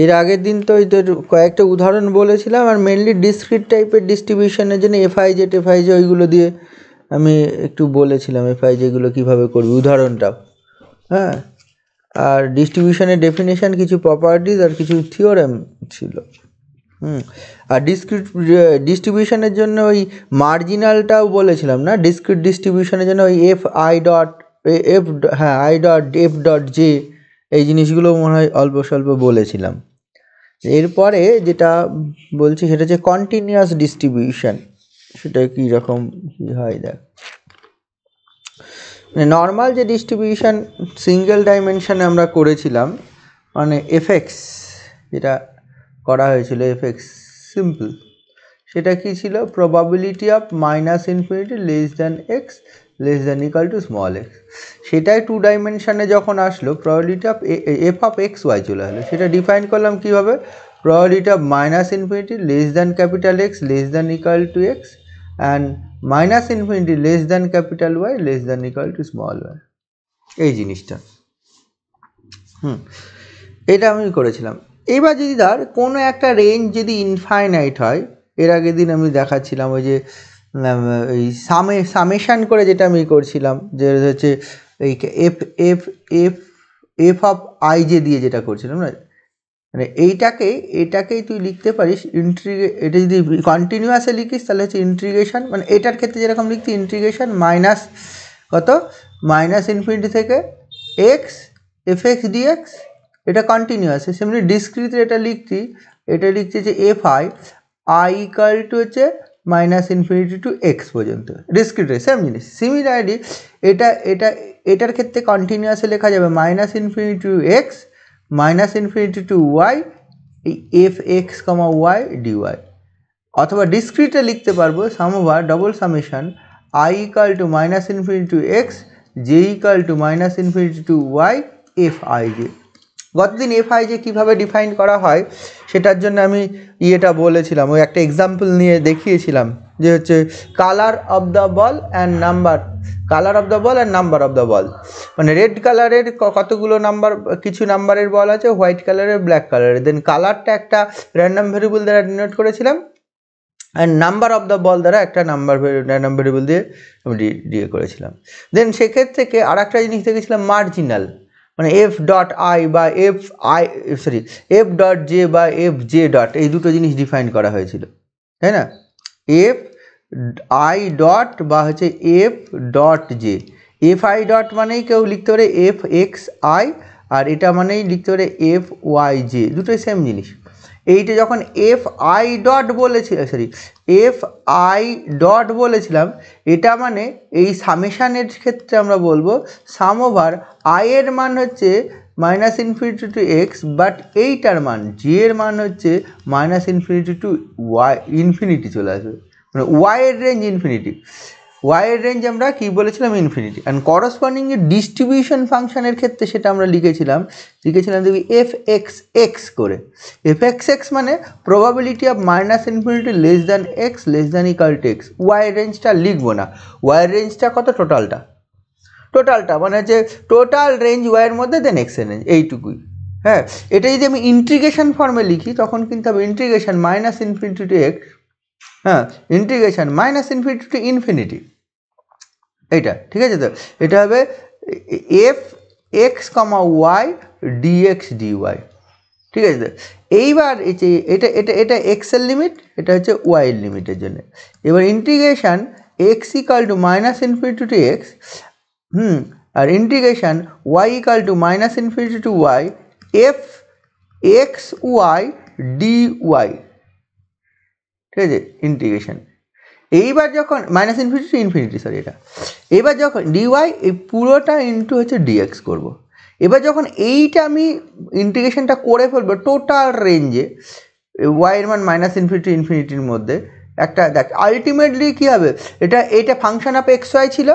এর আগের দিন তো ওই তোর কয়েকটা উদাহরণ বলেছিলাম, আর মেনলি ডিসক্রিট টাইপের ডিস্ট্রিবিউশনের জন্য এফআইজেড ওইগুলো দিয়ে আমি একটু বলেছিলাম এফআইজেগুলো কীভাবে করবি উদাহরণটা। হ্যাঁ, আর ডিস্ট্রিবিউশনের ডেফিনেশন, কিছু প্রপার্টিজ আর কিছু থিওরেম ছিল। আর ডিস্ট্রিবিউশনের জন্য ওই মার্জিনালটাও বলেছিলাম না, ডিসক্রিট ডিস্ট্রিবিউশনের জন্য ওই I.F.J এই জিনিসগুলো মনে হয় অল্প স্বল্প বলেছিলাম। এরপরে যেটা বলছি সেটা হচ্ছে কন্টিনিউয়াস ডিস্ট্রিবিউশন। সেটা কীরকম কী হয় দেখ, নর্মাল যে ডিস্ট্রিবিউশন সিঙ্গেল ডাইমেনশানে আমরা করেছিলাম, মানে এফএক্স যেটা করা হয়েছিল, এফএক্স সিম্পল, সেটা কি ছিল, probability of -minus infinity less than x less than equal to small X. সেটাই 2 ডাইমেনশানে যখন আসলো probability of F of x Y চলে আসলো। সেটা ডিফাইন করলাম কীভাবে, probability of -minus infinity less than capital X less than equal to X and -minus infinity less than capital Y less than equal to small Y, এই জিনিসটা। এটা আমি করেছিলাম। এইবার যদি ধর কোনো একটা রেঞ্জ যদি ইনফাইনাইট হয়, এর আগের দিন আমি দেখাচ্ছিলাম ওই যে এই সামেশান করে যেটা আমি করছিলাম, যে হচ্ছে এই F F F F of I J দিয়ে যেটা করছিলাম না, মানে এটাকেই তুই লিখতে পারিস এটা যদি কন্টিনিউয়াসে লিখিস তাহলে হচ্ছে ইন্টিগ্রেশন, মানে এটার ক্ষেত্রে যেরকম লিখতি ইন্টিগ্রেশন মাইনাস কত, -ইনফিনিটি থেকে এক্স এফ এক্স ডিএক্স, এটা কন্টিনিউয়াস। সেমনি ডিসক্রিটে এটা লিখছি যে এফ আই ইকাল টু হচ্ছে -ইনফিনিটি টু এক্স পর্যন্ত, ডিসক্রিটে সেম জিনিস। সিমিলারলি এটার ক্ষেত্রে কন্টিনিউয়াসে লেখা যাবে -minus infinity to x -minus infinity to y, এই f x comma y d y. অথবা ডিসক্রিটে লিখতে পারবো sum over double summation i equal to -minus infinity to x j equal to -minus infinity to Y f i j. গতদিন এফআইজে কীভাবে define করা হয় সেটার জন্য আমি ইয়েটা বলেছিলাম, ওই একটা এক্সাম্পল নিয়ে দেখিয়েছিলাম, যে হচ্ছে colour of the ball and number of the বল, মানে রেড কালারের কতগুলো নাম্বার, কিছু নাম্বারের বল আছে, হোয়াইট কালারের, ব্ল্যাক কালারের, দেন কালারটা একটা র্যান্ডম ভেরিয়েবল দ্বারা ডিনোট করেছিলাম, অ্যান্ড নাম্বার অফ দ্য বল দ্বারা একটা র্যান্ডম ভেরিয়েবল দিয়ে আমি দিয়ে করেছিলাম। দেন সেক্ষেত্রে থেকে আর একটা জিনিস দেখেছিলাম মার্জিনাল, মানে এফ ডট আই বা এফ ডট জে বা এফ জে ডট, এই দুটো জিনিস ডিফাইন করা হয়েছিল, তাই না? এফ আই ডট বা হচ্ছে f dot J, F i dot মানেই কেউ লিখতে পারে এফ এক্স আই, আর এটা মানেই লিখতে পারে এফ ওয়াই জে, দুটোই সেম জিনিস। এইটা যখন এফ আই ডট বলেছিলাম, এটা মানে এই সামেশানের ক্ষেত্রে আমরা বলবো সাম ওভার আই এর মান হচ্ছে -ইনফিনিটি টু এক্স, বাট এইটার মান জে এর মান হচ্ছে -ইনফিনিটি টু ওয়াই, ইনফিনিটি চলে আসবে, মানে ওয়াই এর রেঞ্জ ইনফিনিটি, ওয়াই এর রেঞ্জ আমরা কী বলেছিলাম, ইনফিনিটি। অ্যান্ড করসপন্ডিং যে ডিস্ট্রিবিউশন ফাংশনের ক্ষেত্রে সেটা আমরা লিখেছিলাম দেখবি এফ এক্স এক্স করে, এফ এক্স এক্স মানে probability of -minus infinity less than x less than equal to x. Y রেঞ্জটা লিখবো না, ওয়াই রেঞ্জটা কত, টোটালটা মানে হচ্ছে টোটাল রেঞ্জ ওয়াইয়ের মধ্যে দেন এক্স এর রেঞ্জ, এইটুকুই। হ্যাঁ, এটা যদি আমি ইন্টিগ্রেশন ফর্মে লিখি তখন কিন্তু হবে ইন্টিগ্রেশন -ইনফিনিটি টু এক্স, হ্যাঁ, ইন্টিগ্রেশন -ইনফিনিটি টু ইনফিনিটি, এইটা ঠিক আছে। তো এটা হবে f x comma y dx dy, ঠিক আছে। তো এইবার এটা এটা এটা এক্স এর লিমিট, এটা হচ্ছে ওয়াই এর লিমিটের জন্য। এবার integration x equal to -minus infinity to X, আর integration Y equal to -minus infinity to Y F x Y D Y, ঠিক আছে, ইন্টিগ্রেশন। এইবার যখন -ইনফিনিটি টু ইনফিনিটি, এটা এবার যখন ডিওয়াই, এই পুরোটা ইন্টু হচ্ছে ডিএক্স করবো। এবার যখন এইটা আমি ইন্টিগ্রেশনটা করে ফেলবো টোটাল রেঞ্জে, ওয়াইয়ের মান -ইনফিনিটি ইনফিনিটির মধ্যে, একটা দেখ আলটিমেটলি কী হবে, এটা ফাংশন অফ এক্স ওয়াই ছিল,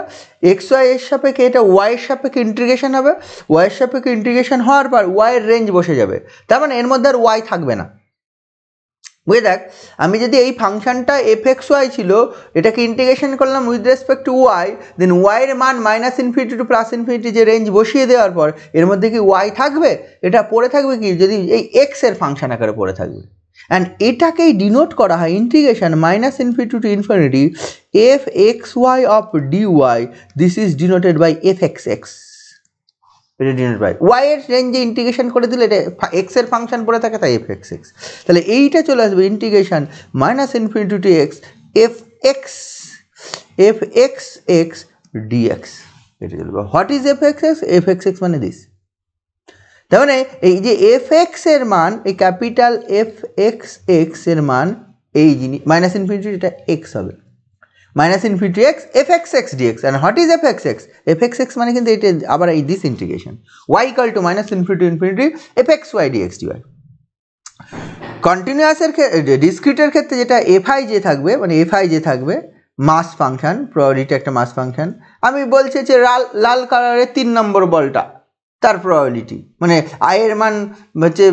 এক্স ওয়াই এর সাপেক্ষে এটা ওয়াইয়ের সাপেক্ষে ইন্টিগ্রেশন হবে, ওয়াইয়ের সাপেক্ষে ইন্টিগ্রেশন হওয়ার পর ওয়াইয়ের রেঞ্জ বসে যাবে, তার মানে এর মধ্যে আর ওয়াই থাকবে না, বুঝে দেখ, আমি যদি এই ফাংশনটা এফ এক্স ওয়াই ছিল, এটাকে ইন্টিগ্রেশন করলাম উইথ রেসপেক্ট টু ওয়াই, দেন ওয়াইয়ের মান minus infinity to plus infinity যে রেঞ্জ বসিয়ে দেওয়ার পর এর মধ্যে কি ওয়াই থাকবে? এটা পড়ে থাকবে কি, যদি এই এক্স এর ফাংশন আকারে পড়ে থাকবে। অ্যান্ড এটাকেই ডিনোট করা হয় integration minus infinity to infinity F x Y of D Y, this is denoted by F x X. এটা ডিনোট বাই ওয়াই এর রেঞ্জে ইন্টিগ্রেশন করে দিলে এটা এক্স এর ফাংশন পড়ে থাকে, তাই এফ এক্স এক্স। তাহলে এইটা চলে আসবে integration minus infinity to x F x x D X. এটা চলবে। What is F x x? F x x মানে দিস। তার মানে এই যে এফ এক্স এর মান, এই ক্যাপিটাল এফ এক্স এক্স এর মান এই জিনিস মাইনাস ইনফিনিটি, এটা এক্স হবে, minus infinity x F x x d x. And what is F x x? F x x মানে কিন্তু এটা আবার এই this integration y equal to minus infinity infinity F x Y dx d y. কন্টিনিউয়াসের ক্ষেত্রে, ডিসক্রিটের ক্ষেত্রে যেটা এফ আই যে থাকবে, মানে এফ আই যে থাকবে মাস ফাংশন, প্রবাবিলিটি একটা মাস ফাংশন। আমি বলছি যে লাল কালারের 3 নম্বর বলটা, তার প্রবাবিলিটি মানে আয়ের মান হচ্ছে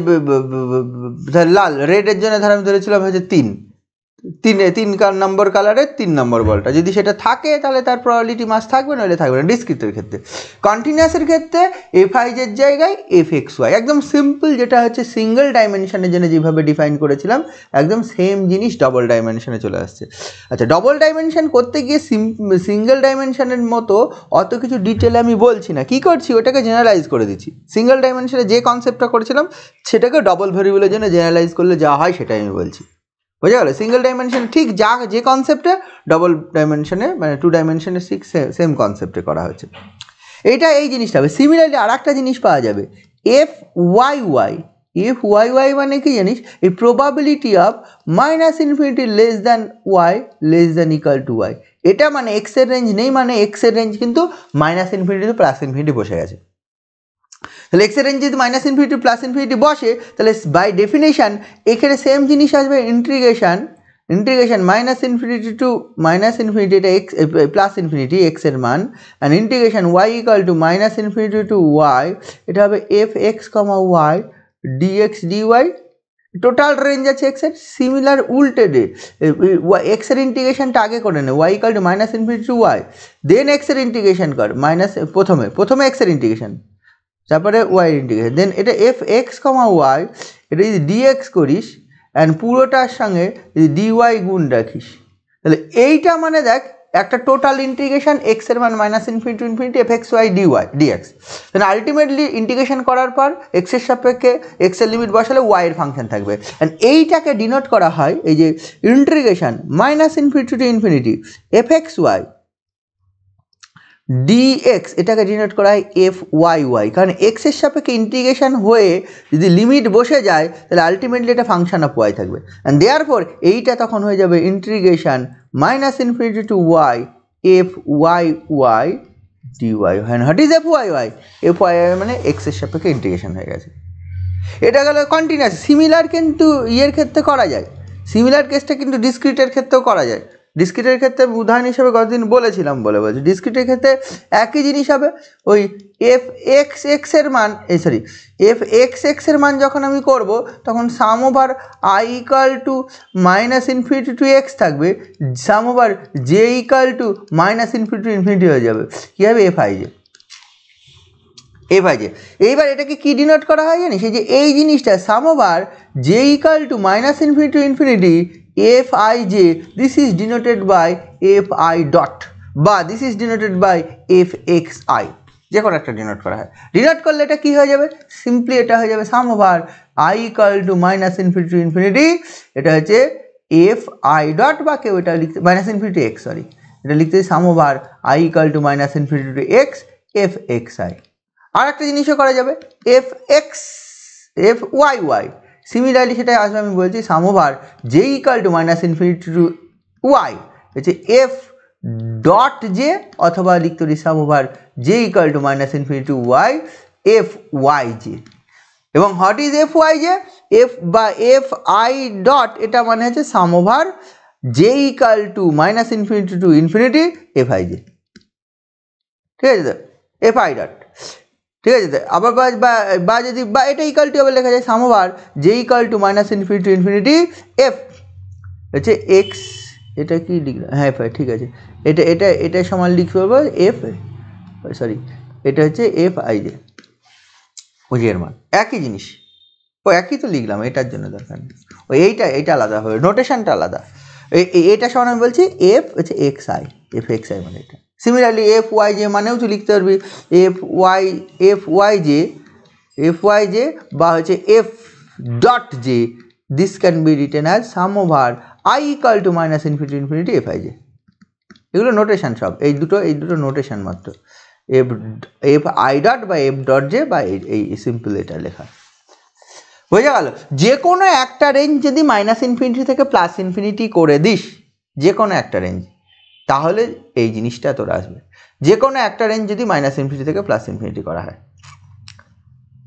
লাল, রেডের জন্য ধর আমি ধরেছিলাম হচ্ছে 3 নম্বর কালারের 3 নম্বর বলটা, যদি সেটা থাকে তাহলে তার প্রবাবিলিটি মাস থাকবে, নইলে থাকবে না ডিসক্রিটের ক্ষেত্রে। কন্টিনিউয়াসের ক্ষেত্রে এফ আইজের জায়গায় এফ এক্স ওয়াই, একদম সিম্পল, যেটা হচ্ছে সিঙ্গেল ডাইমেনশনের জন্য যেভাবে ডিফাইন করেছিলাম একদম সেম জিনিস ডবল ডাইমেনশনে চলে আসছে। আচ্ছা, ডবল ডাইমেনশন করতে গিয়ে সিঙ্গেল ডাইমেনশনের মতো অত কিছু ডিটেলে আমি বলছি না, কি করছি ওটাকে জেনারেলাইজ করে দিচ্ছি। সিঙ্গেল ডাইমেনশনে যে কনসেপ্টটা করেছিলাম সেটাকে ডবল ভেরিয়েবলের জন্য জেনারেলাইজ করলে যা হয় সেটাই আমি বলছি, বোঝা গেল? সিঙ্গেল ডাইমেনশন ঠিক যে কনসেপ্টে ডবল ডাইমেনশনে মানে 2 ডাইমেনশনে সেম কনসেপ্টে করা হয়েছে, এইটা এই জিনিসটা হবে। সিমিলারলি আর একটা জিনিস পাওয়া যাবে F Y Y. F Y Y মানে কি জানিস? এই probability of minus infinity less than Y less than equal to Y. এটা মানে এক্সের রেঞ্জ নেই, মানে এক্সের রেঞ্জ কিন্তু minus infinity to plus infinity বসে গেছে। তাহলে এক্সের রেঞ্জ যদি মাইনাস ইনফিনিটি প্লাস ইনফিনিটি বসে, তাহলে বাই ডেফিনেশন এখানে সেম জিনিস আসবে, integration minus infinity to minus infinity, এটা এক্স প্লাস ইনফিনিটি এক্সের মান, and integration y equal to minus infinity to Y, এটা হবে f x comma y dx d y. Total range আছে এক্সের। সিমিলার উল্টে ডে এক্সের ইন্টিগ্রেশনটা আগে করে নে, y equal to minus infinity to y, then এক্সের ইন্টিগ্রেশন কর, মাইনাস প্রথমে এক্সের ইন্টিগ্রেশন, তারপরে ওয়াই ইন্টিগ্রেশন, দেন এটা এফ এক্স কমা ওয়াই, এটা যদি ডিএক্স করিস অ্যান্ড পুরোটার সঙ্গে যদি ডিওয়াই গুণ রাখিস, তাহলে এইটা মানে দেখ একটা টোটাল ইন্টিগ্রেশন এক্সের মান minus infinity to infinity F x Y D Y D X. তাহলে আলটিমেটলি ইন্টিগ্রেশন করার পর এক্সের সাপেক্ষে এক্সের লিমিট বসালে ওয়াইয়ের ফাংশন থাকবে, অ্যান্ড এইটাকে ডিনোট করা হয় এই যে integration minus infinity to infinity F x Y D X, এটাকে ডিনোট করা হয় এফ ওয়াই ওয়াই, কারণ এক্সের সাপেক্ষে ইন্টিগ্রেশন হয়ে যদি লিমিট বসে যায় তাহলে আলটিমেটলি এটা ফাংশন অফ ওয়াই থাকবে, অ্যান্ড দেয়ারফর এইটা তখন হয়ে যাবে integration minus infinity to Y F Y y d y. হ্যাঁ, what is f Y Y? F Y Y মানে এক্সের সাপেক্ষে ইন্টিগ্রেশন হয়ে গেছে। এটা গেল কন্টিনিউয়াস। সিমিলার কিন্তু ইয়ের ক্ষেত্রে করা যায়, সিমিলার কেসটা কিন্তু ডিসক্রিটের ক্ষেত্রেও করা যায়। ডিসক্রিটের ক্ষেত্রে উদাহরণ হিসেবে গতদিন বলেছিলাম বলছি ডিসক্রিটের ক্ষেত্রে একই জিনিস হবে, ওই এফ এক্স এক্সের মান এফ এক্স এক্সের মান যখন আমি করব তখন sum over i equal to minus infinity to x থাকবে, sum over j equal to minus infinity to infinity হয়ে যাবে, কী হবে? F i j. এইবার এটাকে কি ডিনোট করা হয় জানিস? এই যে এই জিনিসটা sum over j equal to minus infinity to infinity f i j, this is denoted by f i dot, বা this is denoted by F x i, যে কোনো একটা ডিনোট করা হয়। ডিনোট করলে এটা কি হয়ে যাবে? সিম্পলি এটা হয়ে যাবে sum over i equal to minus infinity to infinity, এটা হচ্ছে এফ আই ডট, বা কেউ এটা লিখতে মাইনাস ইনফিনিটি এক্স, এটা লিখতে sum over i equal to minus infinity to x F x i. আর একটা জিনিসও করা যাবে এফ ওয়াই ওয়াই, সিমিলারলি সেটাই আসবে, আমি বলছি sum over j equal to minus infinity to y হচ্ছে এফ ডট জে, অথবা লিখতে পারি sum over j equal to minus infinity to Y F y j. এবং what is f y j? F বা এফ আই ডট, এটা মানে হচ্ছে sum over j equal to minus infinity to infinity f i j, ঠিক আছে? তো F i dot, ঠিক আছে? আবার বা যদি বা এটা ইকাল টু আবার লেখা যায় sum over j equal to minus infinity to infinity f হচ্ছে এক্স, এটা কি লিখলাম, হ্যাঁ ঠিক আছে, এটা এটা এটা সমান লিখতে পারবো এফ, সরি এটা হচ্ছে এফ আই জে, ওই এর মান একই জিনিস, ও একই তো লিখলাম, এটার জন্য দরকার নেই, ওই এইটা আলাদা হবে, নোটেশনটা আলাদা। এটা সমান আমি বলছি এফ হচ্ছে x I, F x I মানে এটা। সিমিলারলি এফ ওয়াই জে মানেও তুই লিখতে পারবি এফ ওয়াই জে বা হচ্ছে f dot J, this can be written as some over I equal to minus infinity f i J. এগুলো নোটেশন সব, এই দুটো নোটেশন মাত্র, এফ আই ডট বা এফ ডট জে বা এই সিম্পল এটা লেখা। বোঝা গেল? যে কোনো একটা রেঞ্জ যদি মাইনাস ইনফিনিটি থেকে প্লাস ইনফিনিটি করে দিস, যে কোনো একটা রেঞ্জ, তাহলে এই জিনিসটা তোর আসবে। যে কোনো একটা রেঞ্জ যদি মাইনাস ইনফিনিটি থেকে প্লাস ইনফিনিটি করা হয়,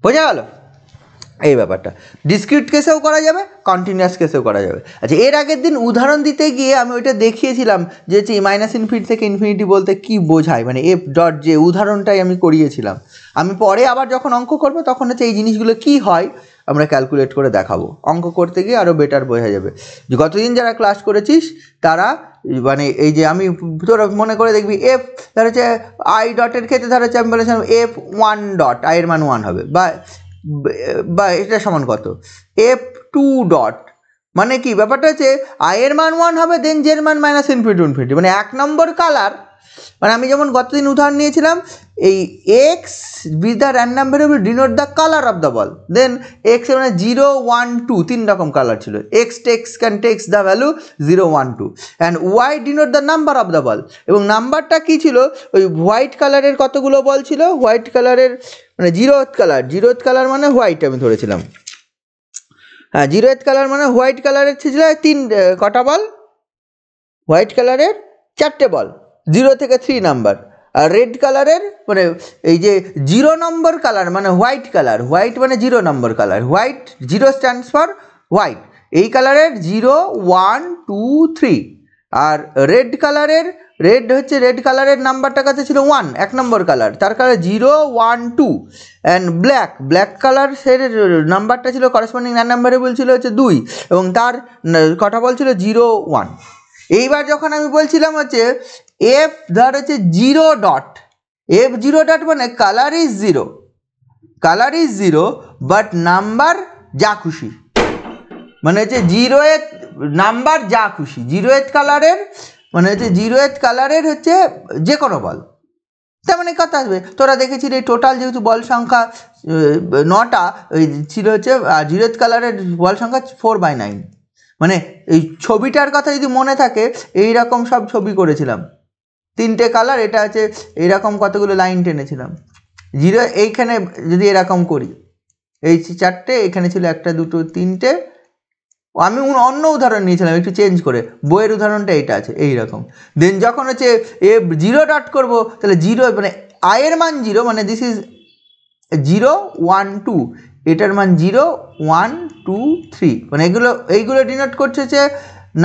বোঝা গেল এই ব্যাপারটা? ডিসক্রিট কেসেও করা যাবে, কন্টিনিউয়াস কেসেও করা যাবে। আচ্ছা, এর আগের দিন উদাহরণ দিতে গিয়ে আমি ওইটা দেখিয়েছিলাম যে মাইনাস ইনফিনিটি থেকে ইনফিনিটি বলতে কি বোঝায়, মানে এফ ডট যে উদাহরণটাই আমি করিয়েছিলাম। আমি পরে আবার যখন অঙ্ক করবো তখন হচ্ছে এই জিনিসগুলো কি হয় আমরা ক্যালকুলেট করে দেখাবো, অঙ্ক করতে গিয়ে আরও বেটার বোঝা যাবে। গতদিন যারা ক্লাস করেছিস তারা মানে এই যে আমি তোরা মনে করে দেখবি এফ ধর হচ্ছে আই ডটের ক্ষেত্রে ধর হচ্ছে আমি বলেছিলাম এফ ওয়ান ডট, আইয়ের মান 1 হবে, বা এটা সমান কত এফ টু ডট, মানে কি ব্যাপারটা হচ্ছে আইয়ের মান 1 হবে, দেন জের মান মাইনাস ইনফিনিটি, মানে 1 নম্বর কালার, মানে আমি যেমন গতদিন উদাহরণ নিয়েছিলাম এই X with the random variable denote the colour of the ball, then X মানে 0, 1, 2 3 রকম কালার ছিল, X can takes the value 0, 1, 2 and Y denote the number of the ball, এবং নাম্বারটা কি ছিল ওই হোয়াইট কালারের কতগুলো বল ছিল, হোয়াইট কালারের মানে জিরোথ কালার মানে হোয়াইট আমি ধরেছিলাম, হ্যাঁ জিরোথ কালার মানে হোয়াইট কালারের ছিল 3 কটা বল, হোয়াইট কালারের 4টে বল 0 থেকে 3 নাম্বার, আর রেড কালারের মানে এই যে 0 নম্বর কালার মানে হোয়াইট কালার, হোয়াইট মানে 0 number colour, white 0 stands for white, এই কালারের 0, 1, 2, 3, আর রেড কালারের রেড কালারের নাম্বারটা কাছে ছিল 1, 1 নম্বর কালার, তার কালার 0, 1, 2, অ্যান্ড ব্ল্যাক কালার সের নাম্বারটা ছিল করেসপন্ডিং র্যান্ডম ভ্যারিয়েবল ছিল হচ্ছে 2, এবং তার কটা বল ছিল 0, 1। এইবার যখন আমি বলছিলাম হচ্ছে এফ ধর হচ্ছে 0 ডট, এফ 0 ডট মানে কালার ইজ 0 বাট নাম্বার যা খুশি, মানে হচ্ছে 0th নাম্বার যা খুশি, 0th কালারের মানে হচ্ছে 0th কালারের হচ্ছে যে কোনো বল, তার মানে কথা আসবে। তোরা দেখেছিলি টোটাল যেহেতু বল সংখ্যা 9টা ছিল হচ্ছে 0th কালারের বল সংখ্যা 4/9, মানে এই ছবিটার কথা যদি মনে থাকে এইরকম সব ছবি করেছিলাম, 3টে কালার, এটা হচ্ছে এইরকম কতগুলো লাইন টেনেছিলাম, 0 এইখানে যদি এরকম করি এই 4টে, এখানে ছিল 1, 2, 3টে, আমি অন্য উদাহরণ নিয়েছিলাম একটু চেঞ্জ করে, বইয়ের উদাহরণটা এইটা আছে এইরকম। দেন যখন হচ্ছে এফ 0 ডট করবো তাহলে 0 মানে আয়ের মান 0, মানে দিস ইজ 0, 1, 2, এটার মান 0, 1, 2, 3, মানে এইগুলো ডিনোট করছে হচ্ছে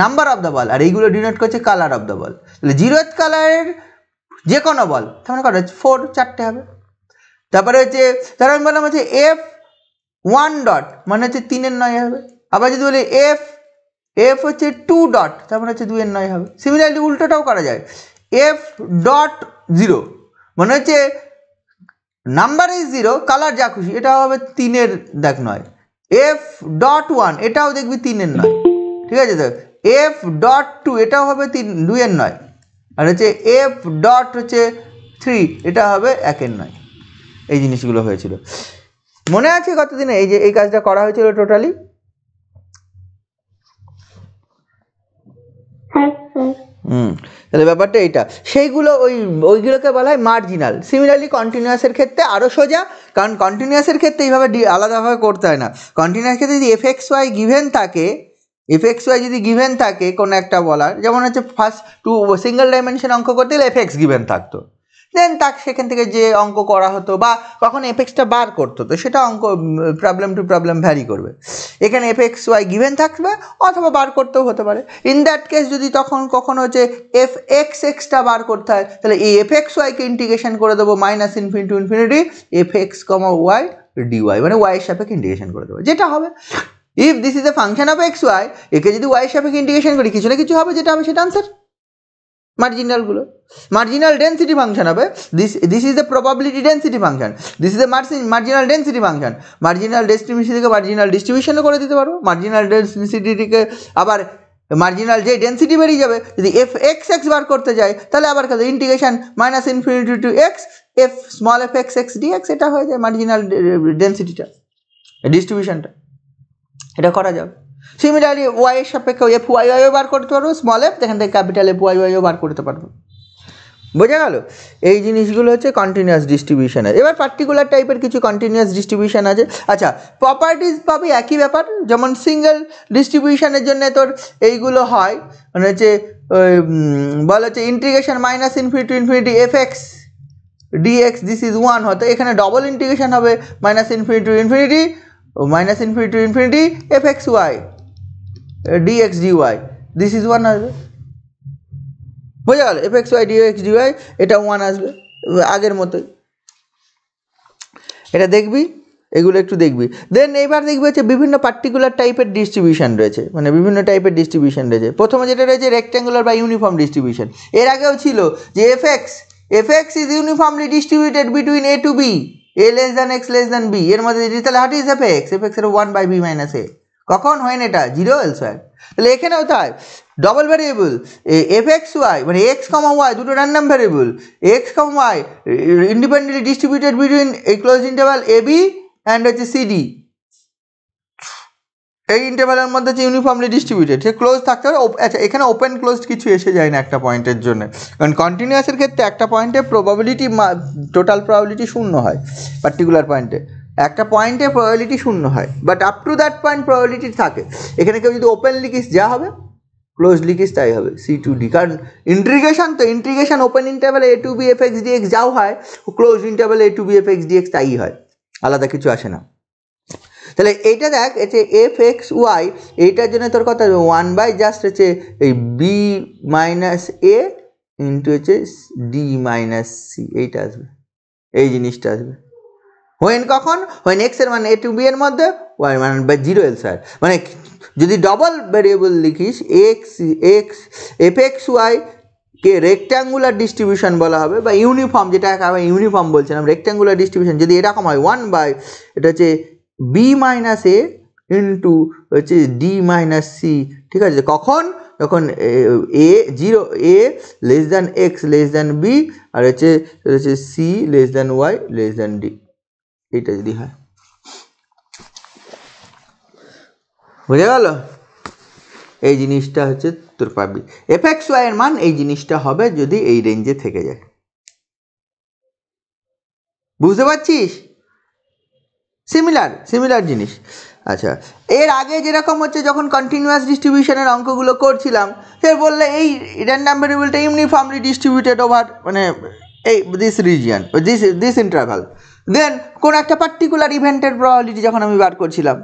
নাম্বার অফ দ্য বল, আর এইগুলো ডিনোট করছে কালার অফ দ্য বল। তাহলে 0th কালারের যে কোনো বল তার মানে কটা 4, 4টে হবে। তারপরে হচ্ছে তার আমি বললাম হচ্ছে এফ 1 ডট মানে হচ্ছে 3-এর 9 হবে, আবার যদি বলি এফ হচ্ছে 2 ডট তার মানে হচ্ছে 2-এর 9 হবে। সিমিলারলি উল্টোটাও করা যায়, এফ ডট 0 মানে হচ্ছে নাম্বার ইজ 0 কালার যা খুশি, এটা হবে 3-এর 9, এফ ডট 1 এটাও দেখবি 3-এর 9, ঠিক আছে? তো এফ ডট 2 এটাও হবে 2-এর 9, আর হচ্ছে এফ ডট হচ্ছে 3 এটা হবে 1-এর 9। এই জিনিসগুলো হয়েছিল, মনে আছে কতদিনে এই যে এই কাজটা করা হয়েছিল টোটালি? তাহলে ব্যাপারটা এইটা, সেইগুলো ওইগুলোকে বলা হয় মার্জিনাল। সিমিলারলি কন্টিনিউয়াসের ক্ষেত্রে আরও সোজা, কারণ কন্টিনিউয়াসের ক্ষেত্রে এইভাবে আলাদাভাবে করতে হয় না। কন্টিনিউয়াস ক্ষেত্রে যদি এফ(x,y) গিভেন থাকে, এফ(x,y) যদি গিভেন থাকে কোনো একটা বলার, যেমন হচ্ছে ফার্স্ট সিঙ্গেল ডাইমেনশন অঙ্ক করতে গেলে এফ(x) গিভেন থাকতো, দেন তাকে সেখান থেকে যে অঙ্ক করা হতো বা কখন এফ(x)টা বার করতো, তো সেটা অঙ্ক প্রবলেম টু প্রবলেম ভ্যারি করবে। এখানে এফ(x,y) গিভেন থাকবে অথবা বার করতেও হতে পারে। ইন দ্যাট কেস যদি তখন কখনো হচ্ছে এফ(x)টা বার করতে হয়, তাহলে এই এফ(x,y)কে ইন্টিগ্রেশন করে দেবো -ইনফিনিটি টু ইনফিনিটি এফ(x, y) dy, মানে y এর সাপেক্ষে ইন্টিগ্রেশন করে দেবো, যেটা হবে if this is a function of x Y, একে যদি ওয়াই এর সাপেক্ষে ইন্টিগ্রেশন করি কিছু না কিছু হবে, যেটা হবে সেটা আনসার। মার্জিনালগুলো মার্জিনাল ডেন্সিটি ফাংশন হবে, this is the probability density function, this is the marginal density function. Marginal ডিস্ট্রিবিউশনকে মার্জিনাল ডিস্ট্রিবিউশনও করে দিতে পারবো, মার্জিনাল ডেন্সিটিকে আবার মার্জিনাল যে ডেন্সিটি বেরিয়ে যাবে, যদি এফ এক্স এক্স বার করতে যায় তাহলে আবার কাছে integration minus infinity to x F small F x x D x, এটা হয়ে যায় মার্জিনাল ডেন্সিটিটা, ডিস্ট্রিবিউশনটা, এটা করা যাবে। সিমিলারলি ওয়াই এর সাপেক্ষে এফ ওয়াই ওয়াইও বার করতে পারবো, স্মল এফ, যেখান থেকে ক্যাপিটাল এফ ওয়াই ওয়াইও বার করতে পারবো। বোঝা গেল? এই জিনিসগুলো হচ্ছে কন্টিনিউয়াস ডিস্ট্রিবিউশনের। এবার পার্টিকুলার টাইপের কিছু কন্টিনিউয়াস ডিস্ট্রিবিউশন আছে। আচ্ছা, প্রপার্টিজ পাবি একই ব্যাপার, যেমন সিঙ্গেল ডিস্ট্রিবিউশনের জন্য তোর এইগুলো হয়, মানে হচ্ছে বলা হচ্ছে integration minus infinity to infinity F x D X this is one, হতো এখানে ডবল ইন্টিগ্রেশন হবে minus infinity to infinity F x Y dx dy this is one আসবে। বোঝা গেল? F x Y dx dy এটা ওয়ান আসবে আগের মতোই। এটা দেখবি, এগুলো একটু দেখবি। দেন এবার দেখবি হচ্ছে বিভিন্ন পার্টিকুলার টাইপের ডিস্ট্রিবিউশন রয়েছে, মানে বিভিন্ন টাইপের ডিস্ট্রিবিউশন রয়েছে। প্রথমে যেটা রয়েছে রেক্ট্যাঙ্গুলার বা ইউনিফর্ম ডিস্ট্রিবিউশন। এর আগেও ছিল যে F X is uniformly distributed between A to B, A less than x less than B. এর মধ্যে তাহলে হাট ইজ এফ এক্স এর one by B minus A, কখন হয় এটা জিরো এলসওয়্যার। তাহলে এখানেও তাই, double variable F x Y মানে এক্স কমা ওয়াই দুটো random variable, X comma Y independently distributed between এই close interval A B and হচ্ছে সিডি। এই ইন্টারভালের মধ্যে হচ্ছে ইউনিফর্মলি ডিস্ট্রিবিউটেড, সে ক্লোজ থাকতে হবে। আচ্ছা, এখানে ওপেন ক্লোজ কিছু এসে যায় না একটা পয়েন্টের জন্য, কারণ কন্টিনিউয়াসের ক্ষেত্রে একটা পয়েন্টে প্রবাবিলিটি টোটাল প্রবাবিলিটি শূন্য হয়, পার্টিকুলার পয়েন্টে একটা পয়েন্টে প্রবাবিলিটি শূন্য হয়, but up to that point probability থাকে। এখানে কেউ যদি ওপেন লিখিস যা হবে, ক্লোজ লিখিস তাই হবে, সি টু ডি। কারণ ইন্টিগ্রেশন তো ইন্টিগ্রেশন ওপেন ইন্টারভ্যালে a to b f x d x যাও হয়, ক্লোজ ইন্টারভ্যালে a to b f x d x তাই হয়, আলাদা কিছু আসে না। তাহলে এইটা দেখ, হচ্ছে এফ এক্স ওয়াই, এইটার জন্য তোর কথা ওয়ান বাই জাস্ট হচ্ছে এই বি মাইনাস এ ইন্টু হচ্ছে ডি মাইনাস সি, এইটা আসবে, এই জিনিসটা আসবে। হোয়েন কখন? হোয়েন এক্স এর মানে এ টু বি এর মধ্যে, ওয়াই মানে বাই জিরো এলসওয়্যার। মানে যদি ডবল ভ্যারিয়েবল লিখিস এক্স এফ এক্স ওয়াই কে রেক্ট্যাঙ্গুলার ডিস্ট্রিবিউশন বলা হবে, বা ইউনিফর্ম, যেটা আমি ইউনিফর্ম বলছিলাম, রেক্ট্যাঙ্গুলার ডিস্ট্রিবিউশন যদি এরকম হয় ওয়ান বাই এটা হচ্ছে বি মাইনাস এ ইন্টু হচ্ছে ডি মাইনাস সি, ঠিক আছে? কখন? যখন a zero, a less than x less than b, আর হচ্ছে c less than Y less than d, এইটা যদি হয়। বুঝে গেল? এই জিনিসটা হচ্ছে তোর পাবি এফ এক্স ওয়াই এর মান, এই জিনিসটা হবে যদি এই রেঞ্জে থেকে যায়। বুঝতে পারছিস? সিমিলার জিনিস। আচ্ছা, এর আগে যেরকম হচ্ছে যখন কন্টিনিউয়াস ডিস্ট্রিবিউশনের অঙ্কগুলো করছিলাম, সে বললে এই র্যান্ডম ভ্যারিয়েবলটা ইউনিফর্মলি ডিস্ট্রিবিউটেড ওভার মানে এই দিস রিজিয়ন দিস ইন্টারভাল। দেন কোন একটা পার্টিকুলার ইভেন্টের প্রবাবিলিটি যখন আমি বার করছিলাম,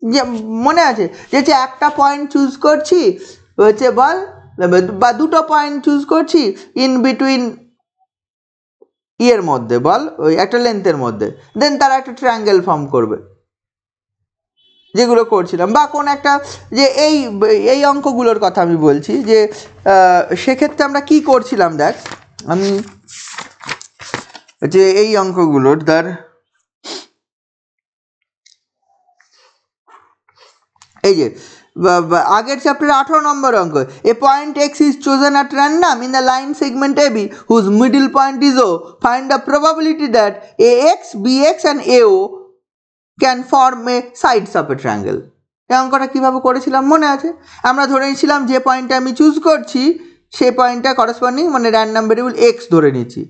যে মনে আছে যে একটা পয়েন্ট চুজ করছি হচ্ছে বল, বা দুটো পয়েন্ট চুজ করছি ইন বিটুইন ইয়ের মধ্যে, বল ওই একটা লেন্থের মধ্যে, দেন তারা একটা ট্রায়াঙ্গেল ফর্ম করবে, যেগুলো করছিলাম। বা কোন একটা যে এই অঙ্কগুলোর কথা আমি বলছি, যে সেক্ষেত্রে আমরা কি করছিলাম দেখ, আমি যে এই অঙ্কগুলোর ধর এই যে আগের চ্যাপ্টারে 18 নম্বর অঙ্ক, a point x is chosen at random in the line segment a b whose middle point is o, find the probability that A x b x and a o can form a sides of a triangle. এই অঙ্কটা কীভাবে করেছিলাম মনে আছে? আমরা ধরে নিয়েছিলাম যে পয়েন্টটা আমি চুজ করছি সেই পয়েন্টটা করসপন্ডিং মানে র্যান্ডম ভেরিয়েবল এক্স ধরে নিচ্ছি,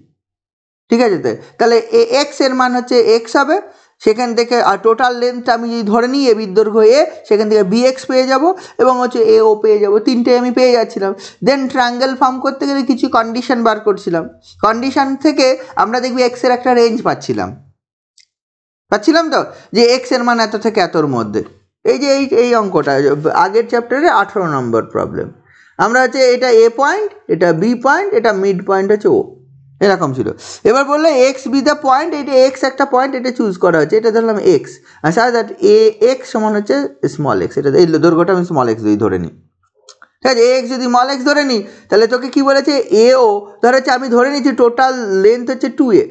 ঠিক আছে? তাহলে এ এক্স এর মান হচ্ছে এক্স হবে, সেখান থেকে আর টোটাল লেন্থটা আমি যদি ধরে নিই এ বির দৈর্ঘ্য এ, সেখান থেকে বি এক্স পেয়ে যাব এবং হচ্ছে এ ও পেয়ে যাব, তিনটে আমি পেয়ে যাচ্ছিলাম। দেন ট্রায়াঙ্গেল ফর্ম করতে গেলে কিছু কন্ডিশন বার করছিলাম, কন্ডিশন থেকে আমরা দেখবি এক্সের একটা রেঞ্জ পাচ্ছিলাম তো, যে এক্স এর মান এত থেকে এতর মধ্যে। এই যে এই অঙ্কটা আগের চ্যাপ্টারে 18 নম্বর প্রবলেম, আমরা হচ্ছে এটা এ পয়েন্ট, এটা বি পয়েন্ট, এটা মিড পয়েন্ট হচ্ছে ও, এরকম ছিল। এবার বললো এক্স বি দ্য পয়েন্ট, এটা এক্স একটা পয়েন্ট, এটা চুজ করা হচ্ছে, এটা ধরলাম এক্স, আর সাথে দ্যাট এ এক্স সমান হচ্ছে স্মল এক্স, এটা এই দৈর্ঘ্যটা আমি স্মল এক্স যদি ধরে নিই, ঠিক আছে। এক্স যদি স্মল এক্স ধরে নিই, তাহলে তোকে কি বলেছে, এও ধর হচ্ছে, আমি ধরে নিচ্ছি টোটাল লেন্থ হচ্ছে 2a,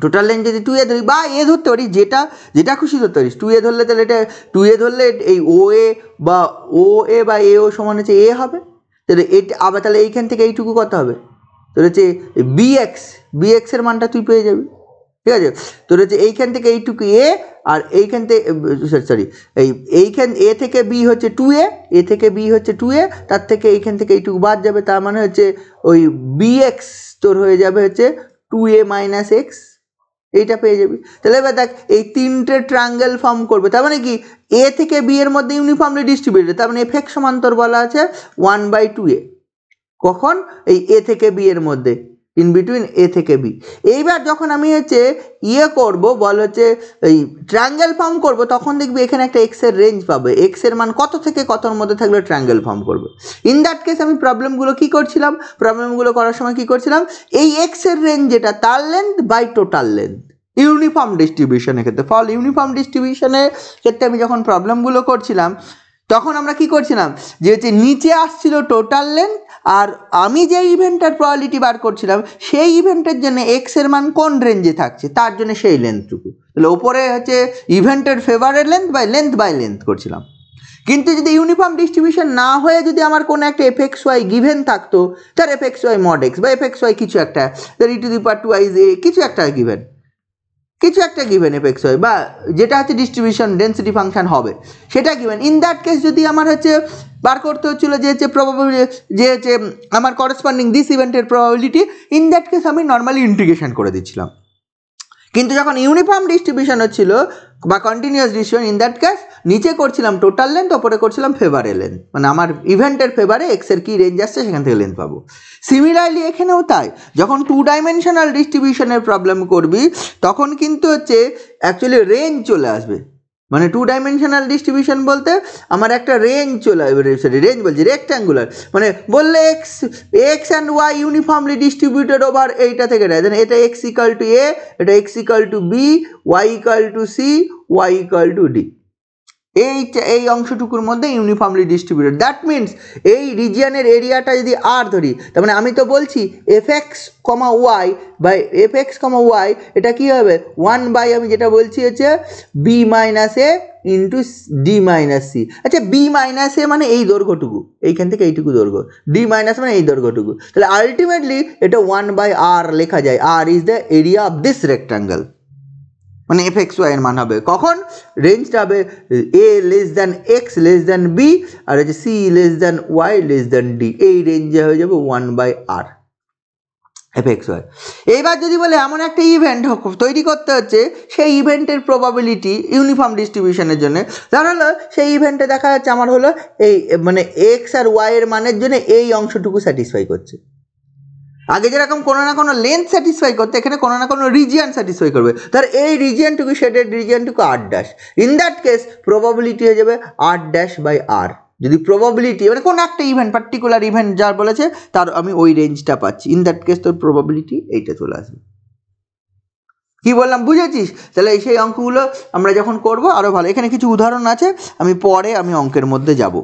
টোটাল লেন্থ যদি 2a ধরি বা এ ধরতে পারি, যেটা যেটা খুশি ধরতে পারিস, 2a ধরলে তাহলে এটা 2a ধরলে এই ও এ বা ও এ বা এ ও সমান হচ্ছে এ হবে, তাহলে এটা আবার তাহলে এইখান থেকে এইটুকু কত হবে, তোর হচ্ছে বিএক্স এর মানটা তুই পেয়ে যাবি, ঠিক আছে। তোর হচ্ছে এইখান থেকে এইটুকু এ, আর এইখান থেকে সরি এইখান এ থেকে বি হচ্ছে 2a, এ থেকে বি হচ্ছে 2a, তার থেকে এইখান থেকে এইটুকু বাদ যাবে, তার মানে হচ্ছে ওই বিএক্স তোর হয়ে যাবে হচ্ছে 2a মাইনাস এক্স, এইটা পেয়ে যাবি। তাহলে এবার দেখ এই তিনটে ট্রায়াঙ্গেল ফর্ম করবে, তার মানে কি এ থেকে বি এর মধ্যে ইউনিফর্মলি ডিস্ট্রিবিউটেড, তার মানে এফ সমান তোর বলা আছে 1/2a, কখন এই এ থেকে বি এর মধ্যে, ইন বিটুইন এ থেকে বি। এইবার যখন আমি হচ্ছে করব, বল হচ্ছে এই ট্রায়াঙ্গেল ফর্ম করব, তখন দেখবি এখানে একটা এক্স এর রেঞ্জ পাবে, এক্স এর মান কত থেকে কতর মধ্যে থাকলে ট্রায়াঙ্গেল ফর্ম করবে। ইন দ্যাট কেস আমি প্রবলেমগুলো কি করছিলাম, প্রবলেমগুলো করার সময় কি করছিলাম, এই এক্স এর রেঞ্জ যেটা তার length by total length, uniform ডিস্ট্রিবিউশনের ক্ষেত্রে, ফল ইউনিফর্ম ডিস্ট্রিবিউশনের ক্ষেত্রে আমি যখন প্রবলেমগুলো করছিলাম, তখন আমরা কি করছিলাম, যে হচ্ছে নিচে আসছিল টোটাল লেন্থ, আর আমি যে ইভেন্টের প্রবাবিলিটি বার করছিলাম, সেই ইভেন্টের জন্য এক্স এর মান কোন রেঞ্জে থাকছে তার জন্য সেই লেন্থটুকু, তাহলে ওপরে হচ্ছে ইভেন্টের ফেভারের লেন্থ বাই লেন্থ করছিলাম। কিন্তু যদি ইউনিফর্ম ডিস্ট্রিবিউশন না হয়ে যদি আমার কোনো একটা এফএক্স ওয়াই গিভেন থাকতো, তার এফএক্স ওয়াই মড এক্স বা এফএক্স ওয়াই কিছু একটা, তার e⁻²a কিছু একটা গিভেন এফএক্স ওয়াই, বা যেটা হচ্ছে ডিস্ট্রিবিউশন ডেন্সিটি ফাংশন হবে, সেটা গিভেন। ইন দ্যাট কেস যদি আমার হচ্ছে বার করতে হচ্ছিল যে হচ্ছে প্রবাবিলিটি, যে হচ্ছে আমার করেসপন্ডিং দিস ইভেন্টের প্রবাবিলিটি, ইন দ্যাট কেস আমি নর্মালি ইন্টিগ্রেশন করে দিচ্ছিলাম। কিন্তু যখন ইউনিফর্ম ডিস্ট্রিবিউশন হচ্ছিল বা continuous distribution, in that case নিচে করছিলাম টোটাল লেন্থ, ওপরে করছিলাম ফেভারে লেন্থ, মানে আমার ইভেন্টের ফেভারে এক্স এর কি রেঞ্জ আসছে সেখান থেকে লেন্থ পাবো। সিমিলারলি এখানেও তাই, যখন 2 ডাইমেনশনাল ডিস্ট্রিবিউশনের প্রবলেম করবি, তখন কিন্তু হচ্ছে অ্যাকচুয়ালি রেঞ্জ চলে আসবে, মানে 2 ডাইমেনশনাল ডিস্ট্রিবিউশন বলতে আমার একটা রেঞ্জ চলে আসবে, সরি রেঞ্জ বলছি রেক্ট্যাঙ্গুলার, মানে বললে X and Y uniformly distributed over এইটা থেকে দেয়, এটা এক্স ইকাল টু এ, এটা X equal to B, Y equal to C, Y equal to D, এই অংশটুকুর মধ্যে ইউনিফর্মলি ডিস্ট্রিবিউটেড। দ্যাট মিনস এই রিজিয়নের এরিয়াটা যদি আর ধরি, তার মানে আমি তো বলছি F X comma Y by F X comma Y, এটা কি হবে 1 আমি যেটা বলছি হচ্ছে বি মাইনাস এ ইন্টু ডি মাইনাস সি। আচ্ছা বি মাইনাস এ মানে এই দৈর্ঘ্যটুকু, এইখান থেকে এইটুকু দৈর্ঘ্য, ডি মাইনাস মানে এই দৈর্ঘ্যটুকু, তাহলে আলটিমেটলি এটা 1/r লেখা যায়, r is the area of this rectangle, মানে এফএক্স ওয়াই এর মান হবে কখন, রেঞ্জটা হবে a less than x less than b, আর হচ্ছে c less than Y less than d, এই রেঞ্জে হয়ে যাবে 1/r এফএক্স ওয়াই। এইবার যদি বলে এমন একটা ইভেন্ট তৈরি করতে হচ্ছে, সেই ইভেন্টের প্রবাবিলিটি ইউনিফর্ম ডিস্ট্রিবিউশনের জন্য, ধর হলো সেই ইভেন্টে দেখা যাচ্ছে আমার হলো এই মানে এক্স আর ওয়াই এর মানের জন্য এই অংশটুকু স্যাটিসফাই করছে, আগে যেরকম কোনো না কোনো লেন্থ স্যাটিসফাই করতে, এখানে কোনো না কোনো রিজিয়ন স্যাটিসফাই করবে, তার এই রিজিয়নটুকু শেডেড রিজিয়নটুকু r', in that case probability হয়ে যাবে r'/r। যদি প্রবাবিলিটি মানে কোনো একটা ইভেন্ট পার্টিকুলার ইভেন্ট যার বলেছে তার আমি ওই রেঞ্জটা পাচ্ছি, ইন দ্যাট কেস তোর প্রবাবিলিটি এইটা চলে আসবে। কি বললাম বুঝেছিস? তাহলে সেই অঙ্কগুলো আমরা যখন করব আরও ভালো, এখানে কিছু উদাহরণ আছে, আমি পরে অঙ্কের মধ্যে যাব।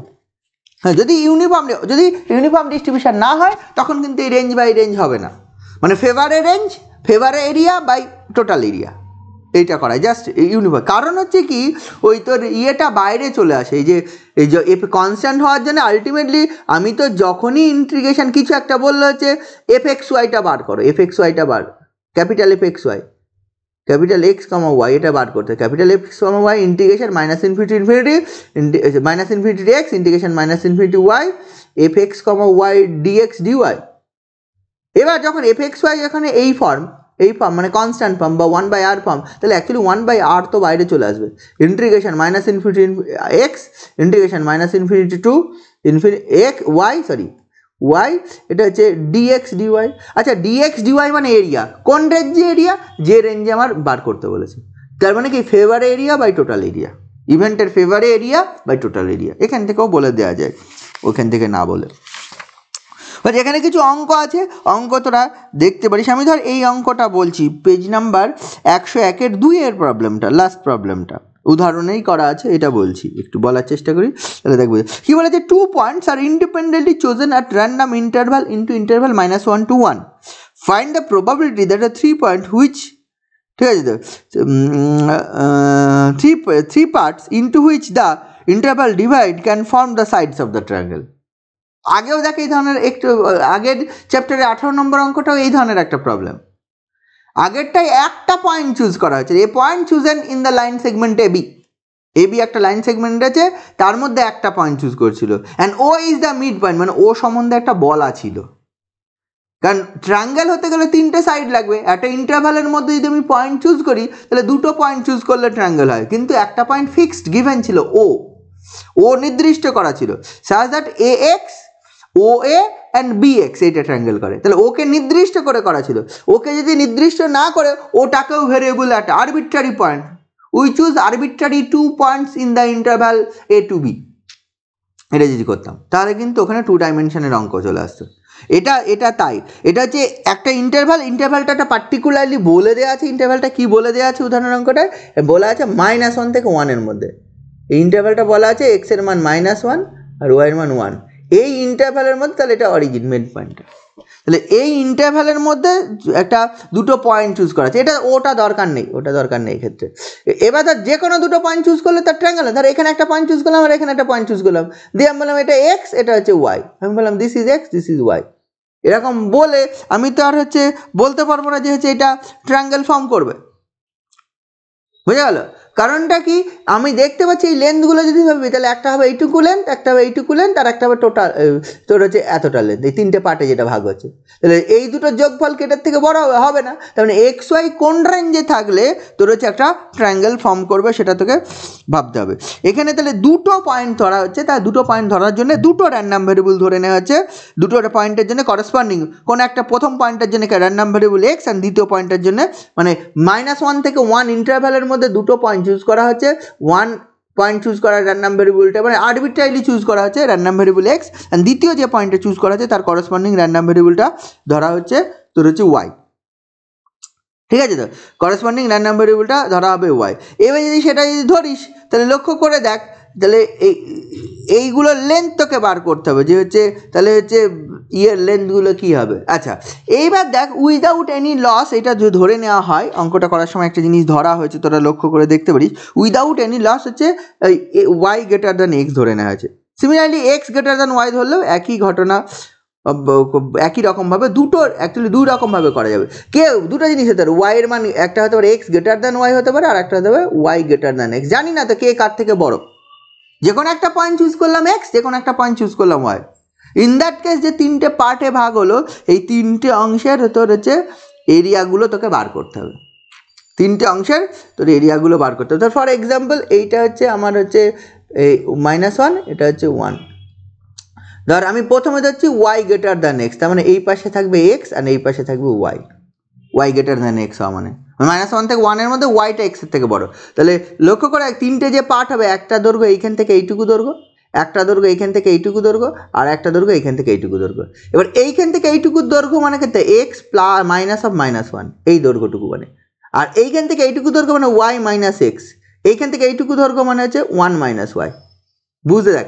হ্যাঁ, যদি ইউনিফর্ম ডিস্ট্রিবিউশন না হয় তখন কিন্তু এই রেঞ্জ বাই রেঞ্জ হবে না, মানে ফেভারে এরিয়া বাই টোটাল এরিয়া, এইটা করায় জাস্ট ইউনিফর্ম। কারণ হচ্ছে কি ওই তোর ইয়েটা বাইরে চলে আসে, এই যে কনস্ট্যান্ট হওয়ার জন্য আলটিমেটলি আমি তো যখনই ইন্টিগ্রেশন কিছু একটা বললো হচ্ছে এফএক্স ওয়াইটা বার করো, এফএক্স ওয়াইটা বার, capital f x y capital x comma Y, এটা বার করতে capital x comma y integration minus infinity x integration minus infinity y F x comma y dx d y. এবার যখন এফ এক্স ওয়াই এখানে এই ফর্ম মানে কনস্ট্যান্ট ফর্ম বা 1/r form, তাহলে অ্যাকচুয়ালি 1/r তো বাইরে চলে আসবে, integration minus infinity x integration minus infinity to Y, এটা হচ্ছে ডিএক্স ডিওয়াই। আচ্ছা ডিএক্স ডিওয়াই মানে এরিয়া, কোন রেঞ্জে এরিয়া, যে রেঞ্জে আমার বার করতে বলেছে, তার মানে কি favour area by total area, ইভেন্টের ফেভারে এরিয়া বাই টোটাল এরিয়া, এখান থেকেও বলে দেওয়া যায়, ওখান থেকে না বলে। বাট এখানে কিছু অঙ্ক আছে, অঙ্ক তোরা দেখতে পারিস। আমি ধর এই অঙ্কটা বলছি, পেজ নাম্বার 101-এর 2-এর প্রবলেমটা, লাস্ট প্রবলেমটা উদাহরণেই করা আছে, এটা বলছি, একটু বলার চেষ্টা করি, তাহলে দেখবো কি বলেছে। 2 points are independently chosen at random interval into interval -1 to 1. Find the probability that a 3 point which, ঠিক আছে, তো three parts into which the interval divide can form the sides of the triangle. আগেও দেখ এই ধরনের একটু আগের চ্যাপ্টারে 18 নম্বর অঙ্কটাও এই ধরনের একটা প্রবলেম। আগেরটাই একটা পয়েন্ট চুজ করা হয়েছে, a point chosen in the line segment a b একটা লাইন সেগমেন্ট আছে, তার মধ্যে একটা পয়েন্ট চুজ করছিল, and o is the mid point, মানে ও সম্বন্ধে একটা বলা ছিল। কারণ ট্রায়াঙ্গেল হতে গেলে 3টে সাইড লাগবে, একটা ইন্টারভ্যালের মধ্যে যদি আমি পয়েন্ট চুজ করি তাহলে 2টো পয়েন্ট চুজ করলে ট্রায়াঙ্গেল হয়, কিন্তু একটা পয়েন্ট ফিক্সড গিভেন ছিল, ও নির্দিষ্ট করা ছিল, সাজ দ্যাট এ এক্স ও এ অ্যান্ড বি এক্স এইটা ট্রায়াঙ্গেল করে। তাহলে ওকে নির্দিষ্ট করে করা ছিল, ওকে যদি নির্দিষ্ট না করে ওটাকেও ভেরিয়েবল একটা arbitrary point, we choose arbitrary 2 points in the interval A to B, এটা যদি করতাম তাহলে কিন্তু ওখানে 2 ডাইমেনশনের অঙ্ক চলে আসতো। এটা তাই, এটা হচ্ছে একটা ইন্টারভ্যালটা একটা পার্টিকুলারলি বলে দেওয়া আছে। ইন্টারভ্যালটা কি বলে দেওয়া আছে উদাহরণ অঙ্কটায় বলা আছে -1 থেকে 1-এর মধ্যে। এই ইন্টারভ্যালটা বলা আছে এক্সের মান -1 আর ওয়াইয়ের মান 1, এই ইন্টারভ্যালের মধ্যে, তাহলে এটা অরিজিন মেন পয়েন্টটা, তাহলে এই ইন্টারভ্যালের মধ্যে একটা 2টো পয়েন্ট চুজ করা আছে, ওটা দরকার নেই এক্ষেত্রে। এবার ধর যে কোনো 2টো পয়েন্ট চুজ করলে তার ট্রায়াঙ্গেল, ধর এখানে একটা পয়েন্ট চুজ করলাম আর এখানে একটা পয়েন্ট চুজ করলাম, দিয়ে আমি বললাম এটা এক্স, এটা হচ্ছে ওয়াই, আমি বললাম this is x, this is Y, এরকম বলে আমি তো আর বলতে পারবো না যে এটা ট্রায়াঙ্গেল ফর্ম করবে, বুঝে গেল? কারণটা কি, আমি দেখতে পাচ্ছি এই লেন্থগুলো যদি ভাবি তাহলে একটা হবে এইটুকু লেন্থ, একটা হবে এইটুকু লেন্থ, আর একটা হবে টোটাল তোর হচ্ছে এতটা লেন্থ, এই 3টে পার্টে যেটা ভাগ হচ্ছে, তাহলে এই দুটো যোগফল কেটার থেকে বড় হবে না, তার মানে এক্স ওয়াই কোন রেঞ্জে থাকলে তোর হচ্ছে একটা ট্রায়াঙ্গেল ফর্ম করবে সেটা তোকে ভাবতে হবে। এখানে তাহলে 2টো পয়েন্ট ধরা হচ্ছে, তাই 2টো পয়েন্ট ধরার জন্য 2টো র্যান্ডম ভেরিয়েবল ধরে নেওয়া হচ্ছে, 2টো পয়েন্টের জন্য করেসপন্ডিং কোন একটা প্রথম পয়েন্টের জন্য র্যান্ডম ভেরিয়েবল এক্স, আর দ্বিতীয় পয়েন্টের জন্য মানে -1 থেকে 1 ইন্টারভ্যালের মধ্যে 2টো পয়েন্ট চুজ করা হচ্ছে, 1 পয়েন্ট চুজ করা র্যান্ডম ভেরিয়েবলটা মানে আরবিট্রারিলি চুজ করা হচ্ছে র্যান্ডম ভেরিয়েবল এক্স, আর দ্বিতীয় যে পয়েন্টটা চুজ করা হচ্ছে তার করেসপন্ডিং র্যান্ডম ভেরিয়েবলটা ধরা হচ্ছে তোর হচ্ছে ওয়াই, ঠিক আছে? তো করেসপন্ডিং র্যান্ডম ভেরিয়েবলটা ধরা হবে ওয়াই। এবার যদি সেটা যদি ধরিস তাহলে লক্ষ্য করে দেখ, তাহলে এইগুলোর লেন্থ তোকে বার করতে হবে, যে হচ্ছে তাহলে হচ্ছে লেন্থগুলো কী হবে। আচ্ছা, এইবার দেখ উইদাউট এনি লস, এটা যদি ধরে নেওয়া হয়, অঙ্কটা করার সময় একটা জিনিস ধরা হয়েছে তোরা লক্ষ্য করে দেখতে পারিস, উইদাউট এনি লস হচ্ছে ওয়াই গ্রেটার দ্যান এক্স ধরে নেওয়া হয়েছে। Similarly X greater than Y ধরলেও একই ঘটনা, একই রকমভাবে অ্যাকচুয়ালি 2 রকমভাবে করা যাবে। দুটো জিনিস হতে পারে, ওয়াইয়ের মান একটা হতে পারে এক্স গ্রেটার দ্যান ওয়াই হতে পারে, আর একটা হতে পারে ওয়াই গ্রেটার দ্যান এক্স, জানি না তো কে কার থেকে বড়, যে কোনো একটা পয়েন্ট চুজ করলাম এক্স, যে কোনো একটা পয়েন্ট চুজ করলাম ওয়াই। ইন দ্যাট কেস যে 3টে পার্টে ভাগ হলো, এই 3টে অংশের তোর হচ্ছে এরিয়াগুলো তোকে বার করতে হবে, 3টে অংশের তোর এরিয়াগুলো বার করতে হবে। ফর এক্সাম্পল এইটা হচ্ছে আমার হচ্ছে এই -1, এটা হচ্ছে 1, ধর আমি প্রথমে ধরছি ওয়াই গ্রেটার দ্যান এক্স, তার মানে এই পাশে থাকবে এক্স আর এই পাশে থাকবে ওয়াই গ্রেটার দ্যান এক্স হওয়া মানে -1 থেকে 1-এর মধ্যে ওয়াইটা এক্সের থেকে বড়। তাহলে লক্ষ্য করে 3টে যে পার্ট হবে, একটা দৈর্ঘ্য এইখান থেকে এইটুকু দৈর্ঘ্য, একটা দৈর্ঘ্য এইখান থেকে এইটুকু দৈর্ঘ্য, আর একটা দৈর্ঘ্য এইখান থেকে এইটুকু দৈর্ঘ্য। এবার এইখান থেকে এইটুকু দৈর্ঘ্য মানে ক্ষেত্রে এক্স প্লাস -1 এই দৈর্ঘ্যটুকু মানে, আর এইখান থেকে এইটুকু দৈর্ঘ্য মানে ওয়াই মাইনাস এক্স, এইখান থেকে এইটুকু দৈর্ঘ্য মানে হচ্ছে 1 - ওয়াই। বুঝতে দেখ,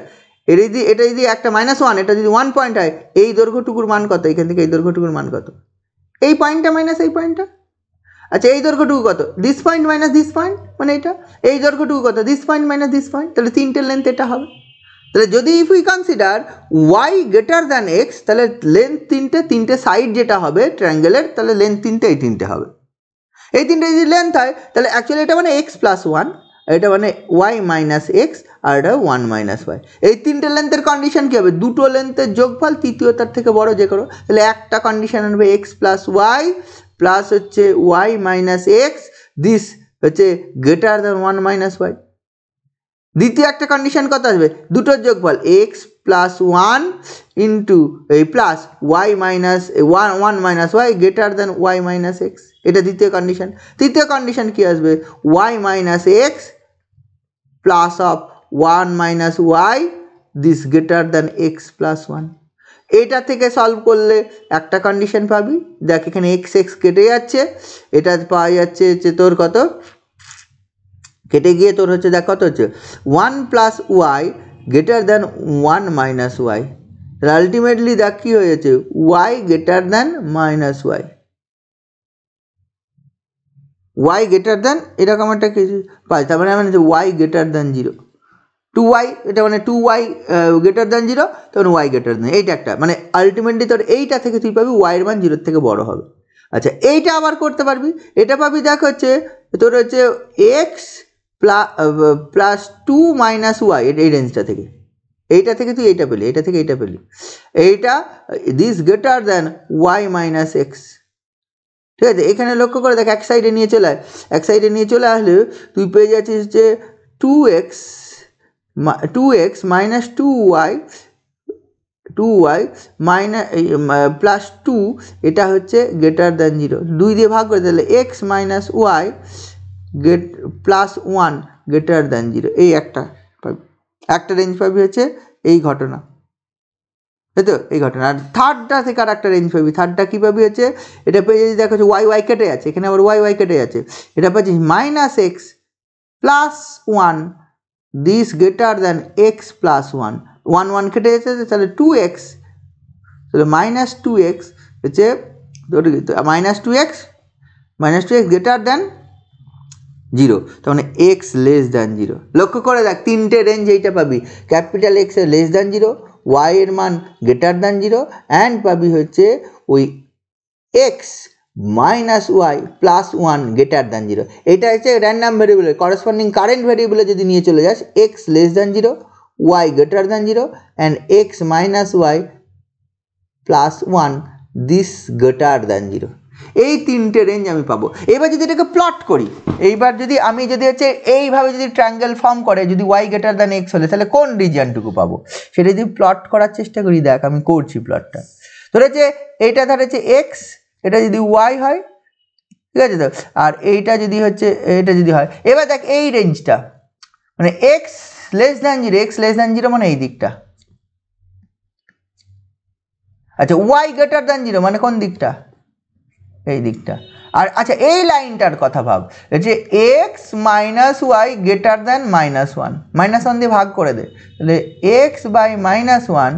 এটা যদি একটা -1, এটা যদি 1 পয়েন্ট হয়, এই দৈর্ঘ্যটুকুর মান কত, এইখান থেকে এই দৈর্ঘ্যটুকুর মান কত, এই পয়েন্টটা মাইনাস এই পয়েন্টটা। আচ্ছা, এই দৈর্ঘ্যটুকু কত, this point minus this point মানে এটা, এই দৈর্ঘ্যটুকু কত, this point minus this point, তাহলে 3টে লেন্থ এটা হবে। তাহলে যদি if we consider Y greater than X, তাহলে লেন্থ 3টে সাইড যেটা হবে ট্রায়াঙ্গেলের, তাহলে লেন্থ 3টে, এই 3টে হবে। এই 3টে যদি লেন্থ হয় তাহলে অ্যাকচুয়ালি এটা মানে এক্স প্লাস 1, এটা মানে ওয়াই মাইনাস এক্স, আর এটা 1 - ওয়াই। এই 3টে লেন্থের কন্ডিশন কী হবে, 2টো লেন্থের যোগফল, তৃতীয়টার থেকে বড় যে কোনো, তাহলে একটা কন্ডিশন আনবে এক্স প্লাস ওয়াই প্লাস হচ্ছে ওয়াই মাইনাস এক্স, দিস হচ্ছে গ্রেটার দ্যান 1 - ওয়াই। দ্বিতীয় একটা কন্ডিশন কত আসবে, দুটোর যোগফল এক্স প্লাস 1 ইন্টু এই plus Y minus 1 - Y greater than Y minus x, এটা দ্বিতীয় কন্ডিশন। তৃতীয় কন্ডিশন কী আসবে, Y minus X plus of 1 - Y, this greater than X plus 1। এটা থেকে সলভ করলে একটা কন্ডিশন পাবি, দেখ এখানে এক্স এক্স কেটে যাচ্ছে, এটা পাওয়া যাচ্ছে হচ্ছে তোর কত, কেটে গিয়ে তোর হচ্ছে দেখ কত হচ্ছে 1 plus Y greater than 1 minus Y. তাহলে আলটিমেটলি দেখ কী হয়ে যাচ্ছে Y greater than minus Y, Y greater than এরকম একটা কিছু পাই। তার মানে ওয়াই গ্রেটার দ্যান 0, 2y, এটা মানে 2y গ্রেটার দ্যান 0, তখন ওয়াই গ্রেটার দ্যান, এইটা একটা মানে আলটিমেটলি তোর এইটা থেকে তুই পাবি ওয়াইয়ের মান 0 থেকে বড় হবে। আচ্ছা এইটা আবার করতে পারবি, এটা পাবি দেখ হচ্ছে তোর হচ্ছে এক্স প্লাস 2 মাইনাস ওয়াই, এই রেঞ্জটা থেকে, এইটা থেকে তুই এইটা পেলি, এইটা থেকে এইটা পেলি, এইটা this greater than Y minus X. ঠিক আছে, এখানে লক্ষ্য করে দেখ এক সাইডে নিয়ে চলে আয়, এক সাইডে নিয়ে চলে আসলে তুই পেয়ে যাচ্ছিস যে 2x minus 2y minus plus 2, এটা হচ্ছে গ্রেটার দ্যান 0, 2 দিয়ে ভাগ করে দিলে X minus Y plus 1 greater than 0, এই একটা পাবি, একটা রেঞ্জ পাবি হচ্ছে এই ঘটনা, তাই তো এই ঘটনা। আর থার্ডটা থেকে আর একটা রেঞ্জ পাবি, থার্ডটা কী পাবি হচ্ছে এটা পেয়ে যাচ্ছিস দেখা হচ্ছে ওয়াই কেটে যাচ্ছে, এখানে আবার ওয়াই কেটে যাচ্ছে, এটা পাচ্ছিস minus X plus 1 this greater than X plus 1, 1 কেটে যাচ্ছে, তাহলে 2x, তাহলে মাইনাস 2x হচ্ছে মাইনাস 2x গ্রেটার দ্যান 0, তার মানে এক্স লেস দ্যান 0। লক্ষ্য করে দেখ তিনটে রেঞ্জ এইটা পাবি, ক্যাপিটাল এক্স এর লেস দ্যান 0, ওয়াই এর মান গ্রেটার দ্যান 0, অ্যান্ড পাবি হচ্ছে ওই X minus Y plus 1 greater than 0। এটা হচ্ছে র্যান্ডাম ভেরিয়েবলের করেসপন্ডিং কারেন্ট ভেরিয়েবলে যদি নিয়ে চলে যাস X less than 0, Y greater than 0 and X minus Y plus 1 this greater than 0, এই তিনটে রেঞ্জ আমি পাবো। এবার যদি এটাকে প্লট করি, এইবার যদি আমি যদি হচ্ছে এইভাবে যদি ট্রায়াঙ্গেল ফর্ম করে যদি ওয়াই গ্রেটার দ্যান এক্স হলে তাহলে কোন রিজিয়নটুকু পাবো সেটা যদি প্লট করার চেষ্টা করি, দেখ আমি করছি প্লটটা। ধরেছে এইটা ধরেছে এক্স, এটা যদি ওয়াই হয়, ঠিক আছে তো, আর এইটা যদি হচ্ছে এটা যদি হয়, এবার দেখ এই রেঞ্জটা মানে এক্স লেস দ্যান 0 মানে এই দিকটা, আচ্ছা ওয়াই গ্রেটার দ্যান 0 মানে কোন দিকটা, এই দিকটা। আর আচ্ছা এই লাইনটার কথা ভাব যে x minus y greater than -1, -1 দিয়ে ভাগ করে দে, তাহলে x by -1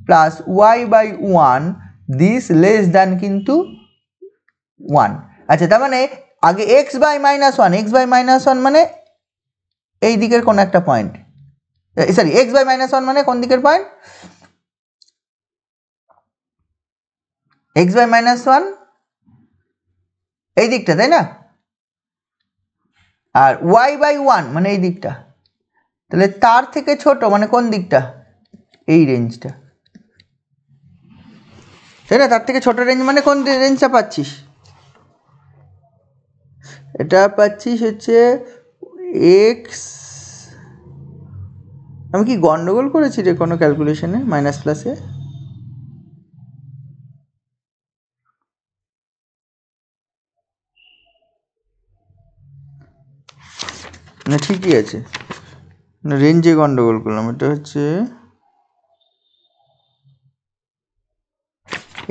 plus y by 1 this less than কিন্তু 1। আচ্ছা তার মানে আগে এক্স বাই -1 মানে এই দিকের কোন একটা পয়েন্ট, সরি এক্স বাই -1 মানে কোন দিকের পয়েন্ট, এক্স বাই -1 এই দিকটা, তাই না, আর ওয়াই বাই 1 মানে এই দিকটা, তাহলে তার থেকে ছোট মানে কোন দিকটা, এই রেঞ্জটা, তাই না, তার থেকে ছোট রেঞ্জ মানে কোন রেঞ্জটা পাচ্ছিস, এটা পাচ্ছিস হচ্ছে এক্স, আমি কি গন্ডগোল করেছি রে কোনো ক্যালকুলেশনে মাইনাস প্লাসে, না ঠিকই আছে, না রেঞ্জে গন্ডগোল করলাম, এটা হচ্ছে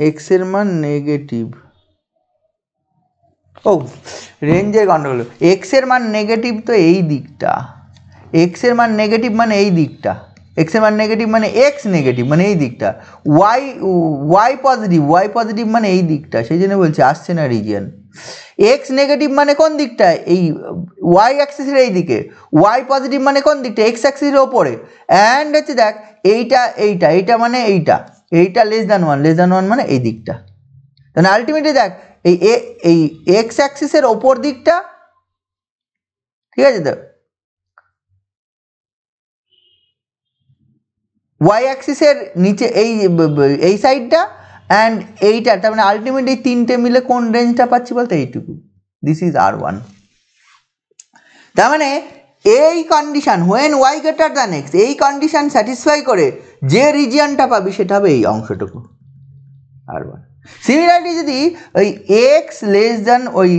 এক্স এর মান নেগেটিভ, ও রেঞ্জের গন্ডগোল, এক্স এর মান নেগেটিভ তো এই দিকটা, এক্স এর মান নেগেটিভ মানে এই দিকটা, এক্স এর মান নেগেটিভ মানে এক্স নেগেটিভ মানে এই দিকটা, ওয়াই পজিটিভ মানে এই দিকটা, সেই জন্য বলছি আসছে না রিজিয়ন। এক্স নেগেটিভ মানে কোন দিকটা, এই ওয়াই অ্যাক্সিসের এই দিকে, ওয়াই পজিটিভ মানে কোন দিকটা, এক্স অ্যাক্সিসের ওপরে, অ্যান্ড হচ্ছে দেখ এইটা মানে এইটা লেস দ্যান 1 মানে এই দিকটা, তাহলে আলটিমেটলি দেখ এই এক্স অ্যাক্সিসের ওপর দিকটা, ঠিক আছে তো, ওয়াই অ্যাক্সিসের নিচে এই সাইডটা অ্যান্ড এইটা, তার মানে আলটিমেটলি তিনটে মিলে কোন রেঞ্জটা পাচ্ছি বলতে এইটুকু, দিস ইজ R1। তার মানে এই condition when y greater than x, এই কন্ডিশন স্যাটিসফাই করে যে রিজিয়নটা পাবি সেটা হবে এই অংশটুকু R1। সিমিলারলি যদি ওই এক্স লেস দ্যান ওই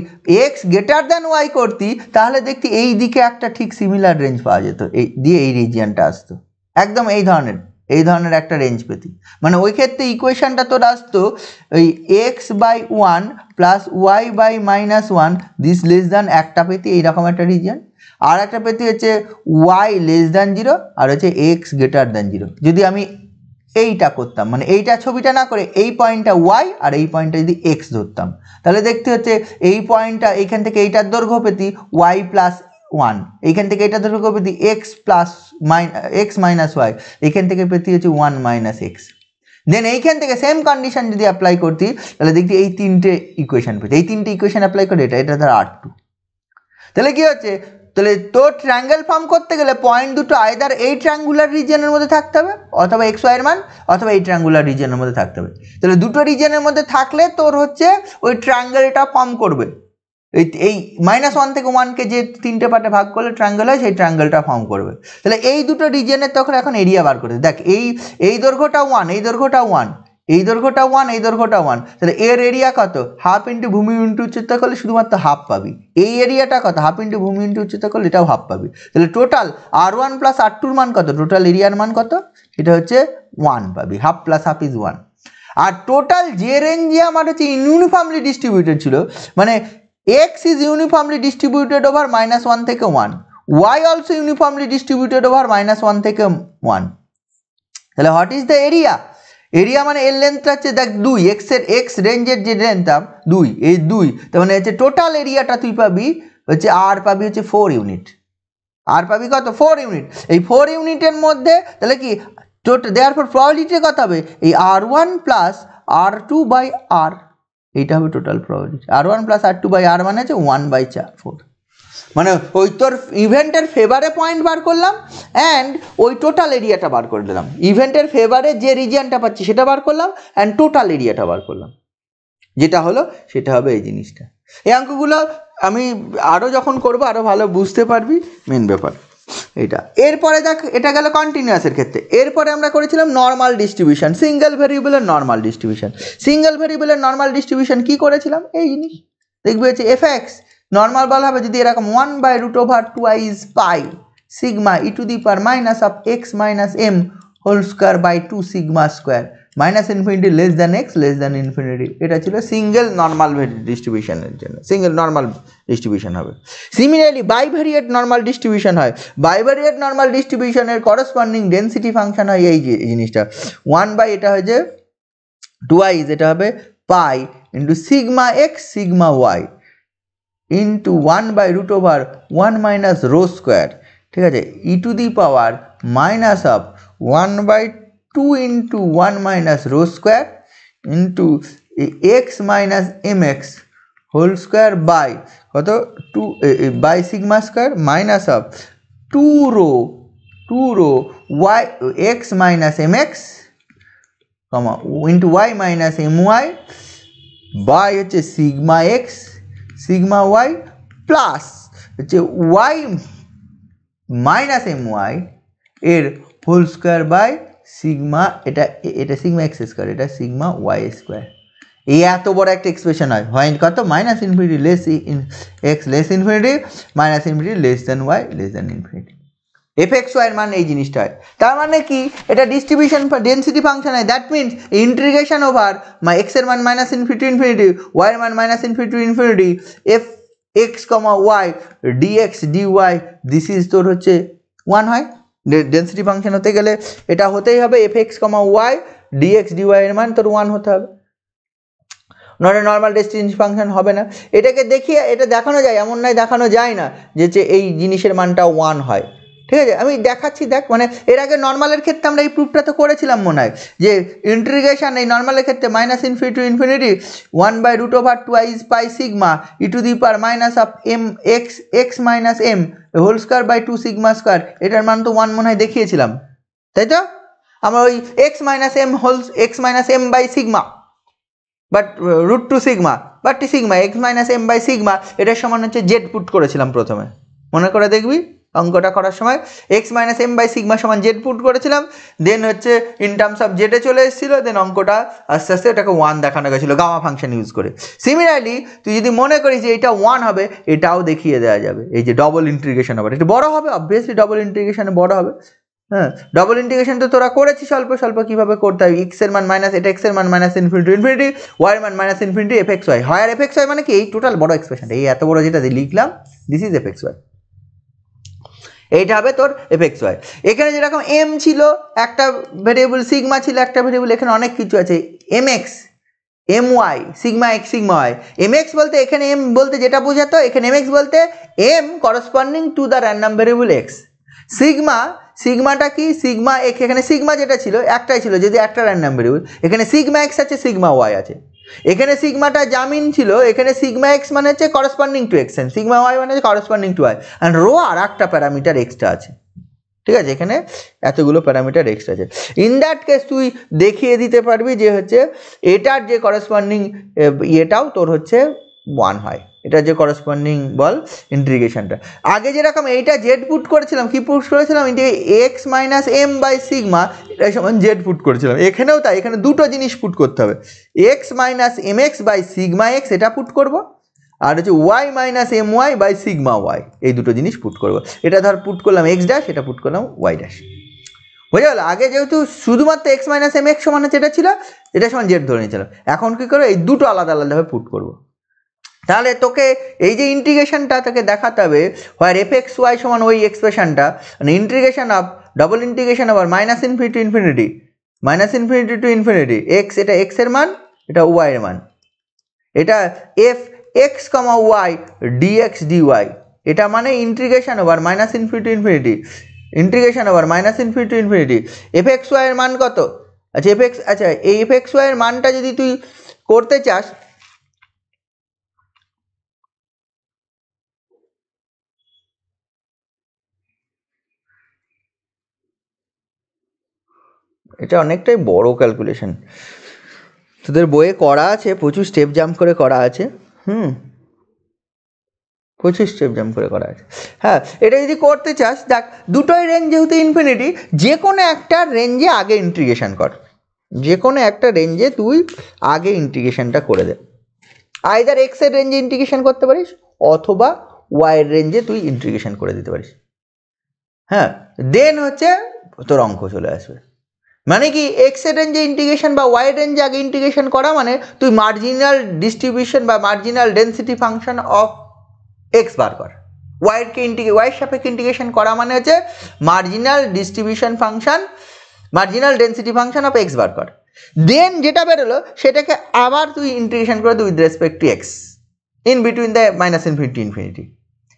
এক্স গ্রেটার দ্যান ওয়াই করতি তাহলে দেখতি এই দিকে একটা ঠিক সিমিলার রেঞ্জ পাওয়া যেত, এই দিয়ে এই রিজিয়নটা আসতো একদম এই ধরনের, এই ধরনের একটা রেঞ্জ পেতি, মানে ওই ক্ষেত্রে ইকুয়েশনটা তোর আসতো ওই x/1 plus y/-1 this less than একটা পেতি এইরকম একটা রিজিয়ন, আর একটা পেতি হচ্ছে y 0 আর হচ্ছে x 0। যদি আমি এইটা করতাম, মানে এইটা ছবিটা না করে এই পয়েন্টটা y আর এই পয়েন্টটা যদি x ধরতাম, তাহলে দেখতে হচ্ছে এই পয়েন্টটা এইখান থেকে এইটার দৈর্ঘ্য পেতি y+1, এইখান থেকে এটা দৈর্ঘ্য পেতি x-y, এইখান থেকে পেতি হচ্ছে 1 - x। দেন এইখান থেকে সেম কন্ডিশন যদি অ্যাপ্লাই করতি তাহলে দেখতি এই তিনটে ইকুয়েশন পেতি, এই তিনটে ইকুয়েশন অ্যাপ্লাই করে এটা ধর R2। তাহলে কি হচ্ছে, তাহলে তোর ট্রায়াঙ্গেল ফর্ম করতে গেলে পয়েন্ট দুটো আইদার এই ট্রায়াঙ্গুলার রিজিয়নের মধ্যে থাকতে হবে অথবা xy এর মান, অথবা এই ট্রায়াঙ্গুলার রিজিয়নের মধ্যে থাকতে হবে। তাহলে দুটো রিজিয়নের মধ্যে থাকলে তোর হচ্ছে ওই ট্রায়াঙ্গেলটা ফর্ম করবে। এই -1 থেকে 1কে যে তিনটে পার্টে ভাগ করলে ট্রায়াঙ্গেল হয়, সেই ট্রায়াঙ্গেলটা ফর্ম করবে। তাহলে এই দুটো রিজিয়নের তখন এখন এরিয়া বার করে দেখ, এই দৈর্ঘ্যটা 1, এই দৈর্ঘ্যটা 1, এই দৈর্ঘ্যটা 1, এই দৈর্ঘ্যটা 1, তাহলে এর এরিয়া কত, হাফ ইন্টু ভূমি ইন্টু উচ্চতা করলে শুধুমাত্র হাফ পাবি। এই এরিয়াটা কত, হাফ ইন্টু ভূমি ইন্টু উচ্চতা করলে এটাও হাফ পাবি। তাহলে টোটাল R1 প্লাস R2 এর মান কত, টোটাল এরিয়ার মান কত, এটা হচ্ছে 1 পাবি, হাফ প্লাস হাফ ইজ 1। আর টোটাল যে রেঞ্জে আমার হচ্ছে ইউনিফর্মলি ডিস্ট্রিবিউটেড ছিল, মানে x is uniformly distributed over -1 থেকে 1, y also uniformly distributed over -1 থেকে 1, তাহলে what is the area, area মানে এর লেন্থটা হচ্ছে দেখ 2, x রেঞ্জের যে লেন্থটা 2, এই 2, তার মানে হচ্ছে টোটাল এরিয়াটা তুই পাবি হচ্ছে আর পাবি হচ্ছে 4 ইউনিট, আর পাবি কত 4 ইউনিট। এই 4 ইউনিটের মধ্যে তাহলে কি টোটাল, দেয়ারফর প্রবাবিলিটি কত হবে, এই R1 প্লাস R2/r, এইটা হবে total probability. R1 plus R2/r মানে হচ্ছে 1/4, মানে ওই তোর ইভেন্টের ফেভারে পয়েন্ট বার করলাম অ্যান্ড ওই টোটাল এরিয়াটা বার করে দিলাম, ইভেন্টের ফেভারে যে রিজিয়নটা পাচ্ছি সেটা বার করলাম অ্যান্ড টোটাল এরিয়াটা বার করলাম, যেটা হলো সেটা হবে এই জিনিসটা। এই অঙ্কগুলো আমি আরও যখন করবো আরও ভালো বুঝতে পারবি মেন ব্যাপার এটা। এরপরে দেখ, এটা গেল কন্টিনিউয়াসের ক্ষেত্রে। এরপরে আমরা করেছিলাম নর্মাল ডিস্ট্রিবিউশন, সিঙ্গেল ভেরিয়েবলের নর্মাল ডিস্ট্রিবিউশন। সিঙ্গেল ভেরিয়েবলের নর্মাল ডিস্ট্রিবিউশন কি করেছিলাম, এই জিনিস দেখবি হচ্ছে f(x) নর্মাল বলা হবে যদি এরকম 1/√2 পাই sigma e to the power minus of x minus m whole square by 2 sigma square minus infinity less than x less than infinity. এটা ছিল সিঙ্গেল নর্মাল ডিস্ট্রিবিউশনের জন্য, সিঙ্গেল নর্মাল ডিস্ট্রিবিউশন হবে। সিমিলারলি বাইভেরিয়েট নর্মাল ডিস্ট্রিবিউশন হয়, bivariate normal ডিস্ট্রিবিউশনের corresponding density function হয় এই জিনিসটা 1 এটা হচ্ছে 2i, এটা হবে pi into sigma x sigma y into 1/√1 minus rho square, ঠিক আছে, e to the power minus of 1/2 into 1 minus rho square into x minus mx whole square by কত 2 by sigma square minus of 2 rho y x minus mx into y minus my by হচ্ছে sigma x sigma y plus হচ্ছে y minus my এর whole square by sigma, এটা sigma x square, এটা sigma y square. এই এত বড় একটা expression হয় কত, minus infinity less x less infinity minus infinity less than y less than infinity. f(x, y) এর মান এই জিনিসটা হয়, তার মানে কি এটা ডিস্ট্রিবিউশন ডেন্সিটি ফাংশন হয়, that means integration over x এর মান মাইনাস ইনফিনিটি ইনফিনিটি, y এর মান minus infinity infinity, f(x, y) dx dy this is তোর হচ্ছে 1 হয়। ডেন্সিটি ফাংশন হতে গেলে এটা হতেই হবে, f(x, y) dx dy এর মান তোর 1 হতে হবে, not a normal density function হবে না। এটাকে দেখিয়ে এটা দেখানো যায়, এমন নয় দেখানো যায় না যে এই জিনিসের মানটা 1 হয়, ঠিক আছে, আমি দেখাচ্ছি দেখ। মানে এর আগে নর্মালের ক্ষেত্রে আমরা এই প্রুফটা তো করেছিলাম মনে হয়, যে ইন্টিগ্রেশন এই নর্মালের ক্ষেত্রে minus infinity to infinity 1/√2 pi sigma e to the power minus of x minus m whole square by 2 sigma square, এটার মান তো 1 মনে হয় দেখিয়েছিলাম, তাই তো? আমরা ওই x minus m by sigma but √2 sigma but sigma x minus m by sigma এটার সমান হচ্ছে জেড পুট করেছিলাম প্রথমে, মনে করে দেখবি অঙ্কটা করার সময় x minus m by sigma সমান জেড পুট করেছিলাম, দেন হচ্ছে ইন টার্মস অফ জেডে চলে এসেছিলো, দেন অঙ্কটা আস্তে আস্তে এটাকে 1 দেখানো গেছিলো গামা ফাংশন ইউজ করে। সিমিলারলি তুই যদি মনে করিস যে এটা 1 হবে, এটাও দেখিয়ে দেওয়া যাবে, এই যে ডবল ইন্টিগ্রেশন হবে, এটা বড় হবে, অবভিয়াসলি ডবল ইন্টিগ্রেশনে বড় হবে, হ্যাঁ, ডবল ইন্টিগ্রেশন তো তোরা করেছিস অল্প স্বল্প কীভাবে করতে হয়, এক্স এর মান মাইনাস এটা এক্স এর মান মাইনাস ইনফিনিটি ইনফিনিটি, ওয়াই এর মান minus infinity F x y হয়। আর এফ এক্স ওয়াই মানে কি এই টোটাল বড় এক্সপ্রেশনটা, এই এত বড় যেটা লিখলাম this is F x y, এইটা হবে তোর এফ এক্স ওয়াই। এখানে যেরকম এম ছিল একটা ভেরিয়েবল, সিগমা ছিল একটা ভেরিয়েবল, এখানে অনেক কিছু আছে, m x m y sigma x sigma y. M x বলতে এখানে এম বলতে যেটা বোঝাতো, এখানে এম এক্স বলতে m corresponding to the random variable x. Sigma, সিগমাটা কি সিগমা এক্স, এখানে সিগমা যেটা ছিল একটাই ছিল যদি একটা র্যান্ডম ভেরিয়েবল, এখানে সিগমা এক্স আছে সিগমা ওয়াই আছে। এখানে সিগমাটা জামিন ছিল, এখানে সিগমা এক্স মানে হচ্ছে corresponding to x, sigma y মানে হচ্ছে corresponding to y, and rho আর একটা প্যারামিটার এক্সট্রা আছে। ঠিক আছে, এখানে এতগুলো প্যারামিটার এক্সট্রা আছে। ইন দ্যাট কেস তুই দেখিয়ে দিতে পারবি যে হচ্ছে এটার যে করসপন্ডিং এটাও তোর হচ্ছে 1 হয়, এটা যে করসপন্ডিং বল ইন্টিগ্রেশনটা। আগে যেরকম এইটা জেড পুট করেছিলাম, কি পুট করেছিলাম, x minus m by sigma এটা সমান জেড পুট করেছিলাম, এখানেও তাই, এখানে দুটো জিনিস পুট করতে হবে, x minus m x by sigma x এটা পুট করবো, আর হচ্ছে Y minus m y by sigma y, এই দুটো জিনিস পুট করবো। এটা ধর পুট করলাম এক্স ড্যাশ, এটা পুট করলাম ওয়াই ড্যাশ, বুঝে গেল। আগে যেহেতু শুধুমাত্র এক্স মাইনাস এম এক্স সমান যেটা ছিল এটা সমান জেড ধরে নিয়েছিলাম, এখন কী করবো এই দুটো আলাদা আলাদাভাবে পুট করবো। তাহলে তোকে এই যে ইন্টিগ্রেশনটা তোকে দেখাতে হবে, হয় এফ এক্স ওয়াই সমান ওই এক্সপ্রেশনটা, মানে ইন্টিগ্রেশন অফ ডবল ইন্টিগ্রেশন আবার minus infinity infinity minus infinity to infinity x, এটা এক্স এর মান, এটা ওয়াই এর মান, এটা f x comma y dx dy, এটা মানে integration over minus infinity infinity integration over minus infinity infinity F x y এর মান কত, আচ্ছা এফ এক্স, আচ্ছা এই এফ এক্স ওয়াই এর মানটা যদি তুই করতে চাস, এটা অনেকটাই বড় ক্যালকুলেশন, তোদের বইয়ে করা আছে, প্রচুর স্টেপ জাম্প করে করা আছে, প্রচুর স্টেপ জাম্প করে করা আছে। হ্যাঁ, এটা যদি করতে চাস দেখ, দুটোই রেঞ্জ যেহেতু ইনফিনিটি, যে কোনো একটা রেঞ্জে আগে ইন্টিগ্রেশন কর, যে কোনো একটা রেঞ্জে তুই আগে ইন্টিগ্রেশনটা করে দে, আইদার এক্সের রেঞ্জে ইন্টিগ্রেশন করতে পারিস অথবা ওয়াইয়ের রেঞ্জে তুই ইন্টিগ্রেশন করে দিতে পারিস। হ্যাঁ, দেন হচ্ছে তোর অঙ্ক চলে আসবে। মানে কি এক্সের রেঞ্জে ইন্টিগ্রেশন বা ওয়াইয়ের রেঞ্জে আগে ইন্টিগ্রেশন করা মানে তুই মার্জিনাল ডিস্ট্রিবিউশন বা marginal density function of x বার কর, ওয়াইয়ের সাপেক্ষে ইন্টিগ্রেশন করা মানে হচ্ছে marginal distribution function, marginal density function of x বার কর, দেন যেটা বেরোলো সেটাকে আবার তুই ইন্টিগ্রেশন করে দিই with respect to x in between the minus infinity infinity,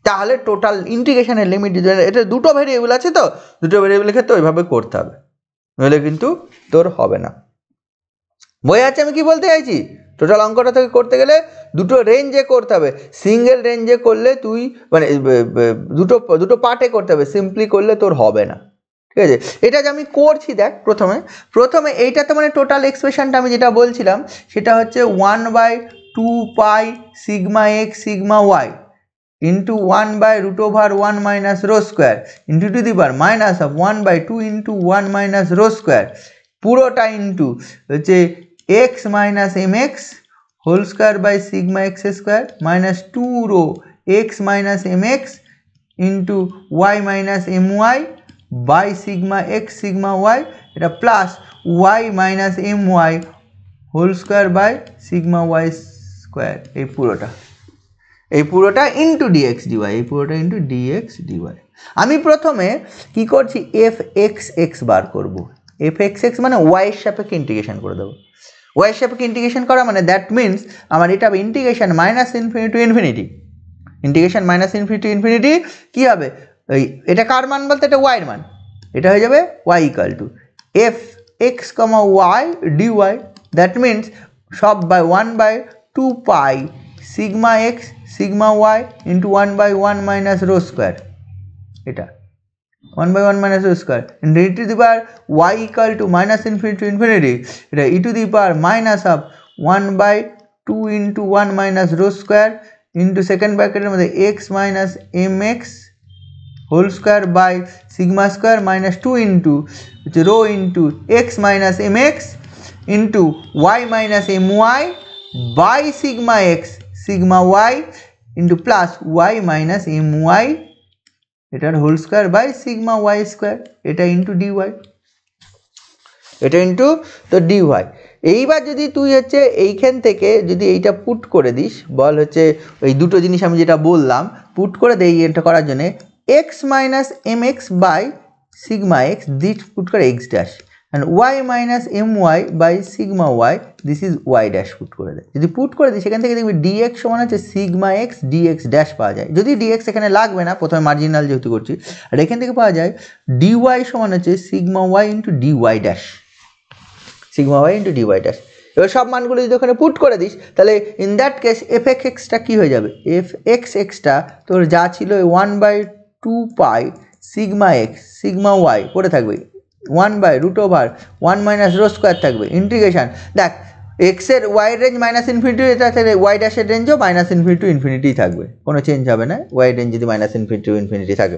তাহলে টোটাল ইন্টিগ্রেশনের লিমিট, এটা দুটো ভেরিয়েবল আছে তো, দুটো ভেরিয়েবলের ক্ষেত্রে ওইভাবে করতে হবে, নইলে কিন্তু তোর হবে না। বই আছে আমি কি বলতে চাইছি, টোটাল অঙ্কটা থেকে করতে গেলে দুটো রেঞ্জে করতে হবে, সিঙ্গেল রেঞ্জে করলে তুই মানে দুটো পার্টে করতে হবে, সিম্পলি করলে তোর হবে না। ঠিক আছে, এটা যে আমি করছি দেখ, প্রথমে এইটাতে মানে টোটাল এক্সপ্রেশনটা আমি যেটা বলছিলাম সেটা হচ্ছে 1/2 sigma x sigma y into 1/√1 minus rho square into to the power minus of 1/2 into 1 minus rho square পুরোটা into হচ্ছে x minus mx whole square by sigma x square minus 2 rho x minus mx into y minus my by sigma x sigma y এটা plus y minus my whole square by sigma y square, এই পুরোটা into d x d y, এই পুরোটা into d x dy. আমি প্রথমে কি করছি, F x x বার করবো, এফ এক্স এক্স মানে ওয়াইয়ের সাপেক্ষে ইন্টিগ্রেশন করে দেবো, ওয়াইয়ের সাপেক্ষে ইন্টিগ্রেশন করা মানে দ্যাট মিনস আমার এটা হবে integration minus infinity to infinity, integration minus infinity infinity কী হবে, এই এটা কার মান বলতে এটা ওয়াইয়ের মান, এটা হয়ে যাবে y equal to f x comma y dy, that means সব by 1/2 sigma x sigma y into 1/1 minus rho square, এটা 1/1 minus rho square into e to the power y equal to minus infinity to infinity, এটা e to the power minus of 1/2 into 1 minus rho square into second ব্র্যাকেটের মধ্যে x minus m x whole square by sigma square minus 2 into rho into x minus m x into y minus m y by sigma x sigma y into plus y minus my, এটার whole square by sigma y square, এটা into dy, এটা into তো dy. এইবার যদি তুই হচ্ছে এইখান থেকে যদি এইটা পুট করে দিস, বল হচ্ছে ওই দুটো জিনিস আমি যেটা বললাম পুট করে দেই, এটা করার জন্যে x minus m x by sigma x দিস পুট করে x dash and y minus m y by sigma y this is y dash put করে দেয়। যদি পুট করে দিই সেখান থেকে দেখবি ডিএক্স সমান হচ্ছে সিগমা এক্স ডিএক্স ড্যাশ পাওয়া যায়। যদি ডিএক্স এখানে লাগবে না, প্রথমে মার্জিনাল যেহেতু করছি, আর এখান থেকে পাওয়া যায় ডিওয়াই সমান হচ্ছে sigma y into dy dash, sigma y into dy dash. এবার সব মানগুলো যদি ওখানে পুট করে দিস তাহলে in that case f x এক্সটা কী হয়ে যাবে, এফ এক্স এক্সটা তোর যা ছিল 1/2 pi sigma x sigma y পড়ে থাকবে 1/√1 মাইনাস রো স্কোয়ার থাকবে ইন্টিগ্রেশন। দেখ এক্সের ওয়াইয়ের রেঞ্জ মাইনাস ইনফিনিটি, এটা তাহলে ওয়াই ড্যাশের রেঞ্জও মাইনাস ইনফিনিটি টু ইনফিনিটি থাকবে, কোনো চেঞ্জ হবে না, ওয়াই রেঞ্জ যদি মাইনাস ইনফিনিটি টু ইনফিনিটি থাকে।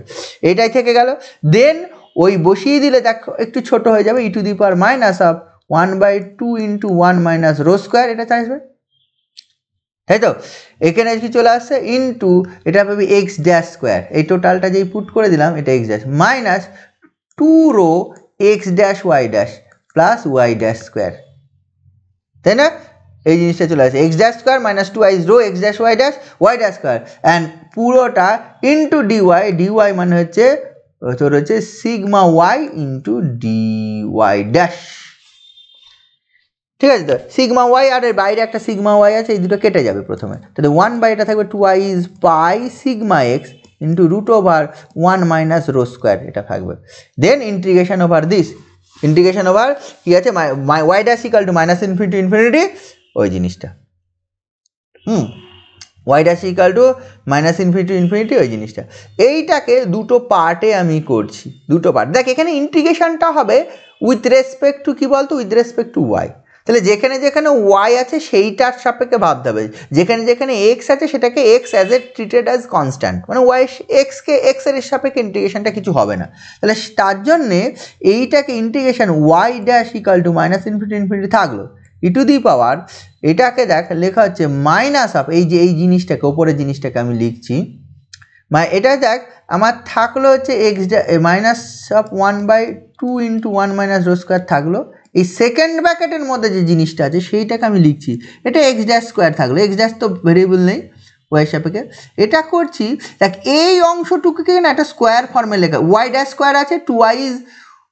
এইটাই থেকে গেল। দেন ওই বসিয়ে দিলে দেখ একটু ছোট হয়ে যাবে, e to the power minus of 1/2 into 1 minus rho square, এটা আসবে তাই তো। এখানে কি চলে আসছে ইন্টু এটা পাবি এক্স ড্যাশ স্কোয়ার, এই টোটালটা যেই পুট করে দিলাম এটা x dash minus 2 rho x dash y dash plus y dash square, তাই না। এই জিনিসটা চলে আসছে x dash square minus 2 rho x dash y dash square and পুরোটা ইন্টু ডিওয়াই, ডিওয়াই মানে হচ্ছে তোর হচ্ছে sigma y into dy dash, ঠিক আছে। তো সিগমা ওয়াই আর এর বাইরে একটা সিগমা ওয়াই আছে, এই দুটো কেটে যাবে প্রথমে, তাহলে 1 এটা থাকবে 2 pi sigma x into √1 minus rho square, এটা থাকবে। Then integration over this, integration over কী আছে y dash equal to minus infinity infinity ওই জিনিসটা, y dash equal to minus infinity infinity ওই জিনিসটা। এইটাকে দুটো পার্টে আমি করছি, দুটো পার্ট। দেখ এখানে ইন্টিগ্রেশনটা হবে উইথ রেসপেক্ট টু কী বলতো, উইথ রেসপেক্ট টু ওয়াই। তাহলে যেখানে যেখানে ওয়াই আছে সেইটার সাপেক্ষে ভাবতে হবে, যেখানে যেখানে এক্স আছে সেটাকে x as a treated as constant, মানে ওয়াই এক্সকে এক্সের সাপেক্ষে ইন্টিগ্রেশনটা কিছু হবে না। তাহলে তার জন্যে এইটাকে integration y dash equal to minus infinity infinity থাকলো ই টু দি পাওয়ার, এটাকে দেখ লেখা হচ্ছে মাইনাস অফ এই যে এই জিনিসটাকে ওপরের জিনিসটাকে আমি লিখছি, এটা দেখ আমার থাকলো হচ্ছে x minus of 1/2 into 1 minus rho square থাকলো। এই সেকেন্ড ব্র্যাকেটের মধ্যে যে জিনিসটা আছে সেইটাকে আমি লিখছি, এটা এক্স ড্যাশ স্কোয়ার থাকলো, এক্স ড্যাশ তো ভেরিয়েবল নেই ওয়াই সাপেক্ষে, এটা করছি। দেখ এই অংশটুকুকে না একটা স্কোয়ার ফর্মে লেখা, ওয়াই ড্যাশ স্কোয়ার আছে 2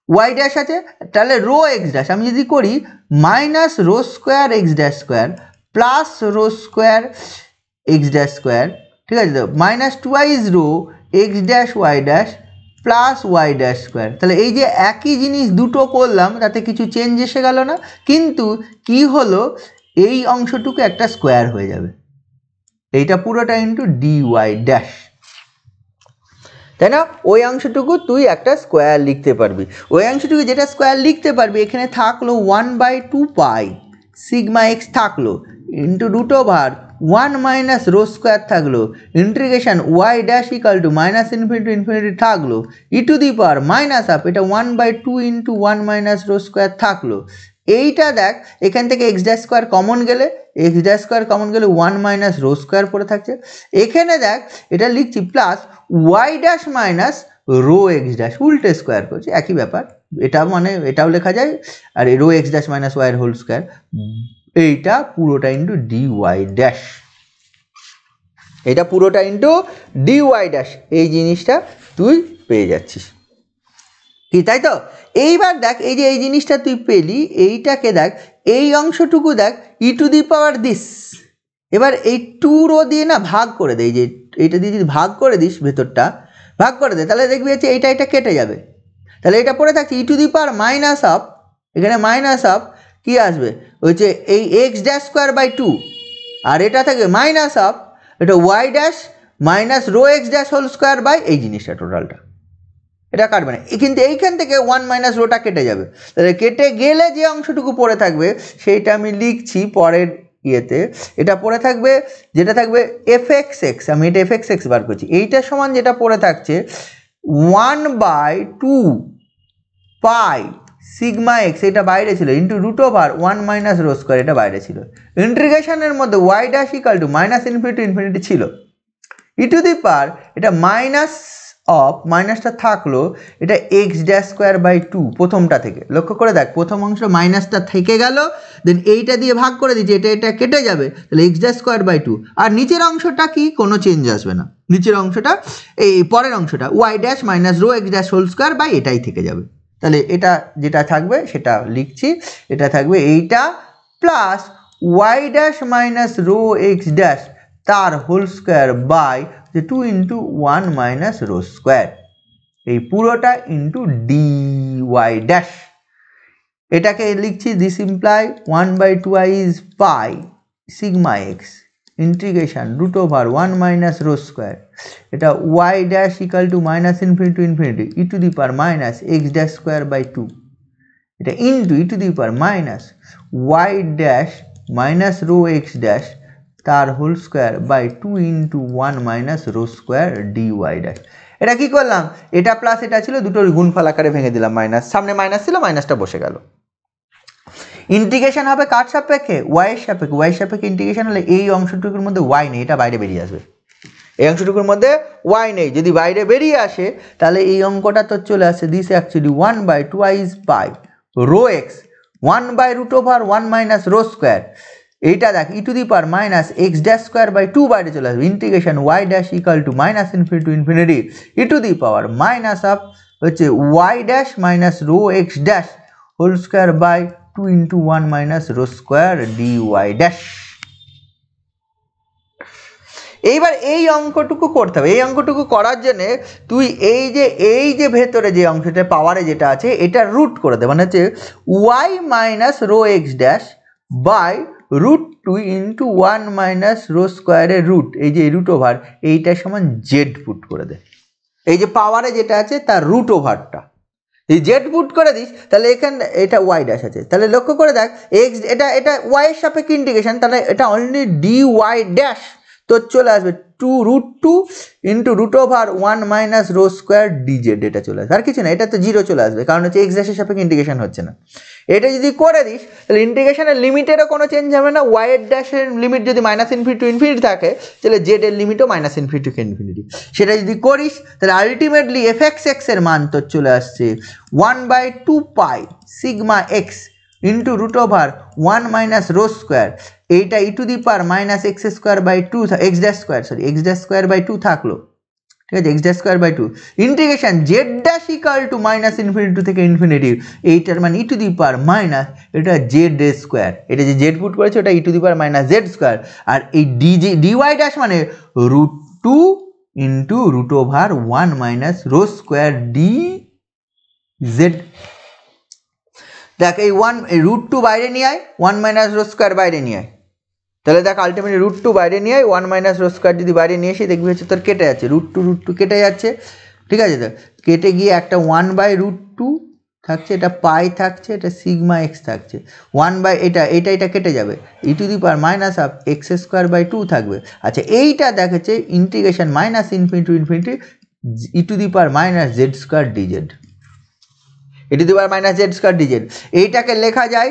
ওয়াই ড্যাশ আছে, তাহলে রো এক্স ড্যাশ আমি যদি করি minus rho square x dash square plus rho square x dash square, ঠিক আছে তো, minus 2 rho x dash y dash plus y dash square. তাহলে এই যে একই জিনিস দুটো করলাম তাতে কিছু চেঞ্জ এসে গেল না, কিন্তু কি হলো এই অংশটুকু একটা স্কোয়ার হয়ে যাবে, এইটা পুরোটা ইন্টু ডিওয়াই ড্যাশ, তাই না। ওই অংশটুকু তুই একটা স্কোয়ার লিখতে পারবি, ওই অংশটুকু যেটা স্কোয়ার লিখতে পারবি এখানে থাকলো 1/2 পাই সিগমা এক্স থাকলো ইন্টু √1 মাইনাস রো স্কোয়ার থাকলো integration y dash equal to minus infinity infinity থাকলো e to the power minus of এটা 1/2 ইন্টু 1 মাইনাস রো স্কোয়ার থাকলো। এইটা দেখ এখান থেকে এক্স ড্যাশ স্কোয়ার কমন গেলে, এক্স ড্যাশ স্কোয়ার কমন গেলে 1 মাইনাস রো স্কোয়ার পড়ে থাকছে। এখানে দেখ এটা লিখছি plus y dash minus rho x dash, উল্টে স্কোয়ার করছি একই ব্যাপার, এটা মানে এটাও লেখা যায়, আর রো এক্স ড্যাশ মাইনাস ওয়াইয়ের হোল স্কোয়ার, এইটা পুরোটা ইন্টু ডিওয়াই ড্যাশ, এটা পুরোটা ইন্টু ডিওয়াই ড্যাশ, এই জিনিসটা তুই পেয়ে যাচ্ছিস কি, তাই তো। এইবার দেখ এই যে এই জিনিসটা তুই পেলি, এইটাকে দেখ এই অংশটুকু দেখ e to the power this, এবার এই 2 রো দিয়ে না ভাগ করে দে, এই যে এইটা দিয়ে যদি ভাগ করে দিস ভেতরটা ভাগ করে দে তাহলে দেখবি হচ্ছে এইটা এটা কেটে যাবে, তাহলে এটা পড়ে থাকছে e to the power minus of, এখানে মাইনাস অফ কি আসবে হচ্ছে এই এক্স ড্যাশ স্কোয়ার বাই 2, আর এটা থাকবে মাইনাস অফ এটা y dash minus rho x dash whole square by এই জিনিসটা টোটালটা, এটা কাটবে না, কিন্তু এইখান থেকে 1 মাইনাস রোটা কেটে যাবে, তাহলে কেটে গেলে যে অংশটুকু পড়ে থাকবে সেইটা আমি লিখছি পরের ইয়েতে, এটা পড়ে থাকবে যেটা থাকবে এফ এক্স এক্স, আমি এটা এফ এক্স এক্স বার করছি, এইটার সমান যেটা পড়ে থাকছে 1/2 পাই সিগমা এক্স, এটা বাইরে ছিল ইন্টু √1 মাইনাস রো স্কোয়ার, এটা বাইরে ছিল, ইন্টিগ্রেশনের মধ্যে y dash equal to minus infinity infinity ছিল ই টু দি পাওয়ার এটা মাইনাস অফ মাইনাসটা থাকলো এটা x dash square by two প্রথমটা থেকে লক্ষ্য করে দেখ প্রথম অংশ মাইনাসটা থেকে গেল দেন এইটা দিয়ে ভাগ করে দিচ্ছি এটা কেটে যাবে তাহলে x dash square by two আর নিচের অংশটা কি কোনো চেঞ্জ আসবে না নিচের অংশটা এই পরের অংশটা y dash minus rho x dash whole square by এটাই থেকে যাবে তাহলে এটা যেটা থাকবে সেটা লিখছি এটা থাকবে এইটা plus y dash minus rho x dash তার হোল স্কোয়ার বাই যে 2 ইন্টু 1 মাইনাস রো স্কোয়ার এই পুরোটা ইন্টু ডি ওয়াই ড্যাশ এটাকে লিখছি this imply 1/2i is pi sigma x integration root over 1 minus rho square এটা y dash equal to minus infinity to infinity e to the power minus x dash square by two এটা into e to the power minus y dash minus rho x dash তার whole square by 2 into 1 minus rho square d y dash এটা কি করলাম এটা plus এটা ছিল দুটোর গুণফল আকারে ভেঙে দিলাম মাইনাস সামনে মাইনাস ছিল মাইনাসটা বসে গেল ইন্টিগ্রেশন হবে কার সাপেক্ষে ওয়াই এর সাপেক্ষে ওয়াই সাপেক্ষে ইন্টিগ্রেশন হলে এই অংশটুকুর মধ্যে ওয়াই নেই এটা বাইরে বেরিয়ে আসবে এই অংশটুকুর মধ্যে ওয়াই নেই যদি বাইরে বেরিয়ে আসে তাহলে এই অঙ্কটা তো চলে আসে this actually 1/2i is pi rho x 1/√1 minus rho square এইটা দেখ e to the power minus x dash square by two বাইরে চলে আসবে integration y dash equal to minus infinity to infinity e to the power minus of হচ্ছে y dash minus rho x dash whole square by 2 into 1 minus rho square d y dash এইবার এই অঙ্কটুকু করতে হবে এই অঙ্কটুকু করার জন্যে তুই এই যে ভেতরে যে অংশটা পাওয়ারে যেটা আছে এটা রুট করে দে মানে হচ্ছে Y minus rho x dash by root 2 into 1 minus rho স্কোয়ারের রুট এই যে রুট ওভার এইটার সমান জেড পুট করে দে এই যে পাওয়ারে যেটা আছে তার রুট ওভারটা এই জেড পুট করে দিস তাহলে এখানে এটা ওয়াই ড্যাশ আছে তাহলে লক্ষ্য করে দেখ এক্স এটা ওয়াই এর সাপেক্ষে ইন্টিগ্রেশন তাহলে এটা অনলি ডি ওয়াই ড্যাশ তো চলে আসবে 2√2 into root over 1 minus rho square dz এটা চলে আসবে আর কিছু না এটা তো জিরো চলে আসবে কারণ হচ্ছে এক্স ড্যাশের সাপেক্ষে ইন্টিগ্রেশন হচ্ছে না এটা যদি করে দিস তাহলে ইন্টিগ্রেশনের লিমিটেরও কোনো চেঞ্জ হবে না ওয়াই এর ড্যাশের লিমিট যদি মাইনাস ইনফিনিটি টু ইনফিনিটি থাকে তাহলে জেড এর লিমিটও মাইনাস ইনফিনিটি টু ইনফিনিটি সেটা যদি করিস তাহলে আলটিমেটলি এফ এক্স এর মান তোর চলে আসছে 1/2 pi sigma x into root over 1 minus rho square এইটা e to the power minus x square by two x dash square by two থাকলো ঠিক আছে x dash square by two integration z dash equal to minus infinity থেকে infinity এইটার মানে e to the power minus এটা z square এটা যে z put করেছে ওটা e to the power minus z square আর এই ডিওয়াই ড্যাশ মানে √2 into root over 1 minus rho square d z দেখ এই √2 বাইরে নিয়ে আয় 1 মাইনাস রো স্কোয়ার বাইরে নিয়ে আয় তাহলে দেখ আলটিমেটলি √2 বাইরে নিয়ে আয় 1 মাইনাস রো স্কোয়ার যদি বাইরে নিয়ে এসে দেখবি হচ্ছে তোর কেটে যাচ্ছে √2 কেটে যাচ্ছে ঠিক আছে তো কেটে গিয়ে একটা 1/√2 থাকছে এটা পাই থাকছে এটা সিগমা এক্স থাকছে 1 এটা কেটে যাবে e to the power minus of x square by two থাকবে আচ্ছা এইটা দেখাচ্ছে integration minus infinity to infinity e to the power minus z square dz e to the power minus z square dz এইটাকে লেখা যায়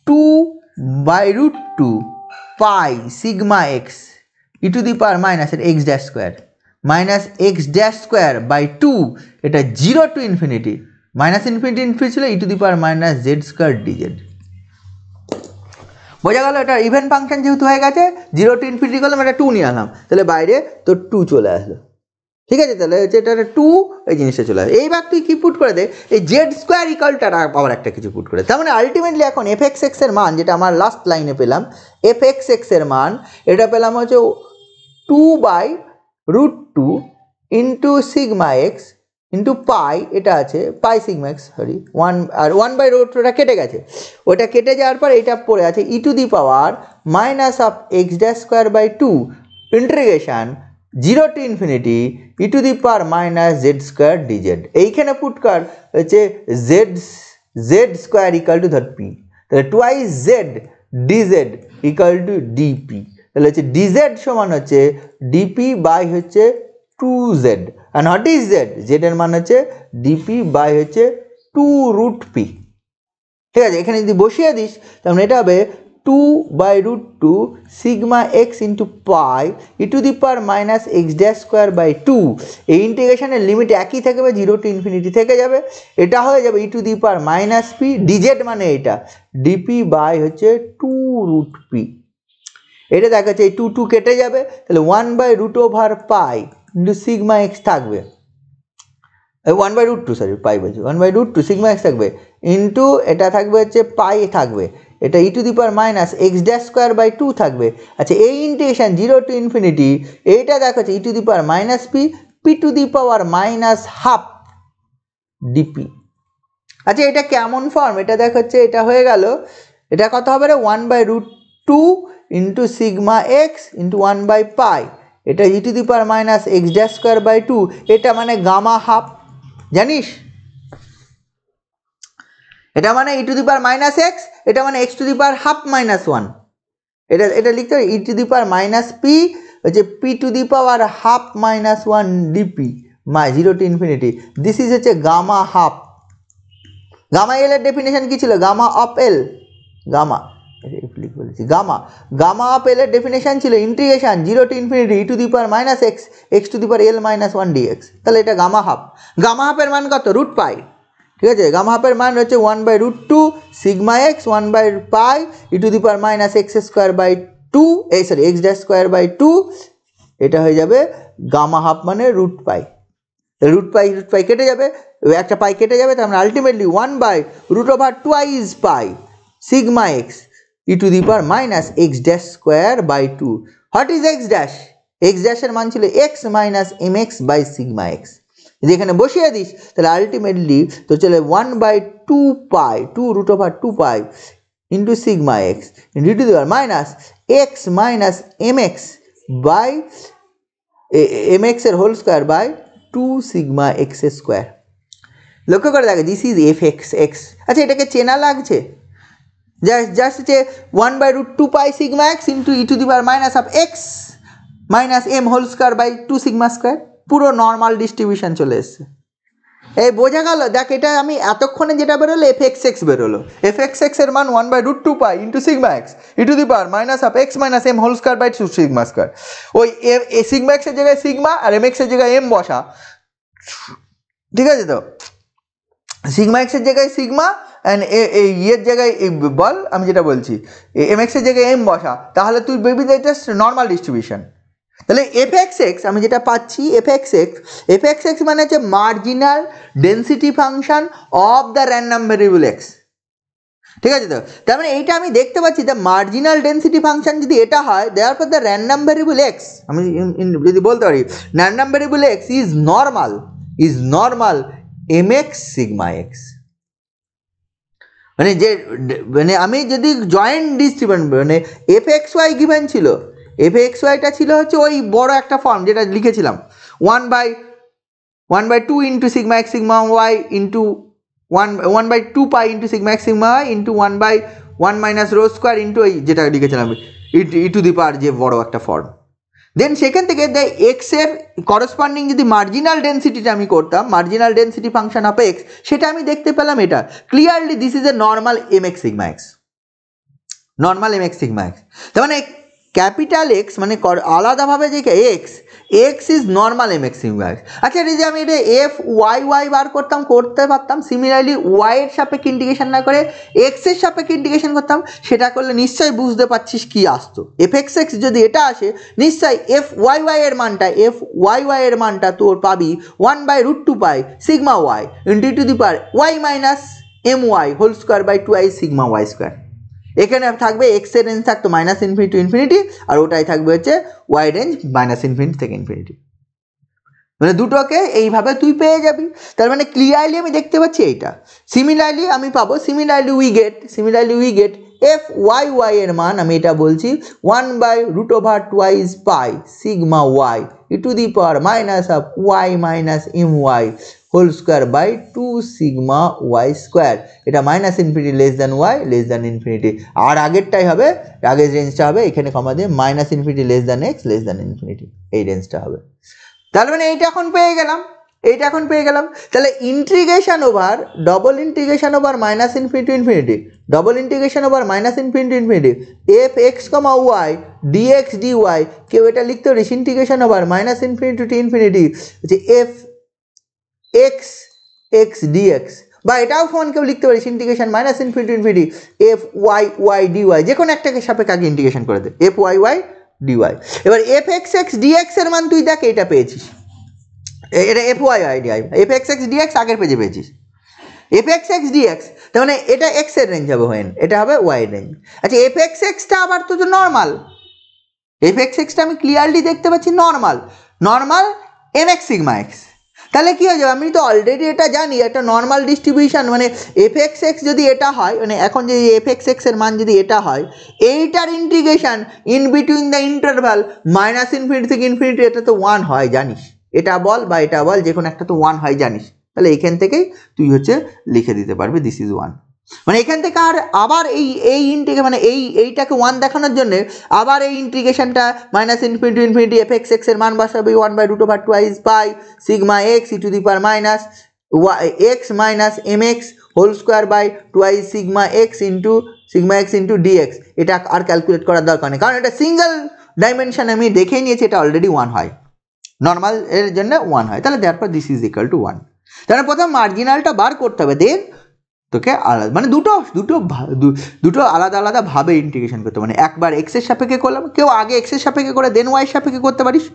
2/√2 pi sigma x e to the power minus x dash square minus x dash square by two এটা 0 to infinity minus infinity ছিল e to the power minus z square DZ বোঝা গেল এটা even function যেহেতু হয়ে গেছে 0 to infinity করলাম এটা 2 নিয়ে আনলাম তাহলে বাইরে তো 2 চলে আসলো ঠিক আছে তাহলে হচ্ছে এটা 2 এই জিনিসটা চলে আসবে এইবার তুই কি পুট করে দে এই জেড স্কোয়ার ইকালটা আবার একটা কিছু পুট করে তার মানে আলটিমেটলি এখন এফ এক্স এর মান যেটা আমার লাস্ট লাইনে পেলাম এফ এক্স এর মান এটা পেলাম হচ্ছে 2/√2 into sigma x into pi এটা আছে পাই সিগমা এক্স সরি 1 আর 1/√2টা কেটে গেছে ওটা কেটে যাওয়ার পর এটা পড়ে আছে e to the power minus of x dash square by two integration 0 to infinity e to the power minus z square dz এইখানে পুট কর হচ্ছে জেড স্কোয়ার ইকাল টু ধর পি তাহলে twice z dz equal to dp তাহলে হচ্ছে DZ সমান হচ্ছে DP by হচ্ছে 2z and what is z এর মান হচ্ছে ডিপি বাই হচ্ছে 2√p ঠিক আছে এখানে যদি বসিয়ে দিস তাহলে এটা হবে 2/√2 sigma x into pi e to the power minus x dash square by 2। এই ইন্টিগ্রেশনের লিমিট একই থাকবে, 0 to ∞ থেকে যাবে। এটা হয়ে যাবে e to the power minus p dz মানে এটা ডিপি বাই হচ্ছে 2√p। এটা দেখাচ্ছে এই 2 কেটে যাবে, তাহলে 1/√পাই ইন্টু সিগমা এক্স থাকবে, 1/√2 সরি পাই বলছি 1/√2 সিগমা এক্স থাকবে ইন্টু এটা থাকবে হচ্ছে পাই থাকবে, এটা e to the power minus x dash square by 2 থাকবে। আচ্ছা এই ইন্টিগ্রেশন 0 to ∞ এইটা দেখাচ্ছে e to the power minus p to the power minus half dp. আচ্ছা এটা কেমন ফর্ম, এটা দেখাচ্ছে এটা হয়ে গেল, এটা কত হবে রে 1/√2 ইন্টু সিগমা এক্স ইন্টু 1/পাই, এটা e to the power minus x dash square by 2, এটা মানে গামা হাফ জানিস, এটা মানে e to the power minus x, এটা মানে x to the power half minus 1, এটা লিখতে হবে e to the power minus p হচ্ছে p to the power half minus 1 dp 0 to ∞। This is হচ্ছে গামা হাফ। গামা এল এর definition কি ছিল, gamma of l, gamma of l এর definition ছিল integration 0 to ∞ e to the power minus x to the power l minus 1 dx. তাহলে এটা gamma half. Gamma হাফের মান কত, √পাই, ঠিক আছে। গামা হাফের মান হচ্ছে 1/√2 সিগমা এক্স 1/পাই e to the power minus x square by 2 x dash square by 2, এটা হয়ে যাবে গামা হাফ মানে √পাই। √পাই কেটে যাবে, একটা পাই কেটে যাবে, তার মানে ultimately 1/√2 pi sigma x e to the power minus x dash square by 2। What is x dash, x ড্যাশের মান ছিল x minus m x by sigma x, যেখানে বসিয়ে দিস তাহলে আলটিমেটলি তো চলে 1/2 pi 2√2 pi into sigma x into to the power minus x minus m x by m x এর whole square by 2 sigma x square. লক্ষ্য করে দেখো this is F x x. আচ্ছা এটাকে চেনা লাগছে, জাস্ট হচ্ছে 1/√2 পাই sigma x into e to the power minus of x minus m whole square by 2 sigma square, পুরো নর্মাল ডিস্ট্রিবিউশন চলে এসছে। এই বোঝা গেল, দেখ এটা আমি এতক্ষণে যেটা বেরোলো এফ এক্স এক্স বেরোলো, এফ এক্স এক্স এর মান 1/√2 pi into sigma x e to the power minus of x minus m whole square by 2 sigma square. ওই সিগমা এক্স এর জায়গায় সিগমা আর এম এক্স এর জায়গায় এম বসা, ঠিক আছে তো, সিগমা এক্স এর জায়গায় সিগমা অ্যান্ড ইয়ের জায়গায় বল, আমি যেটা বলছি এম এক্স এর জায়গায় এম বসা, তাহলে তুই baby that is normal distribution. তাহলে এফ এক্স এক্স আমি যেটা পাচ্ছি এফ এক্স এক্স মানে হচ্ছে marginal density function of the random variable x, ঠিক আছে তো। তার মানে এইটা আমি দেখতে পাচ্ছি দ্য মার্জিনাল ডেন্সিটি ফাংশন যদি এটা হয়, therefore the random variable x, আমি যদি বলতে পারি random variable x is normal m x sigma x, মানে যে মানে আমি যদি জয়েন্ট ডিস্ট্রিবিউশন মানে এফ এক্স ওয়াই গিভেন ছিল, এফ এক্স ওয়াইটা ছিল হচ্ছে ওই বড় একটা ফর্ম যেটা লিখেছিলাম 1/2 into sigma x sigma y into 1/2 pi into sigma x sigma y into 1/1 minus rho square into এই যেটা লিখেছিলাম ই টু দি পাওয়ার যে বড় একটা ফর্ম। দেন সেখান থেকে এক্স এর করসপন্ডিং যদি মার্জিনাল ডেন্সিটিটা আমি করতাম, marginal density function of x, সেটা আমি দেখতে পেলাম এটা clearly this is a normal m x sigma x, normal m x sigma x. তার মানে ক্যাপিটাল এক্স মানে আলাদাভাবে যে x is normal m x sigma x. আচ্ছা এটা যে আমি এটা এফ ওয়াই বার করতে পারতাম, সিমিলারলি ওয়াই এর সাপেক্ষে ইন্টিগ্রেশন না করে এক্স এর সাপেক্ষে ইন্টিগ্রেশন করতাম, সেটা করলে নিশ্চয়ই বুঝতে পারছিস কি আসতো। এফ এক্স এক্স যদি এটা আসে নিশ্চয়ই এফ ওয়াই এর মানটা তোর পাবি 1/√2 পাই sigma y into to the power y minus m y whole square by 2i sigma y square. এখানে থাকবে এক্স এর রেঞ্জ থাকতো -∞ to ∞, আর ওটাই থাকবে হচ্ছে ওয়াই রেঞ্জ -∞ থেকে ∞। মানে দুটোকে এইভাবে তুই পেয়ে যাবি। তার মানে ক্লিয়ারলি আমি দেখতে পাচ্ছি এইটা। সিমিলারলি আমি পাবো, similarly we get f y এর মান আমি এটা বলছি 1/√2 পাই sigma y e to the power minus of y minus m y whole square by 2 sigma y square. এটা -∞ less than Y less than infinity, আর আগেরটাই হবে, আগের রেঞ্জটা হবে এখানে কমা দিয়ে -∞ less than x less than infinity, এই রেঞ্জটা হবে। তার মানে এইটা এখন পেয়ে গেলাম। এইটা এখন পেয়ে গেলাম। তাহলে integration over double integration over minus infinity to infinity, double integration over minus infinity to infinity F x comma y dx dy, কেউ এটা লিখতে পারিস integration over minus infinity to infinity হচ্ছে এফ এক্স এক্স ডিএক্স, বা এটাও সমান কেউ লিখতে পারিস integration minus infinity to infinity f Y y dy, যে কোনো একটাকে সাপেক্ষে আগে ইন্টিগ্রেশন করে দে এফ ওয়াই ওয়াই ডিওয়াই। এবার এফ এক্স এক্স ডিএক্স এর মান তুই দেখ, এটা পেয়েছিস, এটা f Y y dy, f x x dx আগের পেজে পেয়েছিস, এফ এক্স এক্স ডিএক্স, তার মানে এটা এক্স এর রেঞ্জ হবে, হোয়েন এটা হবে ওয়াই এর রেঞ্জ। আচ্ছা এফ এক্স এক্সটা আবার তো নর্মাল, এফ এক্স এক্সটা আমি ক্লিয়ারলি দেখতে পাচ্ছি normal, normal m x sigma x. তাহলে কী হয়ে যাবে, আমি তো অলরেডি এটা জানি একটা নর্মাল ডিস্ট্রিবিউশন, মানে এফ এক্স এক্স যদি এটা হয়, মানে এখন যে এফ এক্স এক্সের মান যদি এটা হয়, এইটার integration in between the interval minus infinity থেকে ইনফিনিটি, এটা তো 1 হয় জানিস, এটা বল বা এটা বল, যে কোনো একটা তো 1 হয় জানিস। তাহলে এখান থেকেই তুই হচ্ছে লিখে দিতে পারবি দিস ইজ 1, মানে এখান থেকে আর আবার এই ইন্টিগ্রেশন মানে এইটাকে 1 দেখানোর জন্য আবার এই ইন্টিগ্রেশনটা minus infinity to infinity F x এক্সের মান বসাবে 1/√2 পাই sigma x e to the power minus x minus m x whole square by 2 sigma x into dx. এটা আর ক্যালকুলেট করার দরকার নেই, কারণ এটা সিঙ্গেল ডাইমেনশন আমি দেখে নিয়েছি, এটা অলরেডি 1 হয়, নর্মাল এর জন্য 1 হয়। তাহলে therefore this is equal to 1। তাহলে প্রথম মার্জিনালটা বার করতে হবে, দেন তোকে আলাদা মানে দুটো আলাদা আলাদা ভাবে ইন্টিগ্রেশন করতে, মানে একবার এক্সের সাপেক্ষে করলাম, কেউ আগে এক্সের সাপেক্ষে করে দেন ওয়াই সাপেক্ষে করতে পারিস,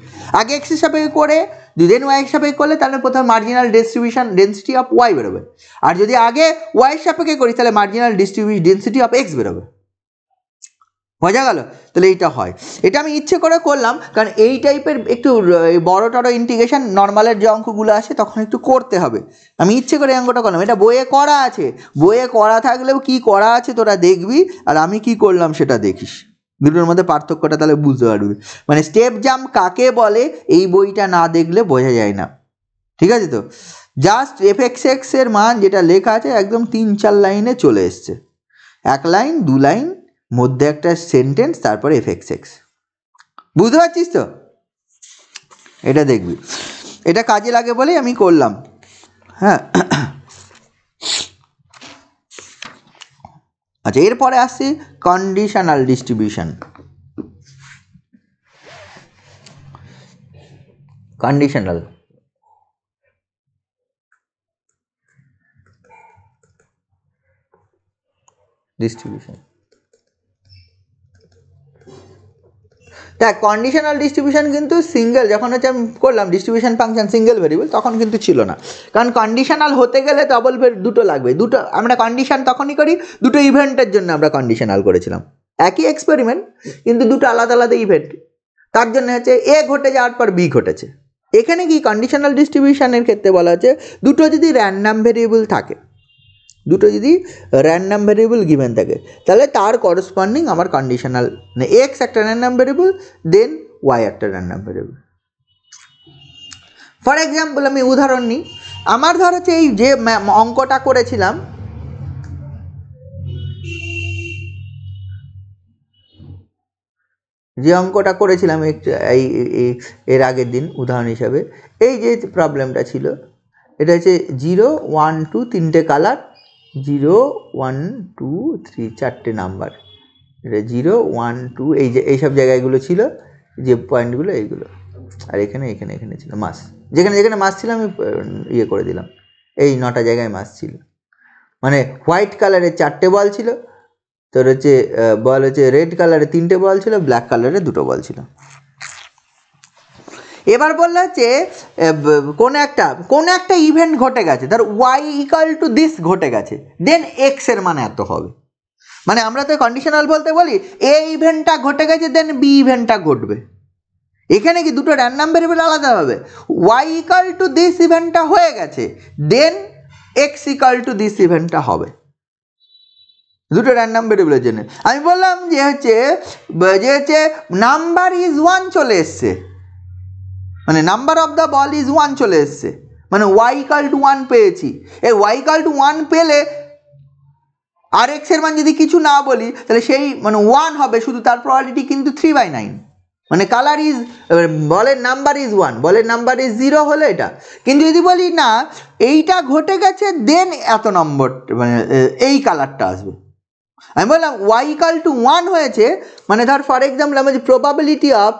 আগে এক্সের সাপেক্ষে করে দেন ওয়াই সাপেক্ষে করলে তাহলে প্রথমে marginal distribution density of y বেরোবে, আর যদি আগে ওয়াই সাপেক্ষে করিস তাহলে marginal distribution density of x বেরোবে। বোঝা গেল? তাহলে এইটা হয়, এটা আমি ইচ্ছে করে করলাম কারণ এই টাইপের একটু বড় টড়ো ইন্টিগ্রেশন নর্মালের যে অঙ্কগুলো আসে তখন একটু করতে হবে, আমি ইচ্ছে করে অঙ্কটা করলাম। এটা বইয়ে করা আছে, বইয়ে করা থাকলেও কি করা আছে তোরা দেখবি, আর আমি কি করলাম সেটা দেখিস, দুটোর মধ্যে পার্থক্যটা তাহলে বুঝতে পারবি। মানে স্টেপ জাম্প কাকে বলে এই বইটা না দেখলে বোঝা যায় না, ঠিক আছে? তো জাস্ট এফ এক্স এক্স এর মান যেটা লেখা আছে একদম 3-4 লাইনে চলে এসছে, 1 লাইন 2 লাইন মধ্যে একটা সেন্টেন্স, তারপরে এফ এক্স এক্স, বুঝতে পারছিস তো? এটা দেখবি, এটা কাজে লাগে বলেই আমি করলাম। হ্যাঁ, আচ্ছা এরপরে আসছি কন্ডিশনাল ডিস্ট্রিবিউশন। কন্ডিশনাল ডিস্ট্রিবিউশন, দেখ কন্ডিশনাল ডিস্ট্রিবিউশন কিন্তু সিঙ্গেল, যখন হচ্ছে আমি করলাম ডিস্ট্রিবিউশন ফাংশন সিঙ্গেল ভেরিয়েবল তখন কিন্তু ছিল না, কারণ কন্ডিশনাল হতে গেলে ডবল দুটো লাগবে, দুটো আমরা কন্ডিশন তখনই করি দুটো ইভেন্টের জন্য আমরা কন্ডিশনাল করেছিলাম, একই এক্সপেরিমেন্ট কিন্তু দুটো আলাদা আলাদা ইভেন্ট, তার জন্য হচ্ছে এ ঘটে যাওয়ার পর বি ঘটেছে। এখানে কি কন্ডিশনাল ডিস্ট্রিবিউশনের ক্ষেত্রে বলা হচ্ছে দুটো যদি র্যান্ডাম ভেরিয়েবল থাকে, দুটো যদি র্যান্ডাম ভেরিয়েবল গিভেন থাকে তাহলে তার করসপন্ডিং আমার কন্ডিশনাল, মানে এক্স একটা র্যান্ডাম ভেরিয়েবল দেন ওয়াই একটা র্যান্ডাম ভেরিয়েবল। ফর এক্সাম্পল আমি উদাহরণ নিই, আমার ধর হচ্ছে এই যে অঙ্কটা করেছিলাম, যে অঙ্কটা করেছিলাম এর আগের দিন উদাহরণ হিসাবে, এই যে প্রবলেমটা ছিল এটা হচ্ছে 0 1 2 তিনটে কালার, 0 1 2 3 চারটে নাম্বার, এটা 0 1 2 এই যে এইসব জায়গাগুলো ছিল যে পয়েন্টগুলো এইগুলো, আর এখানে এখানে এখানে ছিল মাস, যেখানে যেখানে মাস ছিল আমি ইয়ে করে দিলাম, এই 9টা জায়গায় মাস ছিল, মানে হোয়াইট কালারের 4টে বল ছিল, তোর হচ্ছে বল হচ্ছে রেড কালারে 3টে বল ছিল, ব্ল্যাক কালারে 2টো বল ছিল। এবার বললো হচ্ছে কোন একটা ইভেন্ট ঘটে গেছে, ধর ওয়াই ইকুয়াল টু দিস ঘটে গেছে, দেন এক্স এর মান এত হবে, মানে আমরা তো কন্ডিশনাল বলতে বলি এ ইভেন্টটা ঘটে গেছে দেন বি ইভেন্টটা ঘটবে, এখানে কি দুটো র্যান্ডাম ভেরিয়েবল আলাদা হবে, ওয়াই ইকুয়াল টু দিস ইভেন্টটা হয়ে গেছে দেন এক্স ইকুয়াল টু দিস ইভেন্টটা হবে, দুটো র্যান্ডাম ভেরিয়েবলের জন্য। আমি বললাম যে হচ্ছে নাম্বার ইজ 1 চলে এসছে, মানে number of the ball is 1 চলে এসছে, মানে ওয়াই ইকুয়াল টু 1 পেয়েছি, এই ওয়াই ইকুয়াল টু 1 পেলে আর এক্স এর মান যদি কিছু না বলি তাহলে সেই মানে 1 হবে শুধু, তার প্রবাবিলিটি কিন্তু 3/9, মানে কালার ইজ, বলের নাম্বার ইজ 1, বলের নাম্বার ইজ 0 হলো এটা। কিন্তু যদি বলি না এইটা ঘটে গেছে দেন এত নম্বর মানে এই কালারটা আসবে। আমি বললাম y ইকাল টু 1 হয়েছে, মানে ধর ফর এক্সাম্পল আমি বলছি প্রবাবিলিটি অফ,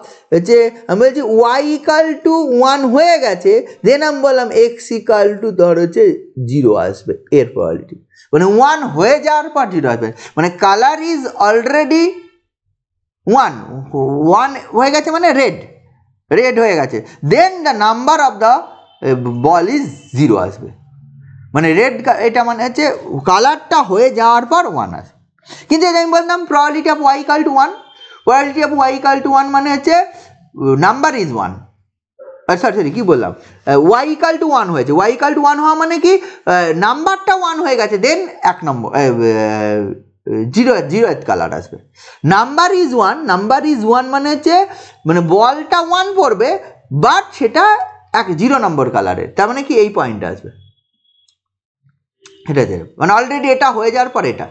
যে আমি বলছি y ইকাল টু 1 হয়ে গেছে, দেন আমি বললাম x ইকাল টু ধর হচ্ছে 0 আসবে এর প্রবাবিলিটি, মানে 1 হয়ে যাওয়ার পর 0 আসবে, মানে কালার ইজ অলরেডি 1 হয়ে গেছে মানে রেড হয়ে গেছে, then the number of the ball is 0 আসবে, মানে রেড, এটা মানে হচ্ছে কালারটা হয়ে যাওয়ার পর 1 আসবে। কিন্তু আমি বললাম probability of y equal two 1, probability of y equal two 1 মানে হচ্ছে নাম্বার ইজ 1, সরি কি বললাম, y ইকাল টু 1 হয়েছে, y ইকাল টু 1 হওয়া মানে কি নাম্বারটা 1 হয়ে গেছে, দেন 1 নম্বর 0th কালার আসবে। নাম্বার ইজ 1 মানে হচ্ছে মানে বলটা 1 পড়বে বাট সেটা 0 নম্বর কালারের, তার মানে কি এই পয়েন্টটা আসবে, এটা মানে অলরেডি এটা হয়ে যাওয়ার পর এটা।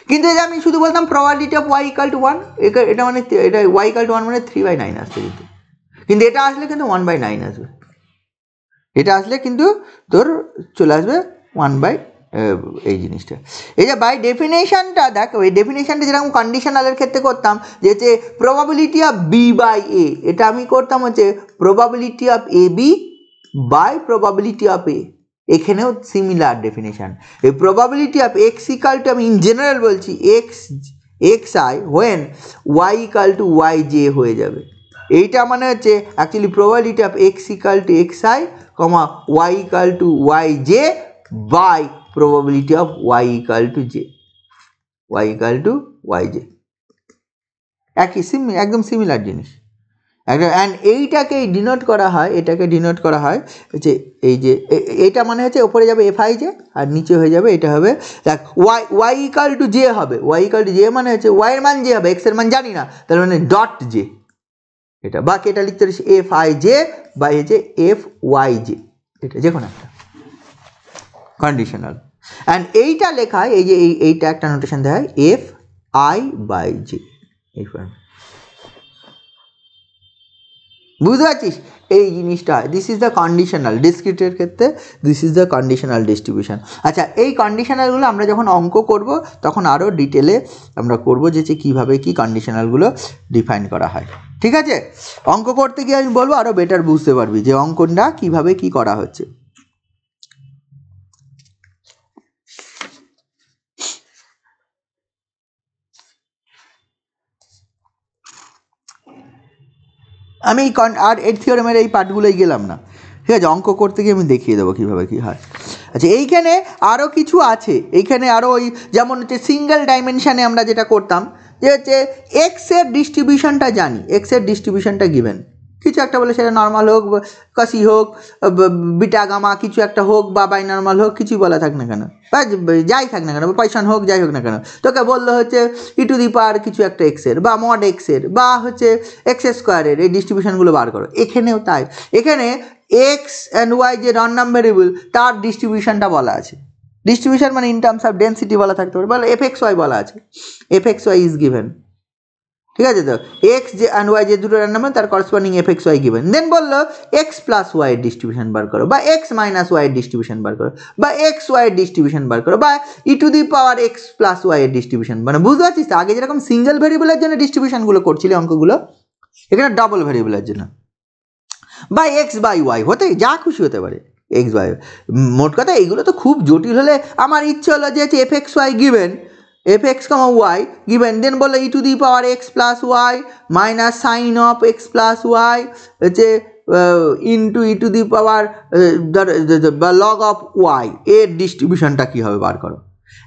কিন্তু এই যে আমি শুধু বলতাম probability of y equal two 1, এটা মানে এটা y ইকাল টু 1 মানে 3/9 আসছে, কিন্তু এটা আসলে কিন্তু 1/9 আসবে, এটা আসলে কিন্তু তোর চলে আসবে 1 এই জিনিসটা। এই যে বাই ডেফিনেশনটা দেখ, ওই ডেফিনেশনটা যেরকম কন্ডিশনালের ক্ষেত্রে করতাম যে হচ্ছে probability of b by a, এটা আমি করতাম হচ্ছে probability of a b by probability of a, এখানেও সিমিলার ডেফিনেশন। এই probability of x equal to, আমি ইন জেনারেল বলছি xi when y equal to yj হয়ে যাবে, এইটা মানে হচ্ছে actually probability of x equal to xi, y equal to yj by probability of y equal to j, y equal to yj, একই একদম similar জিনিস একদম। অ্যান্ড এইটাকে ডিনোট করা হয়, এটাকে ডিনোট করা হয় যে এই যে এইটা মানে হচ্ছে ওপরে যাবে fij আর নিচে হয়ে যাবে এটা হবে দেখ y ইকাল টু j হবে, y ইকাল টু j মানে হচ্ছে y এর মান j হবে, x এর মান জানি না, তার মানে ডট j, এটা বাকি এটা লিখতে পারিস fij বাই হচ্ছে fyj, এটা যে কোনো একটা কন্ডিশনাল। অ্যান্ড এইটা লেখা হয় এই যে এইটা একটা নোটেশন দেওয়া হয় fi বাই j, এই বুঝতে পারছিস এই জিনিসটা, দিস ইজ দ্য কন্ডিশনাল ডিসক্রিটের ক্ষেত্রে, this is the conditional distribution. আচ্ছা এই কন্ডিশনালগুলো আমরা যখন অঙ্ক করব তখন আরও ডিটেলে আমরা করব যে কীভাবে কী কন্ডিশনালগুলো ডিফাইন করা হয়, ঠিক আছে? অঙ্ক করতে গিয়ে আমি বলবো আরও বেটার বুঝতে পারবি যে অঙ্কটা কীভাবে কী করা হচ্ছে। আমি আর এর থিওরেমের এই পার্টগুলোই গেলাম না, ঠিক আছে? অঙ্ক করতে গিয়ে আমি দেখিয়ে দেবো কীভাবে কী হয়। আচ্ছা এইখানে আরও কিছু আছে, এইখানে আরও ওই যেমন হচ্ছে সিঙ্গেল ডাইমেনশানে আমরা যেটা করতাম যে হচ্ছে এক্সের ডিস্ট্রিবিউশনটা জানি, এক্সের ডিস্ট্রিবিউশনটা গিভেন কিছু একটা বলে, সেটা নর্মাল হোক কাশি হোক বিটা গামা কিছু একটা হোক বা বাই নর্মাল হোক কিছুই বলা থাক না কেন বা যাই থাক না কেন বা পয়সন হোক যাই হোক না কেন, তোকে বললো হচ্ছে e⁻ কিছু একটা এক্সের বা মড এক্সের বা হচ্ছে x² এই ডিস্ট্রিবিউশনগুলো বার করো। এখানেও তাই, এখানে এক্স অ্যান্ড ওয়াই যে রান্ডম ভেরিয়েবল তার ডিস্ট্রিবিউশনটা বলা আছে, ডিস্ট্রিবিউশন মানে ইন টার্মস অফ ডেন্সিটি বলা থাকতে পারে, বলে fxy বলা আছে, fxy ইজ গিভেন, ঠিক আছে? তো এক্স যে অ্যান্ড ওয়াই যে দুটো রান্ডম তার করসপন্ডিং fxy গিভেন, দেন বললো x প্লাস ওয়াই এর ডিস্ট্রিবিউশন বার করো বা x মাইনাস ওয়াই এর ডিস্ট্রিবিউশন বার করো বা xy এর ডিস্ট্রিবিউশন বার করো বা e⁻x প্লাস ওয়াই এর ডিস্ট্রিবিউশন, মানে বুঝতে পারছিস তো? আগে যেরকম সিঙ্গেল ভেরিয়েবলের জন্য ডিস্ট্রিবিউশনগুলো করছিলি অঙ্কগুলো, এখানে ডাবল ভেরিয়েবলের জন্য বা এক্স বাই ওয়াই হতে যা খুশি হতে পারে, এক্স বাই, মোট কথা এইগুলো তো খুব জটিল হলে আমার ইচ্ছে হলো যে fxy given fx, y given, then বললো e⁻x plus Y minus sine of x plus y হচ্ছে ইন্টু লগ অফ ওয়াই এর ডিস্ট্রিবিউশনটা কী হবে বার করো।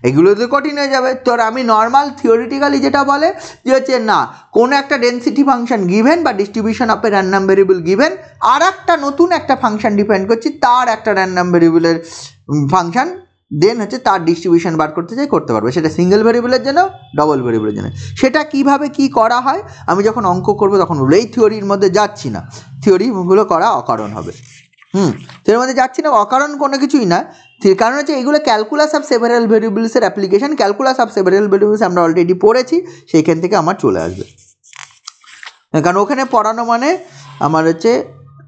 এগুলো তো কঠিন হয়ে যাবে তোর। আমি নর্মাল থিওরিটিক্যালি যেটা বলে যে হচ্ছে না কোনো একটা ডেন্সিটি ফাংশন গিভেন বা distribution of a random variable given, আর একটা নতুন একটা ফাংশন ডিফাইন করছি তার একটা র্যান্ডম ভেরিয়েবলের ফাংশন, দেন হচ্ছে তার ডিস্ট্রিবিউশন বার করতে চাই করতে পারবে, সেটা সিঙ্গেল ভেরিয়েবলের জন্য ডবল ভেরিয়েবলের জন্য। সেটা কিভাবে কি করা হয় আমি যখন অঙ্ক করবো তখন এই থিওরির মধ্যে যাচ্ছি না, থিওরিগুলো করা অকারণ হবে, থিওরির মধ্যে যাচ্ছি না, অকারণ কোনো কিছুই না, কারণ হচ্ছে এগুলো ক্যালকুলাস অফ সেভারাল ভেরিয়েবলসের application, calculus of several variables আমরা অলরেডি পড়েছি, সেইখান থেকে আমার চলে আসবে। কারণ ওখানে পড়ানো মানে আমার হচ্ছে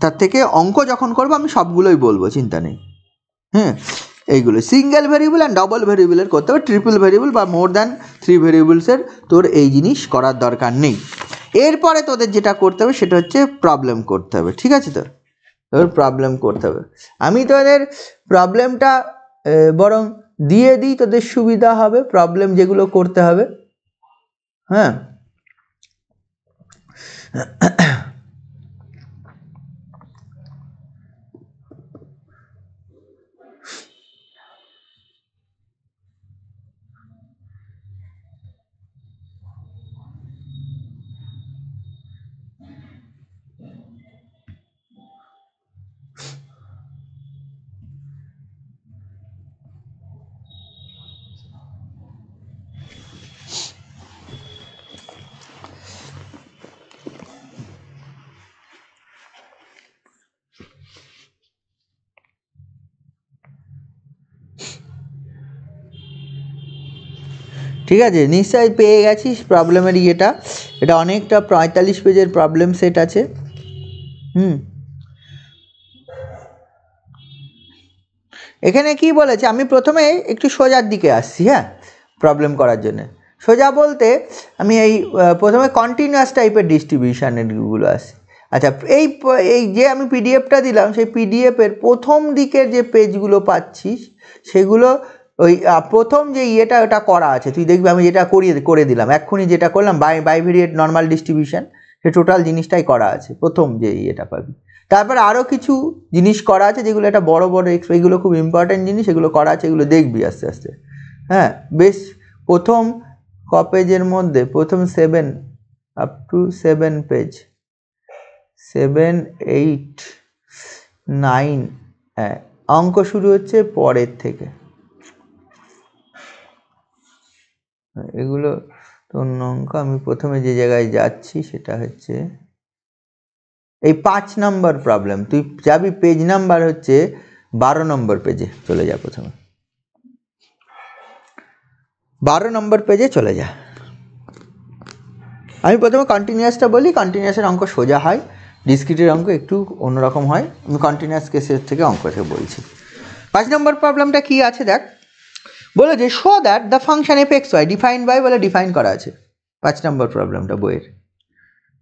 তার থেকে অঙ্ক যখন করবো আমি সবগুলোই বলবো, চিন্তা নেই। হ্যাঁ, এইগুলো সিঙ্গেল ভেরিয়েবল অ্যান্ড ডবল ভেরিয়েবলের করতে হবে, ট্রিপল ভেরিয়েবল বা মোর দ্যান 3 ভেরিয়েবলসের তোর এই জিনিস করার দরকার নেই। এরপরে তোদের যেটা করতে হবে সেটা হচ্ছে প্রবলেম করতে হবে, ঠিক আছে? তো তোর প্রবলেম করতে হবে। আমি তোদের প্রবলেমটা বরং দিয়ে দিই, তোদের সুবিধা হবে প্রবলেম যেগুলো করতে হবে। হ্যাঁ, ঠিক আছে, নিশ্চয়ই পেয়ে গেছিস প্রবলেমের ইয়েটা। এটা অনেকটা 45 পেজের প্রবলেম সেট আছে। এখানে কি বলেছে, আমি প্রথমে একটু সোজার দিকে আসছি। হ্যাঁ, প্রবলেম করার জন্য সোজা বলতে আমি এই প্রথমে কন্টিনিউয়াস টাইপের ডিস্ট্রিবিউশানগুলো আসি। আচ্ছা, এই যে আমি পিডিএফটা দিলাম, সেই পিডিএফের প্রথম দিকের যে পেজগুলো পাচ্ছিস সেগুলো ওই প্রথম যে ইয়েটা ওটা করা আছে, তুই দেখবি আমি যেটা করে দিলাম এক্ষুনি, যেটা করলাম বাইভেরিয়েট নর্মাল ডিস্ট্রিবিউশন, সে টোটাল জিনিসটাই করা আছে প্রথম যে ইয়েটা পাবি। তারপরে আরও কিছু জিনিস করা আছে যেগুলো একটা বড় বড় এগুলো খুব ইম্পর্ট্যান্ট জিনিস, এগুলো করা আছে, এগুলো দেখবি আস্তে আস্তে। হ্যাঁ, বেশ প্রথম পেজের মধ্যে প্রথম 7 আপ টু 7 পেজ, 7, 8, 9, হ্যাঁ, অঙ্ক শুরু হচ্ছে পরের থেকে। এগুলো তো অন্য অঙ্ক। আমি প্রথমে যে জায়গায় যাচ্ছি সেটা হচ্ছে এই 5 নম্বর প্রবলেম। তুই যাবি পেজ নাম্বার হচ্ছে 12 নম্বর পেজে চলে যা, প্রথমে 12 নম্বর পেজে চলে যা। আমি প্রথমে কন্টিনিউয়াসটা বলি, কন্টিনিউয়াসের অঙ্ক সোজা হয়, ডিসক্রিটের অঙ্ক একটু অন্যরকম হয়। আমি কন্টিনিউয়াস কেসের থেকে অঙ্ক থেকে বলছি। 5 নম্বর প্রবলেমটা কি আছে দেখ, বলে যে show that the function f x y define by, বলে ডিফাইন করা আছে 5 নম্বর প্রবলেমটা বইয়ের,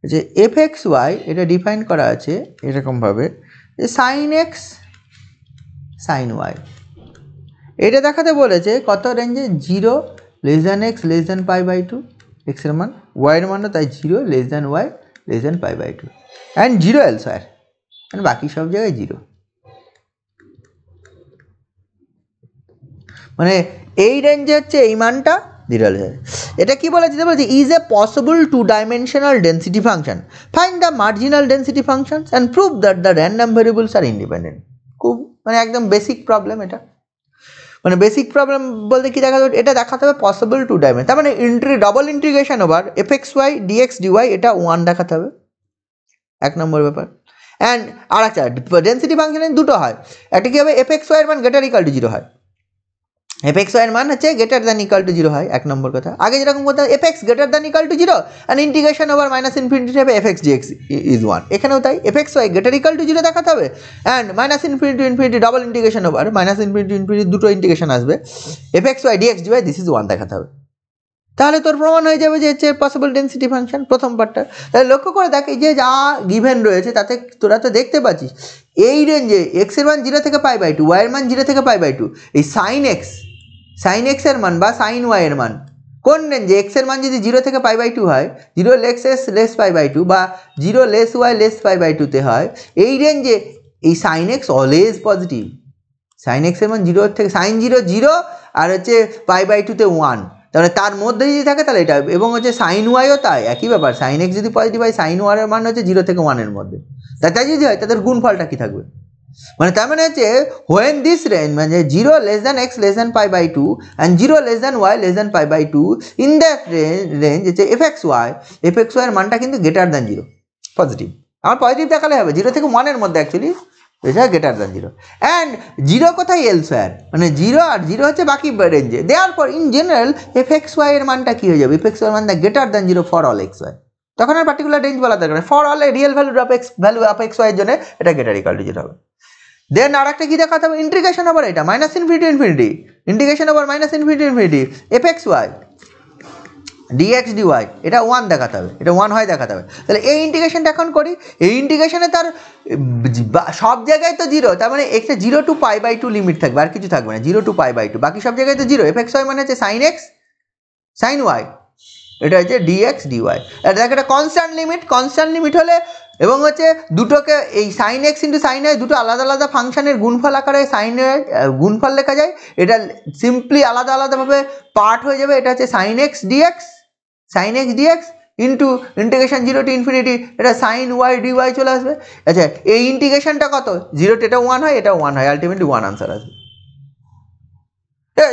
যে এফ এক্স ওয়াই এটা ডিফাইন করা আছে এরকমভাবে যে সাইন এক্স সাইন ওয়াই, এটা দেখাতে বলেছে কত রেঞ্জে, 0 less than x less than π/2, এক্সের মান, ওয়াইয়ের মানও তাই 0 less than Y less than π/2 and 0 elsewhere, মানে বাকি সব জায়গায় 0। মানে এই রেঞ্জে হচ্ছে এই মানটা 0 এলসওয়্যার। এটা কি বলেছে, বলছে is a possible 2-dimensional density function, find the marginal density functions and prove that the random variables are independent. খুব মানে একদম বেসিক প্রবলেম এটা। মানে বেসিক প্রবলেম বলতে কি দেখাতে হবে, এটা দেখাতে হবে পসিবল 2-dimensional, তার মানে double integration over f x Y dx dy, এটা 1 দেখাতে হবে, 1 নম্বর ব্যাপার। অ্যান্ড আর একটা ডেন্সিটি ফাংশনের দুটো হয়, একটা কি হবে, এফ এক্স ওয়াইয়ের মান গ্রেটার ইকুয়াল টু 0 হয়, এফ এক্স ওয়াইয়ের মান হচ্ছে গ্রেটার দ্যান ইকুয়াল টু 0 হয়, 1 নম্বর কথা। আগে যেরকম করতে f x greater than equal to 0 and integration over minus infinity হবে এফ এক্স ডিএক্স ইজ 1, এখানেও তাই f x y greater equal to 0 দেখাতে হবে and minus infinity infinity double integration over minus infinity infinity দুটো integration আসবে f x Y dx dy this is 1 দেখাতে হবে। তাহলে তোর প্রমাণ হয়ে যাবে যে হচ্ছে পসিবল ডেন্সিটি ফাংশন প্রথম পার্টটা। তাহলে লক্ষ্য করে দেখ, এই যে যা গিভেন রয়েছে তাতে তোরা তো দেখতে পাচ্ছিস এই রেঞ্জে এক্সের মান 0 থেকে π/2, ওয়াইয়ের মান 0 থেকে π/2, এই সাইন এক্সের মান বা সাইন ওয়াইয়ের মান কোন রেঞ্জে, এক্সের মান যদি 0 থেকে π/2 হয়, 0 লেস এক্স লেস π/2 বা 0 লেস ওয়াই লেস π/2তে হয়, এই রেঞ্জে এই sine x always positive. Sine এক্সের মান 0 থেকে সাইন 0 0 আর হচ্ছে π/2তে 1, তাহলে তার মধ্যে যদি থাকে তাহলে এটা, এবং হচ্ছে সাইন ওয়াইও তাই একই ব্যাপার, সাইন এক্স যদি পজিটিভ হয় সাইন ওয়াইয়ের মান হচ্ছে 0 থেকে 1 এর মধ্যে, তাই যদি হয় তাদের গুণফলটা কি থাকবে, মানে তার মানে হচ্ছে হোয়েন দিস রেঞ্জ মানে 0 less than x less than π/2 and 0 less than Y less than π/2, in that range হচ্ছে এফ এক্স ওয়াইয়ের মানটা কিন্তু গ্রেটার দ্যান 0 পজিটিভ। আমার পজিটিভ দেখালে হবে 0 থেকে 1 এর মধ্যে, অ্যাকচুয়ালি এটা গ্রেটার দ্যান 0 অ্যান্ড 0 কোথায় এলসওয়্যার, মানে 0 আর 0 হচ্ছে বাকি রেঞ্জে। দেওয়ার পর in general f x y এর মানটা কী হয়ে যাবে, এফ এক্স ওয়াই মান the greater than 0 for all x y, তখন আর পার্টিকুলার রেঞ্জ বলা দরকার নেই, for all real value of x y এর জন্য এটা গ্রেটার ইকুয়াল টু 0 হবে। দেন আর একটা কি দেখাতে হবে, ইন্টিগ্রেশন ওভার এটা minus infinity infinity, integration over minus infinity infinity F x y dx dy, এটা 1 দেখাতে হবে, এটা 1 হয় দেখাতে হবে। তাহলে এই ইন্টিগ্রেশনটা এখন করি, এই ইন্টিগ্রেশনে তার সব জায়গায় তো 0, তার মানে একটা 0 to π/2 লিমিট থাকবে, আর কিছু থাকবে না, 0 to π/2, বাকি সব জায়গায় তো 0। এফ এক্স ওয়াই মানে হচ্ছে সাইন এক্স সাইন ওয়াই, এটা হচ্ছে dx dy। আর দেখ এটা কনস্ট্যান্ট লিমিট হলে এবং হচ্ছে দুটোকে এই sine x into sine y দুটো আলাদা আলাদা ফাংশনের গুণফল আকারে সাইন গুণফল লেখা যায়, এটা সিম্পলি আলাদা আলাদাভাবে পার্ট হয়ে যাবে, এটা হচ্ছে sine x d x into integration 0 to infinity, এটা সাইন ওয়াই ডিওয়াই চলে আসবে। আচ্ছা এই ইন্টিগ্রেশনটা কত, 0 to এটা 1 হয়, এটা 1 হয়, আলটিমেটলি 1 আনসার আসবে।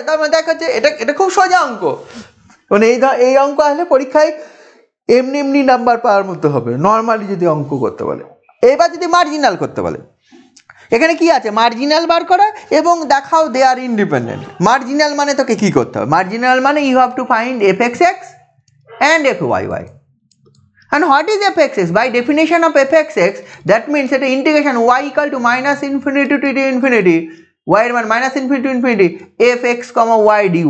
তার মানে দেখা যাচ্ছে এটা খুব সোজা অঙ্ক, মানে এই অঙ্ক আসলে পরীক্ষায় এমনি নাম্বার পাওয়ার মতো হবে নর্মালি যদি অঙ্ক করতে বলে। এবার যদি মার্জিনাল করতে বলে, এখানে কি আছে, মার্জিনাল বার করা এবং দেখাও দে আর ইন্ডিপেন্ডেন্ট। মার্জিনাল মানে তোকে কি করতে হবে, মার্জিনাল মানে you have to find f x x and fyy. And what is fxx? By definition of fxx, that means that integration y equal to minus infinity to infinity, y এর মান minus infinity to infinity fx comma y dy,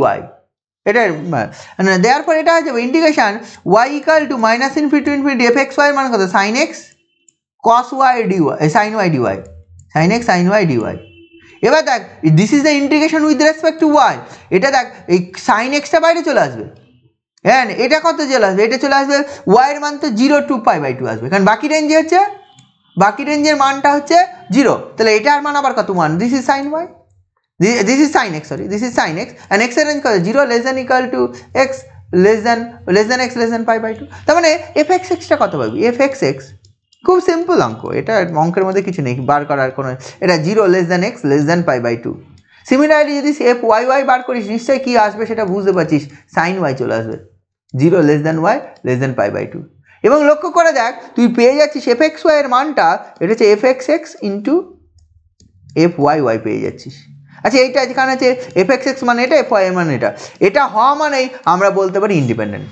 এটা therefore এটা হয়ে যাবে integration y equal to minus infinity to infinity fxy এর মান কত, sin x cos y dy, sin y dy, sin x sin y dy। এবার দেখ this is the integration with respect to y, এটা দেখ এই sin x টা বাইরে চলে আসবে, হ্যাঁ এটা কত চলে আসবে, এটা চলে আসবে y এর মান তো 0 to π/2 আসবে, কারণ বাকি রেঞ্জের মানটা হচ্ছে 0, তাহলে এটার মান আবার কত 1, this is sine y, this is sine x, sorry this is sine x, and x এর রেঞ্জ কত 0 less than equal to x less than x less than π/2, তার মানে fxx টা কত পাবি, fxx খুব সিম্পল অঙ্ক, এটা অঙ্কের মধ্যে কিছু নেই বার করার কোনো, এটা 0 less than x less than π/2। Similarly যদি এফ ওয়াই ওয়াই বার করিস নিশ্চয়ই কি আসবে সেটা বুঝতে পারছিস, সাইন ওয়াই চলে আসবে, 0 less than Y less than π/2। এবং লক্ষ্য করে দেখ তুই পেয়ে যাচ্ছিস এফ এক্স ওয়াই এর মানটা, এটা হচ্ছে f x x into f Y y পেয়ে যাচ্ছিস। আচ্ছা এইটা যেখানে আছে এফ এক্স এক্স মানে এটা, এফ ওয়াই মানে এটা হওয়া মানেই আমরা বলতে পারি ইন্ডিপেন্ডেন্ট,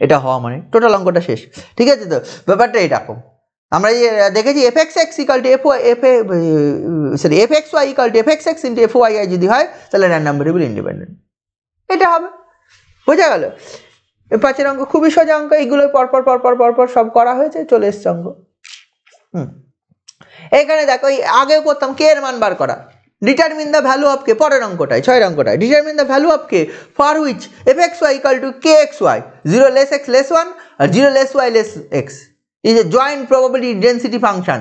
এটা হওয়া মানে টোটাল অঙ্কটা শেষ। ঠিক আছে, তো ব্যাপারটা এরকম আমরা দেখেছি f x x equal to f x y equal to f x x into f y যদি হয় তাহলে র্যান্ডম ভেরিয়েবল ইন্ডিপেন্ডেন্ট, এটা হবে, বোঝা গেল। 5 অঙ্ক খুবই সোজা অঙ্ক, এইগুলো পরপর সব করা হয়েছে, চলে এসছে অঙ্ক। এখানে দেখো এই আগেও করতাম কে এর মান বার করা, determine the value of k, পরের অঙ্কটায় 6 অঙ্কটায় determine the value of k for which f x y equal to k x y 0 less x less 1 আর 0 less y less x is a joint probability density function,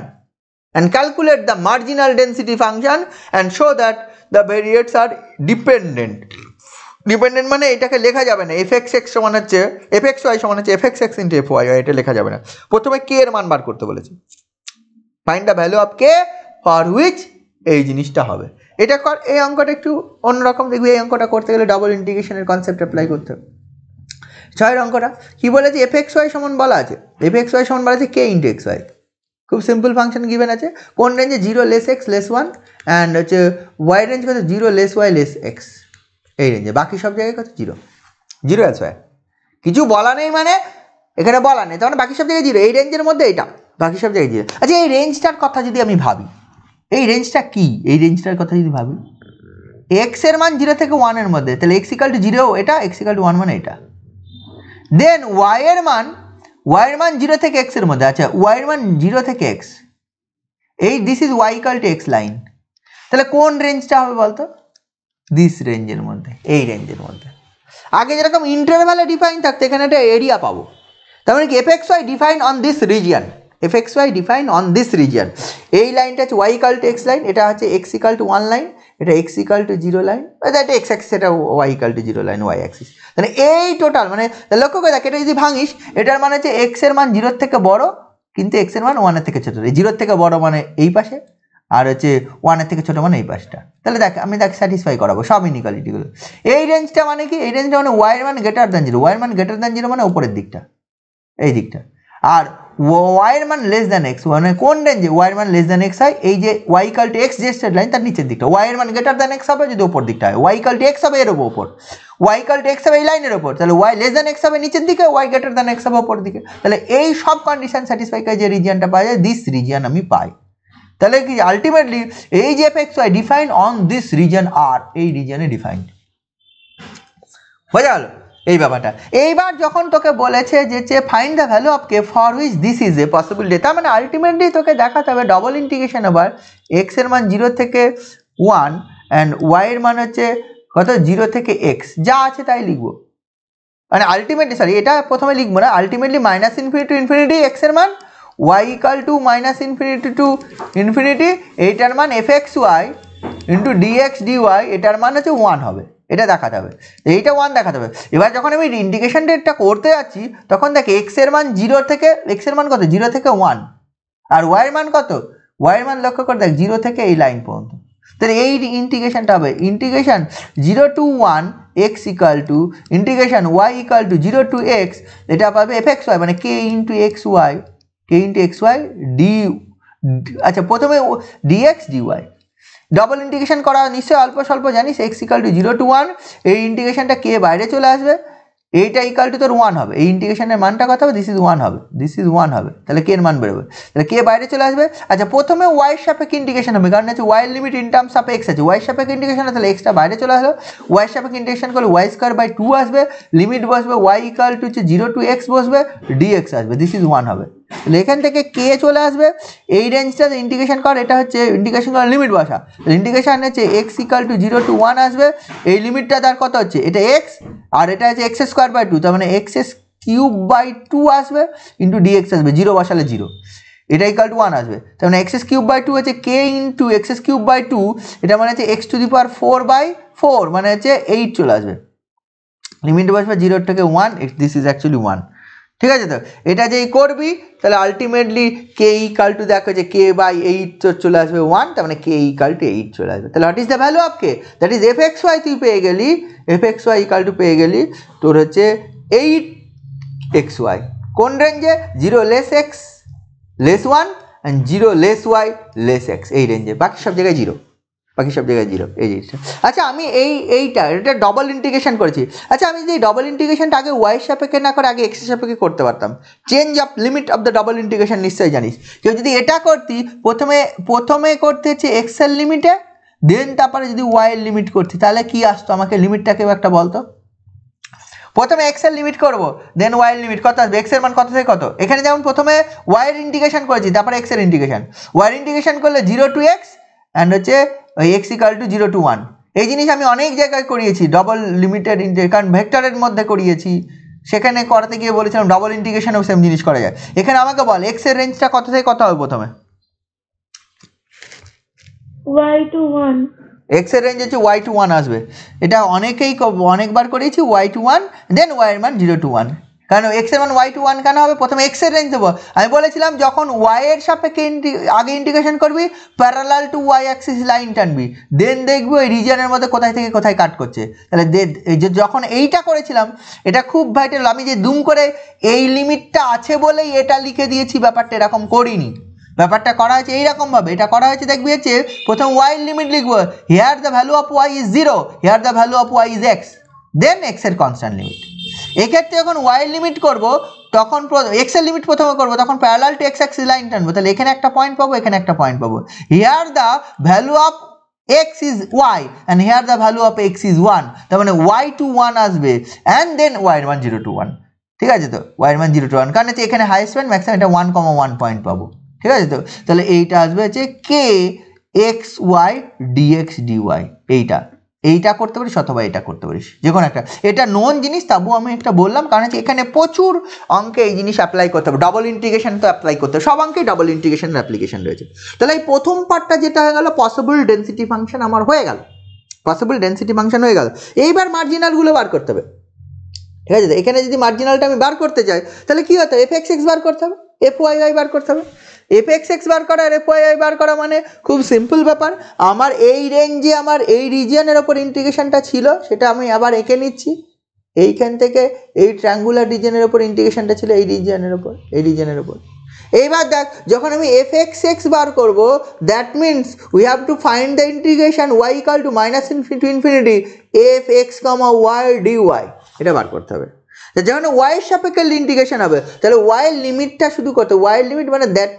and calculate the marginal density function and show that the variates are dependent মানে এটাকে লেখা যাবে না, fxx সমান হচ্ছে fxy সমান হচ্ছে fxx into fy, এটা লেখা যাবে না। প্রথমে k এর মান বার করতে বলেছে, find the value of k for which এই জিনিসটা হবে, এটা কর। এই অঙ্কটা একটু অন্যরকম দেখবি, এই অঙ্কটা করতে গেলে ডাবল ইন্টিগ্রেশনের কনসেপ্ট অ্যাপ্লাই করতে হবে। 6 অঙ্কটা কি বলেছে, এফ এক্স ওয়াই সমান বলা আছে, এফ এক্স ওয়াই সমান বলা আছে কে ইন্টু এক্স ওয়াই, খুব সিম্পল ফাংশন গিভেন আছে, কোন রেঞ্জে 0 লেস এক্স লেস 1 অ্যান্ড হচ্ছে ওয়াই রেঞ্জ কত 0 লেস ওয়াই লেস এক্স, এই রেঞ্জে, বাকি সব জায়গায় কত 0 এক্স ওয়াই, কিছু বলা নেই মানে এখানে বলা নেই, তখন বাকি সব জায়গায় 0, এই রেঞ্জের মধ্যে এটা, বাকি সব জায়গায় 0। আচ্ছা এই রেঞ্জটার কথা যদি আমি ভাবি, এই রেঞ্জটা কি, এই রেঞ্জটার কথা যদি ভাবি, এক্স এর মান 0 থেকে 1 এর মধ্যে, তাহলে এক্স ইকাল টু 0 এটা, এক্স ইকাল টু 1 মানে এটা, দেন y এর মান 0 থেকে x এর মধ্যে, আচ্ছা y এর মান 0 থেকে x, এই this is y equal to x line, তাহলে কোন রেঞ্জটা হবে বলতো, দিস রেঞ্জের মধ্যে, এই রেঞ্জের মধ্যে। আগে যেরকম ইন্টারভ্যালে ডিফাইন থাকতো এখানে একটা এরিয়া পাবো, তার মানে কি fxy define on this region, fxy define on this region, এই লাইনটা হচ্ছে y equal to x line, এটা হচ্ছে x ইকুয়াল টু 1 লাইন, এটা x ইকুয়াল টু 0 লাইন, এটা x অ্যাক্সিস, এটা y equal to 0 line y Axis, তাহলে এই টোটাল মানে লক্ষ্য করে দেখ, এটা যদি ভাঙিস এটার মানে হচ্ছে x এর মান 0 থেকে বড় কিন্তু x এর মান 1 এর থেকে ছোট, 0 থেকে বড় মানে এই পাশে আর হচ্ছে 1 এর থেকে ছোট মানে এই পাশটা, তাহলে দেখ আমি দেখ স্যাটিসফাই করাবো সব ইনইকুয়ালিটিগুলো। এই রেঞ্জটা মানে কি, এই রেঞ্জটা মানে y এর মান গ্রেটার দ্যান 0, y এর মান গ্রেটার দ্যান 0 মানে উপরের দিকটা, এই দিকটা, আর ওয়াই এর মান লেস দ্যান এক্স, মানে কোন রেঞ্জে ওয়াই এর মান লেস দ্যান এক্স হয়, এই যে ওয়াই ইকাল টু এক্স যে স্ট্রেট লাইন তার নিচের দিকটা, ওয়াই এর মান গ্রেটার দ্যান এক্স হবে যদি ওপর দিকটা হয়, ওয়াই ইকাল টু এক্স হবে এর ওপর, ওয়াই ইকাল টু এক্স হবে এই লাইনের ওপর, তাহলে ওয়াই লেস দ্যান এক্স হবে নিচের দিকে, ওয়াই গ্রেটার দ্যান এক্স হবে ওপর দিকে, তাহলে এই সব কন্ডিশন স্যাটিসফাই করে যে রিজিয়নটা পাওয়া যায় দিস রিজিয়ন আমি পাই। তাহলে কি আলটিমেটলি এই যে F x y define on this region আর, এই রিজিয়নে ডিফাইন্ড, বোঝা গেল এই ব্যাপারটা। এইবার যখন তোকে বলেছে যে find the value of k for which this is a possibility, তার মানে আলটিমেটলি তোকে দেখাতে হবে ডবল ইন্টিগ্রেশন আবার এক্স এর মান 0 থেকে 1 অ্যান্ড ওয়াই এর মান হচ্ছে কত 0 থেকে এক্স, যা আছে তাই লিখবো, মানে আলটিমেটলি সরি এটা প্রথমে লিখবো না, ultimately minus infinity to infinity x এর মান, y equal to minus infinity to infinity, এইটার মান f x y into d x d y, এটার মান হচ্ছে 1 হবে, এটা দেখাতে হবে, এইটা 1 দেখাতে হবে। এবার যখন আমি ইন্টিগ্রেশন রেটটা করতে যাচ্ছি তখন দেখ এক্স এর মান 0 থেকে, এক্স এর মান কত 0 থেকে 1, আর ওয়াই এর মান কত, ওয়াই এর মান লক্ষ্য করে দেখ 0 থেকে এই লাইন পর্যন্ত, তাহলে এই ইন্টিগ্রেশনটা হবে integration 0 to 1 x equal two integration y equal to 0 to x, এটা পাবে এফ এক্স ওয়াই মানে কে ইন্টু এক্স ওয়াই, কে ইন্টু এক্স ওয়াই ডি, আচ্ছা প্রথমে ডিএক্স ডিওয়াই, ডবল ইন্টিগ্রেশন করা নিশ্চয়ই অল্প স্বল্প জানিস, এক্স ইকাল টু 0 to 1, এই ইন্টিগ্রেশনটা কে বাইরে চলে আসবে, এইটা ইকাল টু তোর 1 হবে, এই ইন্টিগ্রেশনের মানটা কত হবে, দিস ইজ 1 হবে, দিস ইজ 1 হবে, তাহলে কে এর মান বেরোবে, তাহলে কে বাইরে চলে আসবে। আচ্ছা প্রথমে ওয়াই এর সাপেক্ষে ইন্টিগ্রেশন হবে, কারণ হচ্ছে ওয়াই এর limit in terms of x আছে, ওয়াই এর সাপেক্ষে ইন্টিগ্রেশন তাহলে এক্সটা বাইরে চলে আসলো, ওয়াই এর সাপেক্ষে ইন্টিগ্রেশন করলে ওয়াই স্কয়ার বাই 2 আসবে, লিমিট বসবে ওয়াই ইকাল টু হচ্ছে 0 to x বসবে, ডিএক্স আসবে, দিস ইজ 1 হবে, তাহলে এখান থেকে কে চলে আসবে, এই রেঞ্জটা ইন্টিগ্রেশন কর, এটা হচ্ছে ইন্টিগ্রেশন করার লিমিট বসা, ইন্টিগ্রেশন হচ্ছে এক্স ইকাল টু 0 to 1 আসবে, এই লিমিটটা তার কত হচ্ছে এটা এক্স, আর এটা হচ্ছে এক্স স্কোয়ার বাই 2, তার মানে এক্স কিউব বাই 2 আসবে ইন্টু ডিএক্স আসবে, 0 বসালে 0, এটা ইকাল টু 1 আসবে, তার মানে এক্স কিউব বাই 2 হচ্ছে কে ইন্টু এক্স কিউব বাই 2, এটা মানে হচ্ছে এক্স টু দি পাওয়ার 4/4 মানে হচ্ছে 8 চলে আসবে, লিমিট বসবে 0 থেকে 1, দিস ইজ অ্যাকচুয়ালি 1, ঠিক আছে। তো এটা যেই করবি তাহলে আলটিমেটলি কে ইকাল টু দেখো যে কে বাই 8 চলে আসবে 1, তার মানে কে ইকাল টু 8 চলে আসবে, তাহলে what is the value of k, that is F x y, তুই পেয়ে গেলি f x y equal to পেয়ে গেলি তোর হচ্ছে 8xy, কোন রেঞ্জে 0 less x less 1 and 0 less y less x, এই রেঞ্জে, বাকি সব জায়গায় 0, বাকি সব জায়গায় 0, এই জিনিসটা। আচ্ছা আমি এটা ডবল ইন্টিগ্রেশন করেছি, আচ্ছা আমি যদি ডবল ইন্টিগ্রেশনটা আগে ওয়াই সাপেক্ষে না করে আগে এক্সের সাপেক্ষে করতে পারতাম, change of limit of the double integration নিশ্চয়ই জানিস, কেউ যদি এটা করতি প্রথমে করতে হচ্ছে এক্স এর লিমিটে, দেন তারপরে যদি ওয়াই এর লিমিট করতি তাহলে কি আসতো, আমাকে লিমিটটাকেও একটা বলতো, প্রথমে এক্স এর লিমিট করবো দেন ওয়াই এর লিমিট কত আসবে, এক্স এর মান কত থেকে কত, এখানে যেমন প্রথমে ওয়াই এর ইন্টিগ্রেশন করেছি তারপরে এক্স এর ইন্টিগ্রেশন, ওয়াই এর ইন্টিগ্রেশন করলে 0 to x অ্যান্ড হচ্ছে ওই এক্স ইকাল টু 0 to 1, এই জিনিস আমি অনেক জায়গায় করিয়েছি, ডবল লিমিটেড কারণ ভেক্টরের মধ্যে করিয়েছি, সেখানে করাতে গিয়ে বলেছিলাম ডবল ইন্টিগ্রেশনেও সেম জিনিস করা যায়। এখানে আমাকে বল এক্স এর রেঞ্জটা কত থেকে কত হবে, প্রথমে y to 1, এক্স এর রেঞ্জ হচ্ছে ওয়াই টু 1 আসবে, এটা অনেকবার করেছি, ওয়াই টু 1 দেন ওয়াই এর মান 0 to 1, কারণ এক্স এর মান ওয়াই টু 1 কেন হবে, প্রথমে এক্স এর রেঞ্জ দেবো, আমি বলেছিলাম যখন ওয়াই এর সাপেক্ষে আগে ইন্টিগ্রেশন করবি parallel to y axis line টানবি, দেন দেখবি ওই রিজিয়নের মধ্যে কোথায় থেকে কোথায় কাট করছে, তাহলে যখন এইটা করেছিলাম এটা খুব ভাইটাল, আমি যে দুম করে এই লিমিটটা আছে বলেই এটা লিখে দিয়েছি, ব্যাপারটা এরকম করিনি, ব্যাপারটা করা হয়েছে এইরকমভাবে, এটা করা হয়েছে দেখবি হচ্ছে প্রথম ওয়াই লিমিট লিখবো, here the value of y is 0, here the value of y is x, then x এর কনস্ট্যান্ট লিমিট, এক্ষেত্রে যখন ওয়াই লিমিট করবো তখন এক্স এর লিমিট প্রথমে করবো, তখন parallel to x axis line টানবো, তাহলে এখানে একটা পয়েন্ট পাবো, এখানে একটা পয়েন্ট পাবো, here the value of x is y and here the value of x is 1, তার মানে y to 1 আসবে and then y এর মান 0 to 1, ঠিক আছে। তো y এর মান 0 to 1 কারণ হচ্ছে এখানে হাইয়েস্ট পয়েন্ট ম্যাক্সিমাম এটা 1,1 পয়েন্ট পাবো, ঠিক আছে। তো তাহলে এইটা আসবে হচ্ছে কে এক্স ওয়াই ডিএক্স ডিওয়াই, এইটা করতে পারিস অথবা এটা করতে পারিস, যে কোনো একটা, এটা নোন জিনিস তবুও আমি একটা বললাম, কারণ হচ্ছে এখানে প্রচুর অঙ্কে এই জিনিস অ্যাপ্লাই করতে হবে, ডবল ইন্টিগ্রেশন তো অ্যাপ্লাই করতে হবে, সব অঙ্কেই ডবল ইন্টিগ্রেশনের অ্যাপ্লিকেশন রয়েছে। তাহলে এই প্রথম পার্টটা যেটা হয়ে গেল পসিবল ডেন্সিটি ফাংশন আমার হয়ে গেল, পসিবল ডেন্সিটি ফাংশন হয়ে গেল, এইবার মার্জিনালগুলো বার করতে হবে, ঠিক আছে। এখানে যদি মার্জিনালটা আমি বার করতে চাই তাহলে কি হতো, এফ এক্স এক্স বার করতে হবে, এফ ওয়াই ওয়াই বার করতে হবে, এফ এক্স এক্স বার করা আর এফ ওয়াই ওয়াই বার করা মানে খুব সিম্পল ব্যাপার, আমার এই রেঞ্জে আমার এই রিজিয়নের ওপর ইন্টিগ্রেশনটা ছিল সেটা আমি আবার এঁকে নিচ্ছি, এইখান থেকে এই ট্রায়াঙ্গুলার রিজিয়নের ওপর ইন্টিগ্রেশনটা ছিল এই রিজিয়নের ওপর, এই রিজিয়নের ওপর, এইবার দেখ যখন আমি এফ এক্স এক্স বার করবো that means we have to find the integration Y equal to minus infinity infinity F x comma y D y, এটা বার করতে হবে। যখন ওয়াই এর সাপেক্ষে ইন্টিগ্রেশন হবে তাহলে ওয়াই এর লিমিটটা শুধু কত, ওয়াই এর লিমিট মানে দ্যাট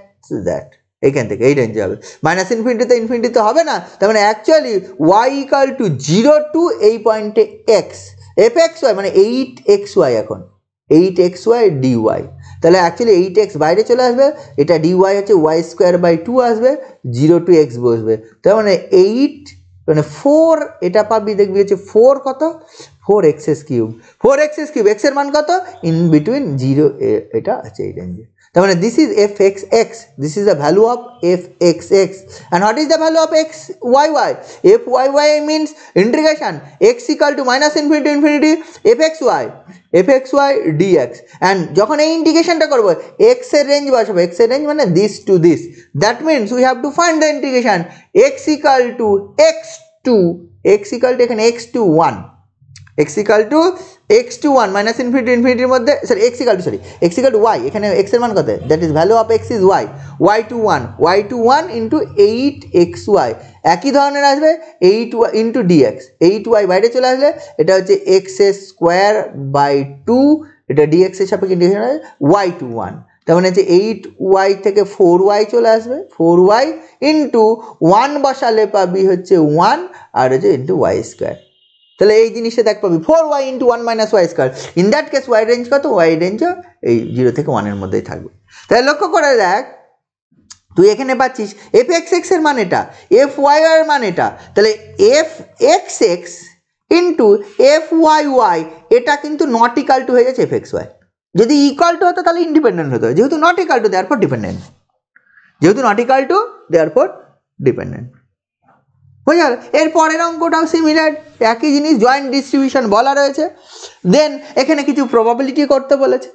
এইখান থেকে এই রেঞ্জে হবে, মাইনাস ইনফিনিটিতে ইনফিনিটিতে হবে না, তার মানে actually y equal to 0 to এই পয়েন্টে এক্স, এফ এক্স ওয়াই মানে 8xy, এখন 8xy dy, তাহলে অ্যাকচুয়ালি 8x বাইরে চলে আসবে, এটা dy হচ্ছে ওয়াই স্কোয়ার বাই 2 আসবে, 0 টু এক্স বসবে, তার মানে 8 মানে 4, এটা পাবি দেখবি হচ্ছে 4 কত 4x cube, 4x cube, x এর মান কত ইন বিটুইন 0 এটা আছে এই রেঞ্জে, তার মানে this is F x x, this is the value of f x x, and what is the value of x y Y, F Y y means integration x equal to minus infinity infinity F x Y d x, and যখন এই ইন্টিগ্রেশনটা করবো x এর range বসাবো, x এর range মানে this to this, that means we have to find the integration x equal to এখানে x to 1, x equal to minus infinity ইনফিনিটির মধ্যে sorry x equal to y, এখানে x এর মান কত, that is value of x is y to 1 into 8xy, একই ধরনের আসবে 8 ইন্টু ডিএক্স, 8y বাইরে চলে আসলে এটা হচ্ছে এক্স স্কোয়ার বাই 2, এটা ডিএক্স এর সাপেক্ষে ইন্টিগ্রেশন হয় ওয়াই টু 1, তার মানে হচ্ছে 8y থেকে 4y চলে আসবে, 4y ইন্টু 1 বসালে পাবি হচ্ছে 1 আর হচ্ছে ইন্টু ওয়াই স্কোয়ার, তাহলে এই জিনিসটা দেখ পাবি 4y into 1 minus y square, in that case y range কত, ওয়াই রেঞ্জ এই 0 থেকে 1 এর মধ্যেই থাকবে। তাহলে লক্ষ্য করে দেখ তুই এখানে পাচ্ছিস এফ এক্স এক্স এর মান এটা, এফ ওয়াই এর মান এটা, তাহলে f x x into f Y y এটা কিন্তু নট ইকাল টু হয়ে যাচ্ছে এফ এক্স ওয়াই, যদি ইকাল টু হতো তাহলে ইন্ডিপেন্ডেন্ট হতো, যেহেতু not equal to therefore dependent, dependent হয়ে গেল। এর পরের অঙ্কটাও সিমিলার, একই জিনিস, জয়েন্ট ডিস্ট্রিবিউশন বলা রয়েছে, দেন এখানে কিছু প্রবাবিলিটি করতে বলেছে,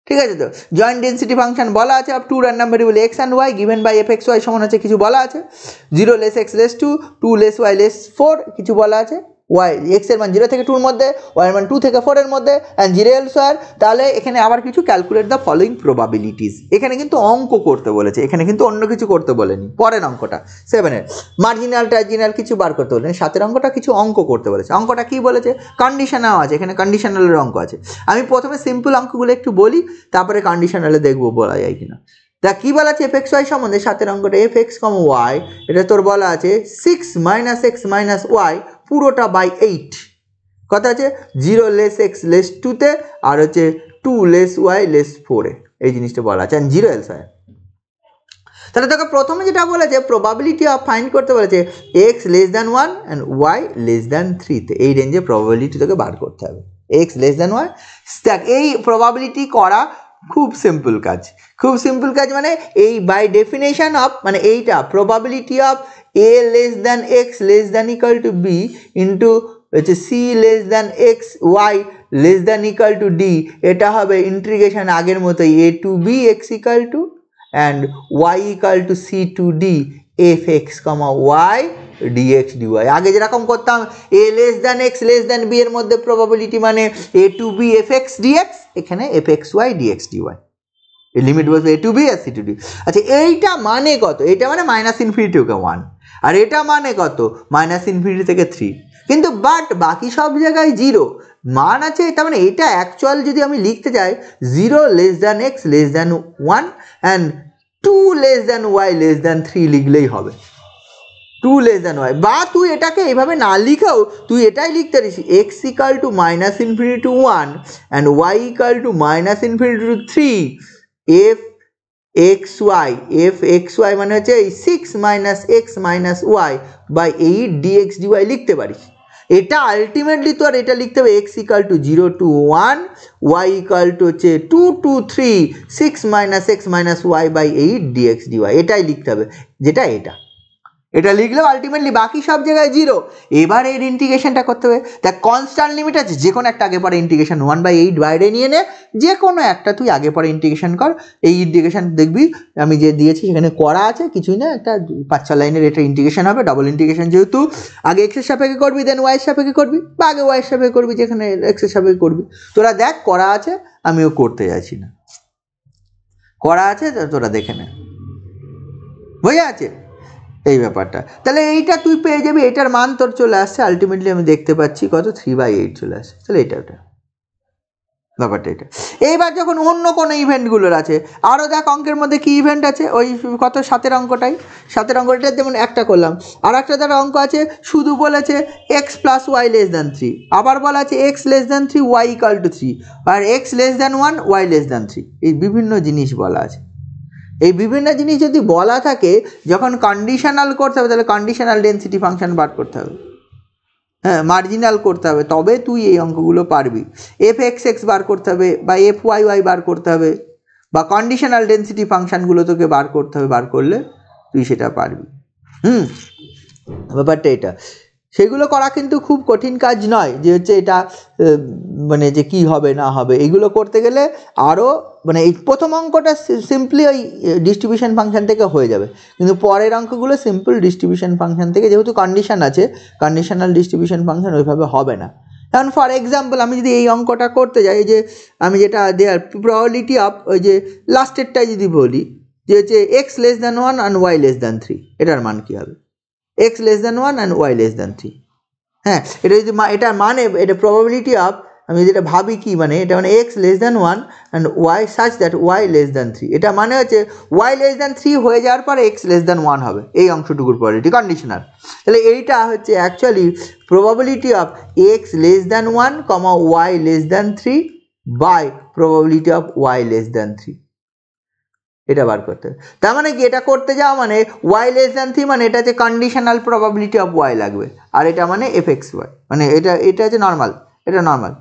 ঠিক আছে, তো জয়েন্ট ডেন্সিটি ফাংশন বলা আছে of two random variable x and y given by F x y সমান হচ্ছে কিছু বলা আছে 0 less x less 2, 2 less y less 4 কিছু বলা আছে, ওয়াই এক্স এর মান 0 থেকে 2 এর মধ্যে, ওয়াই এর মান 2 থেকে 4 এর মধ্যে, অ্যান্ড 0 এল স্কয়ার, তাহলে এখানে আবার কিছু ক্যালকুলেট দ্য ফলোইং প্রবাবিলিটিস, এখানে কিন্তু অঙ্ক করতে বলেছে, এখানে কিন্তু অন্য কিছু করতে বলেনি, পরের অঙ্কটা 7 এর মার্জিনাল টার্জিনাল কিছু বার করতে বলেনি, 7 এর অঙ্কটা কিছু অঙ্ক করতে বলেছে, অঙ্কটা কি বলেছে কন্ডিশনাল আছে, এখানে কন্ডিশনালের অঙ্ক আছে, আমি প্রথমে সিম্পল অঙ্কগুলো একটু বলি তারপরে কন্ডিশনালে দেখবো বলা যায় কিনা। তা কি বলা আছে এফ এক্স ওয়াই সম্বন্ধে, 7 এর অঙ্কটা এফ এক্স কম ওয়াই, এটা তোর বলা আছে 6 মাইনাস এক্স মাইনাস ওয়াই পুরোটা বাই 8, কথা আছে 0 লেস এক্স লেস 2-তে আর হচ্ছে 2 লেস ওয়াই লেস 4-এ, এই জিনিসটা বলা আছে, অ্যান্ড 0 এল স্কয়ার। তাহলে তোকে প্রথমে যেটা বলেছে প্রবাবিলিটি অফ ফাইন্ড করতে বলেছে x less than 1 and y less than 3-তে, এই রেঞ্জে প্রবাবিলিটি তোকে বার করতে হবে, এক্স লেস দ্যান ওয়াই, দেখ এই প্রবাবিলিটি করা খুব সিম্পল কাজ, মানে এই বাই ডেফিনেশন অফ মানে এইটা probability of a less than x less than equal to b into হচ্ছে c less than x y less than equal to d, এটা হবে ইন্টিগ্রেশন আগের মতোই a to b x equal to and y equal to c to d f x comma y dx dy, আগে যেরকম করতাম a less than x less than B এর মধ্যে probability মানে a to b f x dx, এখানে f x Y dx d y, এই limit বসবে a to b আর সি টু ডি। আচ্ছা এইটা মানে কত, এটা মানে মাইনাস ইনফিনিটি থেকে 1, আর এটা মানে কত মাইনাস ইনফিনিটি থেকে 3, কিন্তু বাট বাকি সব জায়গায় 0 মান আছে, তার মানে এটা অ্যাকচুয়াল যদি আমি লিখতে চাই 0 less than x less than 1 and 2 less than Y less than 3 লিখলেই হবে, 2 লেস দ্যান ওয়াই, বা তুই এটাকে এইভাবে না লিখেও তুই এটাই লিখতে পারিস x equal to minus infinity to 1 and y equal to minus infinity to 3 f x Y মানে হচ্ছে এই 6 minus x minus y by 8 d x d y লিখতে পারিস। এটা আলটিমেটলি তো আর এটা লিখতে হবে x equal to 0 to 1 y equal to হচ্ছে 2 to 3 6 minus x minus y by 8 d x d y, এটাই লিখতে হবে, যেটা এটা লিখলেও আলটিমেটলি বাকি সব জায়গায় 0। এবার এর ইন্টিগ্রেশনটা করতে হবে, তা কনস্ট্যান্ট লিমিট আছে, যে কোনো একটা আগে পরে ইন্টিগ্রেশন 1/8 বাইরে নিয়ে নে, যে কোনো একটা তুই আগে পরে ইন্টিগ্রেশন কর, এই ইন্টিগ্রেশন দেখবি আমি যে দিয়েছি সেখানে করা আছে, কিছুই না, একটা 5-6 লাইনের এটা ইন্টিগ্রেশন হবে, ডবল ইন্টিগ্রেশন, যেহেতু আগে এক্সের সাপেক্ষে করবি দেন ওয়াইয়ের সাপেক্ষে করবি, বা আগে ওয়াইয়ের সাপেক্ষে করবি যেখানে এক্সের সাপেক্ষে করবি, তোরা দেখ করা আছে, আমিও করতে যাচ্ছি না। করা আছে, তোরা দেখে নে, বোঝা আছে এই ব্যাপারটা। তাহলে এইটা তুই পেয়ে যাবি, এটার মান তোর চলে আসছে আলটিমেটলি, আমি দেখতে পাচ্ছি কত 3/8 চলে আসছে। তাহলে এটা ব্যাপারটা এটা। এইবার যখন অন্য কোনো ইভেন্টগুলোর আছে, আরও দেখ অঙ্কের মধ্যে কী ইভেন্ট আছে, ওই কত 7-এর অঙ্কটাই, 7-এর অঙ্কটা যেমন একটা করলাম, আর একটা তার অঙ্ক আছে শুধু বলেছে x + y <3, আবার বলা আছে x <3 y = 3, আর x <1 y <3। এই বিভিন্ন জিনিস বলা আছে। এই বিভিন্ন জিনিস যদি বলা থাকে, যখন কন্ডিশনাল করতে হবে তাহলে কন্ডিশনাল ডেন্সিটি ফাংশন বার করতে হবে, হ্যাঁ মার্জিনাল করতে হবে, তবে তুই এই অঙ্কগুলো পারবি। f(x(x) বার করতে হবে, বা f(y(y) বার করতে হবে, বা কন্ডিশনাল ডেন্সিটি ফাংশনগুলো তোকে বার করতে হবে, বার করলে তুই সেটা পারবি। ব্যাপারটা এটা, সেগুলো করা কিন্তু খুব কঠিন কাজ নয়, যে হচ্ছে এটা মানে যে কি হবে না হবে, এগুলো করতে গেলে আরও মানে এই প্রথম অঙ্কটা সিম্পলি ওই ডিস্ট্রিবিউশন ফাংশন থেকে হয়ে যাবে, কিন্তু পরের অঙ্কগুলো সিম্পল ডিস্ট্রিবিউশন ফাংশন থেকে, যেহেতু কন্ডিশন আছে, কন্ডিশনাল ডিস্ট্রিবিউশন ফাংশন ওইভাবে হবে না। কারণ ফর এক্সাম্পল আমি যদি এই অঙ্কটা করতে যাই, যে আমি যেটা দেওয়ার প্রবাবিলিটি অফ ওই যে লাস্টেরটাই যদি বলি, যে হচ্ছে x <1 and y <3, এটার মান কী হবে, x <1 and y <3। হ্যাঁ, এটা যদি এটার মানে এটা প্রবাবিলিটি অফ, আমি যেটা ভাবি কি মানে, এটা মানে x <1 and y such that y <3, এটা মানে হচ্ছে y <3 হয়ে যাওয়ার পরে x <1 হবে, এই অংশটুকুর প্রবাবিলিটি কন্ডিশনাল। তাহলে এইটা হচ্ছে actually probability of x <1, y <3 by probability of y <3, এটা বার করতে হবে। তার মানে কি, এটা করতে যাওয়া মানে y <3 মানে এটা হচ্ছে কন্ডিশনাল প্রবাবিলিটি অফ y লাগবে, আর এটা মানে f(x(y), মানে এটা হচ্ছে নর্মাল, এটা নর্মাল,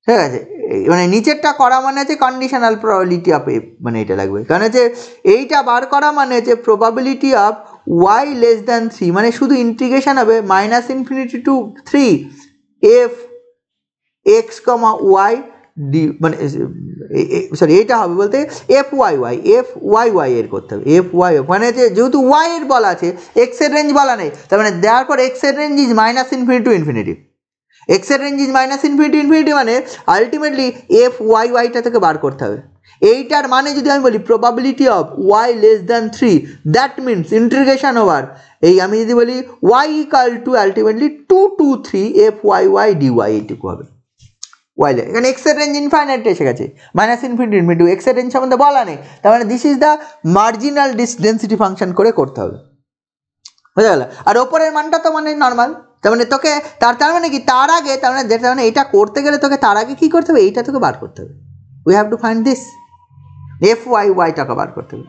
ঠিক আছে। মানে নিচেরটা করা মানে হচ্ছে কন্ডিশনাল প্রবাবিলিটি অফ মানে এটা লাগবে, কারণ হচ্ছে এইটা বার করা মানে হচ্ছে প্রবাবিলিটি অফ y <3, মানে শুধু ইন্টিগ্রেশন হবে -∞ to 3 f(x, y) ডি, মানে সরি এইটা হবে বলতে f(y)y এর করতে হবে, f(y), মানে যেহেতু y এর বলা আছে, x এর রেঞ্জ বলা নেই, তার মানে দেওয়ার পর x এর রেঞ্জ ইজ -∞ to ∞, x এর রেঞ্জ ইজ -∞ to ∞, মানে আলটিমেটলি f(y)টা থেকে বার করতে হবে। এইটার মানে যদি আমি বলি probability of y <3, that means integration over এই, আমি যদি বলি y = ultimately 2 to 3 f(y)y dy, এইটুকু হবে y, এখানে x এর রেঞ্জ ইনফাইনাইট এসে গেছে, -∞ to x এর রেঞ্জ সম্বন্ধে বলা নেই, তার মানে this is the marginal density function করে করতে হবে, বুঝা গেল। আর ওপরের মানটা তো মানে নর্মাল, তার মানে তোকে তার মানে কি, তার আগে তার মানে যেটা মানে এটা করতে গেলে তোকে তার আগে কী করতে হবে, এইটা তোকে বার করতে হবে, we have to find this f(y)y টাকা বার করতে হবে।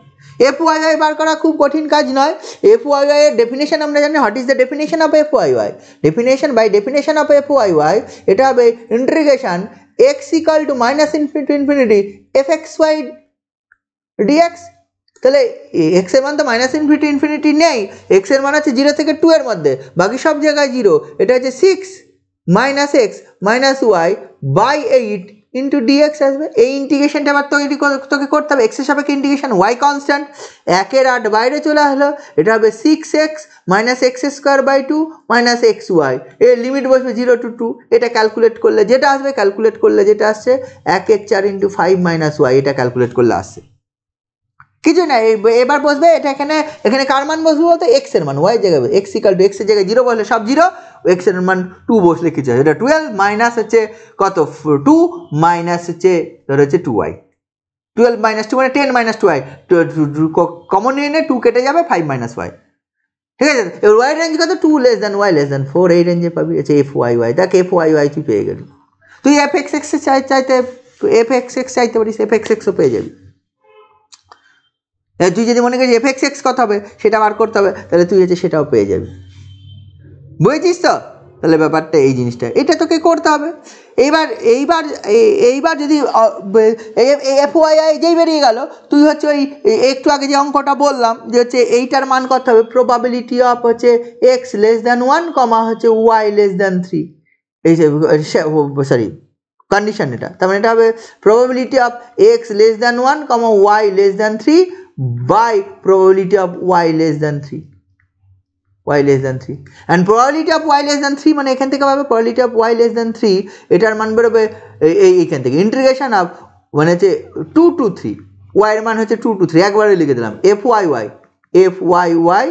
f(y)y বার করা খুব কঠিন কাজ নয়। f(y)y এর ডেফিনেশন আমরা জানি, what is the definition of f(y)y, definition by definition of f(y)y, এটা হবে ইন্টিগ্রেশন x = -∞ f(x)y dx। তাহলে x এর মান তো -∞ নেই, x এর মান আছে 0 থেকে 2 এর মধ্যে, বাকি সব জায়গায় 0, এটা হচ্ছে 6 - x - y by 8 into dx আসবে। এই ইন্টিগ্রেশনটা আবার তোকে করতে হবে, x এর সাপেক্ষে ইন্টিগ্রেশন, y কনস্ট্যান্ট, 1/8 বাইরে চলে আসলো, এটা হবে 6x - x²/2 - xy, এর লিমিট বসবে 0 to 2, এটা ক্যালকুলেট করলে যেটা আসবে, ক্যালকুলেট করলে যেটা আসছে 1/4 × 5 - y, এটা ক্যালকুলেট করলে আসছে কিছু না। এবার বসবে এটা, এখানে কার মান বসবে বলতে x এর মান, y জায়গায় x = x এর জায়গায় 0 বসলে সব 0, x এর মান 2 বসলে কিছু আছে, এটা 12 মাইনাস হচ্ছে কত 2 মাইনাস হচ্ছে ধর হচ্ছে 2y, 12 - 2 মানে 10 - 2y, কমন নিয়ে নে 2 কেটে যাবে, 5 - y, ঠিক আছে। এবার y রেঞ্জ কত, 2 y <4, এই রেঞ্জে পাবি হচ্ছে f(y)y, দেখ f(y)y তুই পেয়ে গেলি। তুই f(x)x চাইতে f(x)x চাইতে পারিস, f(x)xও পেয়ে যাবি। তুই যদি মনে করিস f(x)x কত হবে সেটা বার করতে হবে, তাহলে তুই হচ্ছে সেটাও পেয়ে যাবি, বুঝেছিস তো। তাহলে ব্যাপারটা এই জিনিসটা, এটা তোকে করতে হবে। এইবার যদি f(y)y যেই বেরিয়ে গেল, তুই হচ্ছে ওই একটু আগে যে অঙ্কটা বললাম যে হচ্ছে এইটার মান কত হবে, প্রবাবিলিটি অফ হচ্ছে x <1, হচ্ছে y <3, এই সরি কন্ডিশন এটা, তার মানে এটা হবে probability of x <1, y <3 by probability of y <3, and probability of y <3 মানে এখান থেকে পাবে probability of y <3, এটার মান বেরোবে এইখান থেকে ইন্টিগ্রেশন অফ মানে হচ্ছে 2 to 3 ওয়াই এর মান হচ্ছে 2 to 3, একবারে লিখে দিলাম f Y y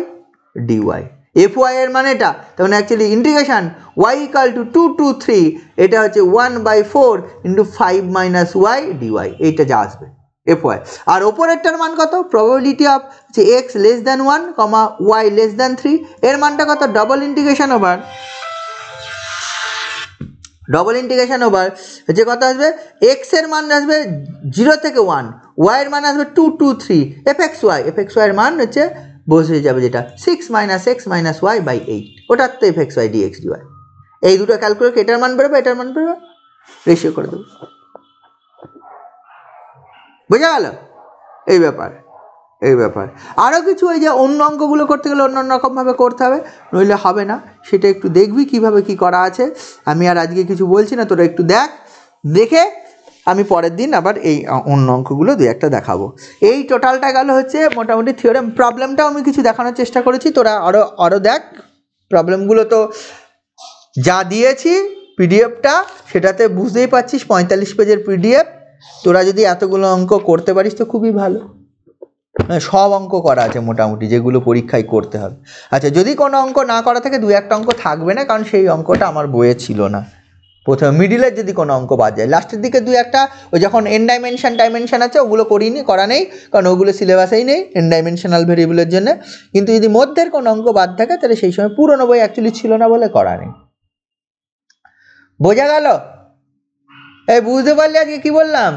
d y. F y এর মানে এটা, তার মানে actually integration Y equal to 2 to 3, এটা হচ্ছে 1/4 ইন্টু 5 মাইনাস ওয়াই ডিওয়াই, এইটা যা আসবে এফ ওয়াই। আর ওপরেরটার মান কত, প্রবাবিলিটি অফ যে এক্স লেস দ্যান 1 কমা ওয়াই লেস দ্যান 3, এর মানটা কত, ডবল ইন্টিগ্রেশন ওভার যে কত আসবে, এক্স এর মান আসবে 0 থেকে 1, ওয়াই এর মান আসবে 2 to 3, এফ এক্স ওয়াই এর মান হচ্ছে বসে যাবে যেটা 6 minus x minus y by 8, ওটার তো f x Y dx d y. এই দুটো ক্যালকুলেট, এটার মান বেরোবে এটার মান বেরোবে, রেশিও করে দেবো। বোঝা গেল এই ব্যাপার। আরও কিছু ওই যে অন্য অঙ্কগুলো করতে গেলে অন্য রকমভাবে করতে হবে, নইলে হবে না, সেটা একটু দেখবি কিভাবে কি করা আছে। আমি আর আজকে কিছু বলছি না, তোরা একটু দেখে আমি পরের দিন আবার এই অন্য অঙ্কগুলো দু একটা দেখাবো। এই টোটালটা গেল হচ্ছে মোটামুটি থিওরেম। প্রবলেমটাও আমি কিছু দেখানোর চেষ্টা করেছি, তোরা আরও দেখ। প্রবলেমগুলো তো যা দিয়েছি পিডিএফটা, সেটাতে বুঝতেই পারছিস 45 পেজের পিডিএফ। তোরা যদি এতগুলো অঙ্ক করতে পারিস তো খুবই ভালো, সব অঙ্ক করা আছে মোটামুটি, যেগুলো পরীক্ষায় করতে হবে। আচ্ছা, যদি কোনো অঙ্ক না করা থাকে, 2-1টা অঙ্ক থাকবে না, কারণ সেই অঙ্কটা আমার বইয়ে ছিল না। প্রথমে মিডিলের যদি কোনো অঙ্ক বাদ যায়, লাস্টের দিকে 2-1টা ওই যখন এন ডাইমেনশন আছে ওগুলো করা নেই, কারণ ওগুলো সিলেবাসেই নেই এন ডাইমেনশনাল ভেরিয়েবলের জন্য। কিন্তু যদি মধ্যের কোনো অঙ্ক বাদ থাকে, তাহলে সেই সময় পুরোনো বই অ্যাকচুয়ালি ছিল না বলে করা নেই। বোঝা গেল? এই বুঝতে পারলি আজকে কি বললাম?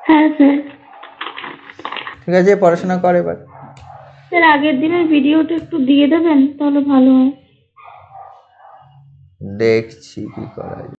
হ্যাঁ স্যার। ঠিক আছে, পড়াশোনা কর এবার। স্যার আগের দিনের ভিডিওটা একটু দিয়ে দেবেন, তাহলে ভালো হয়। দেখছি কি করা যায়।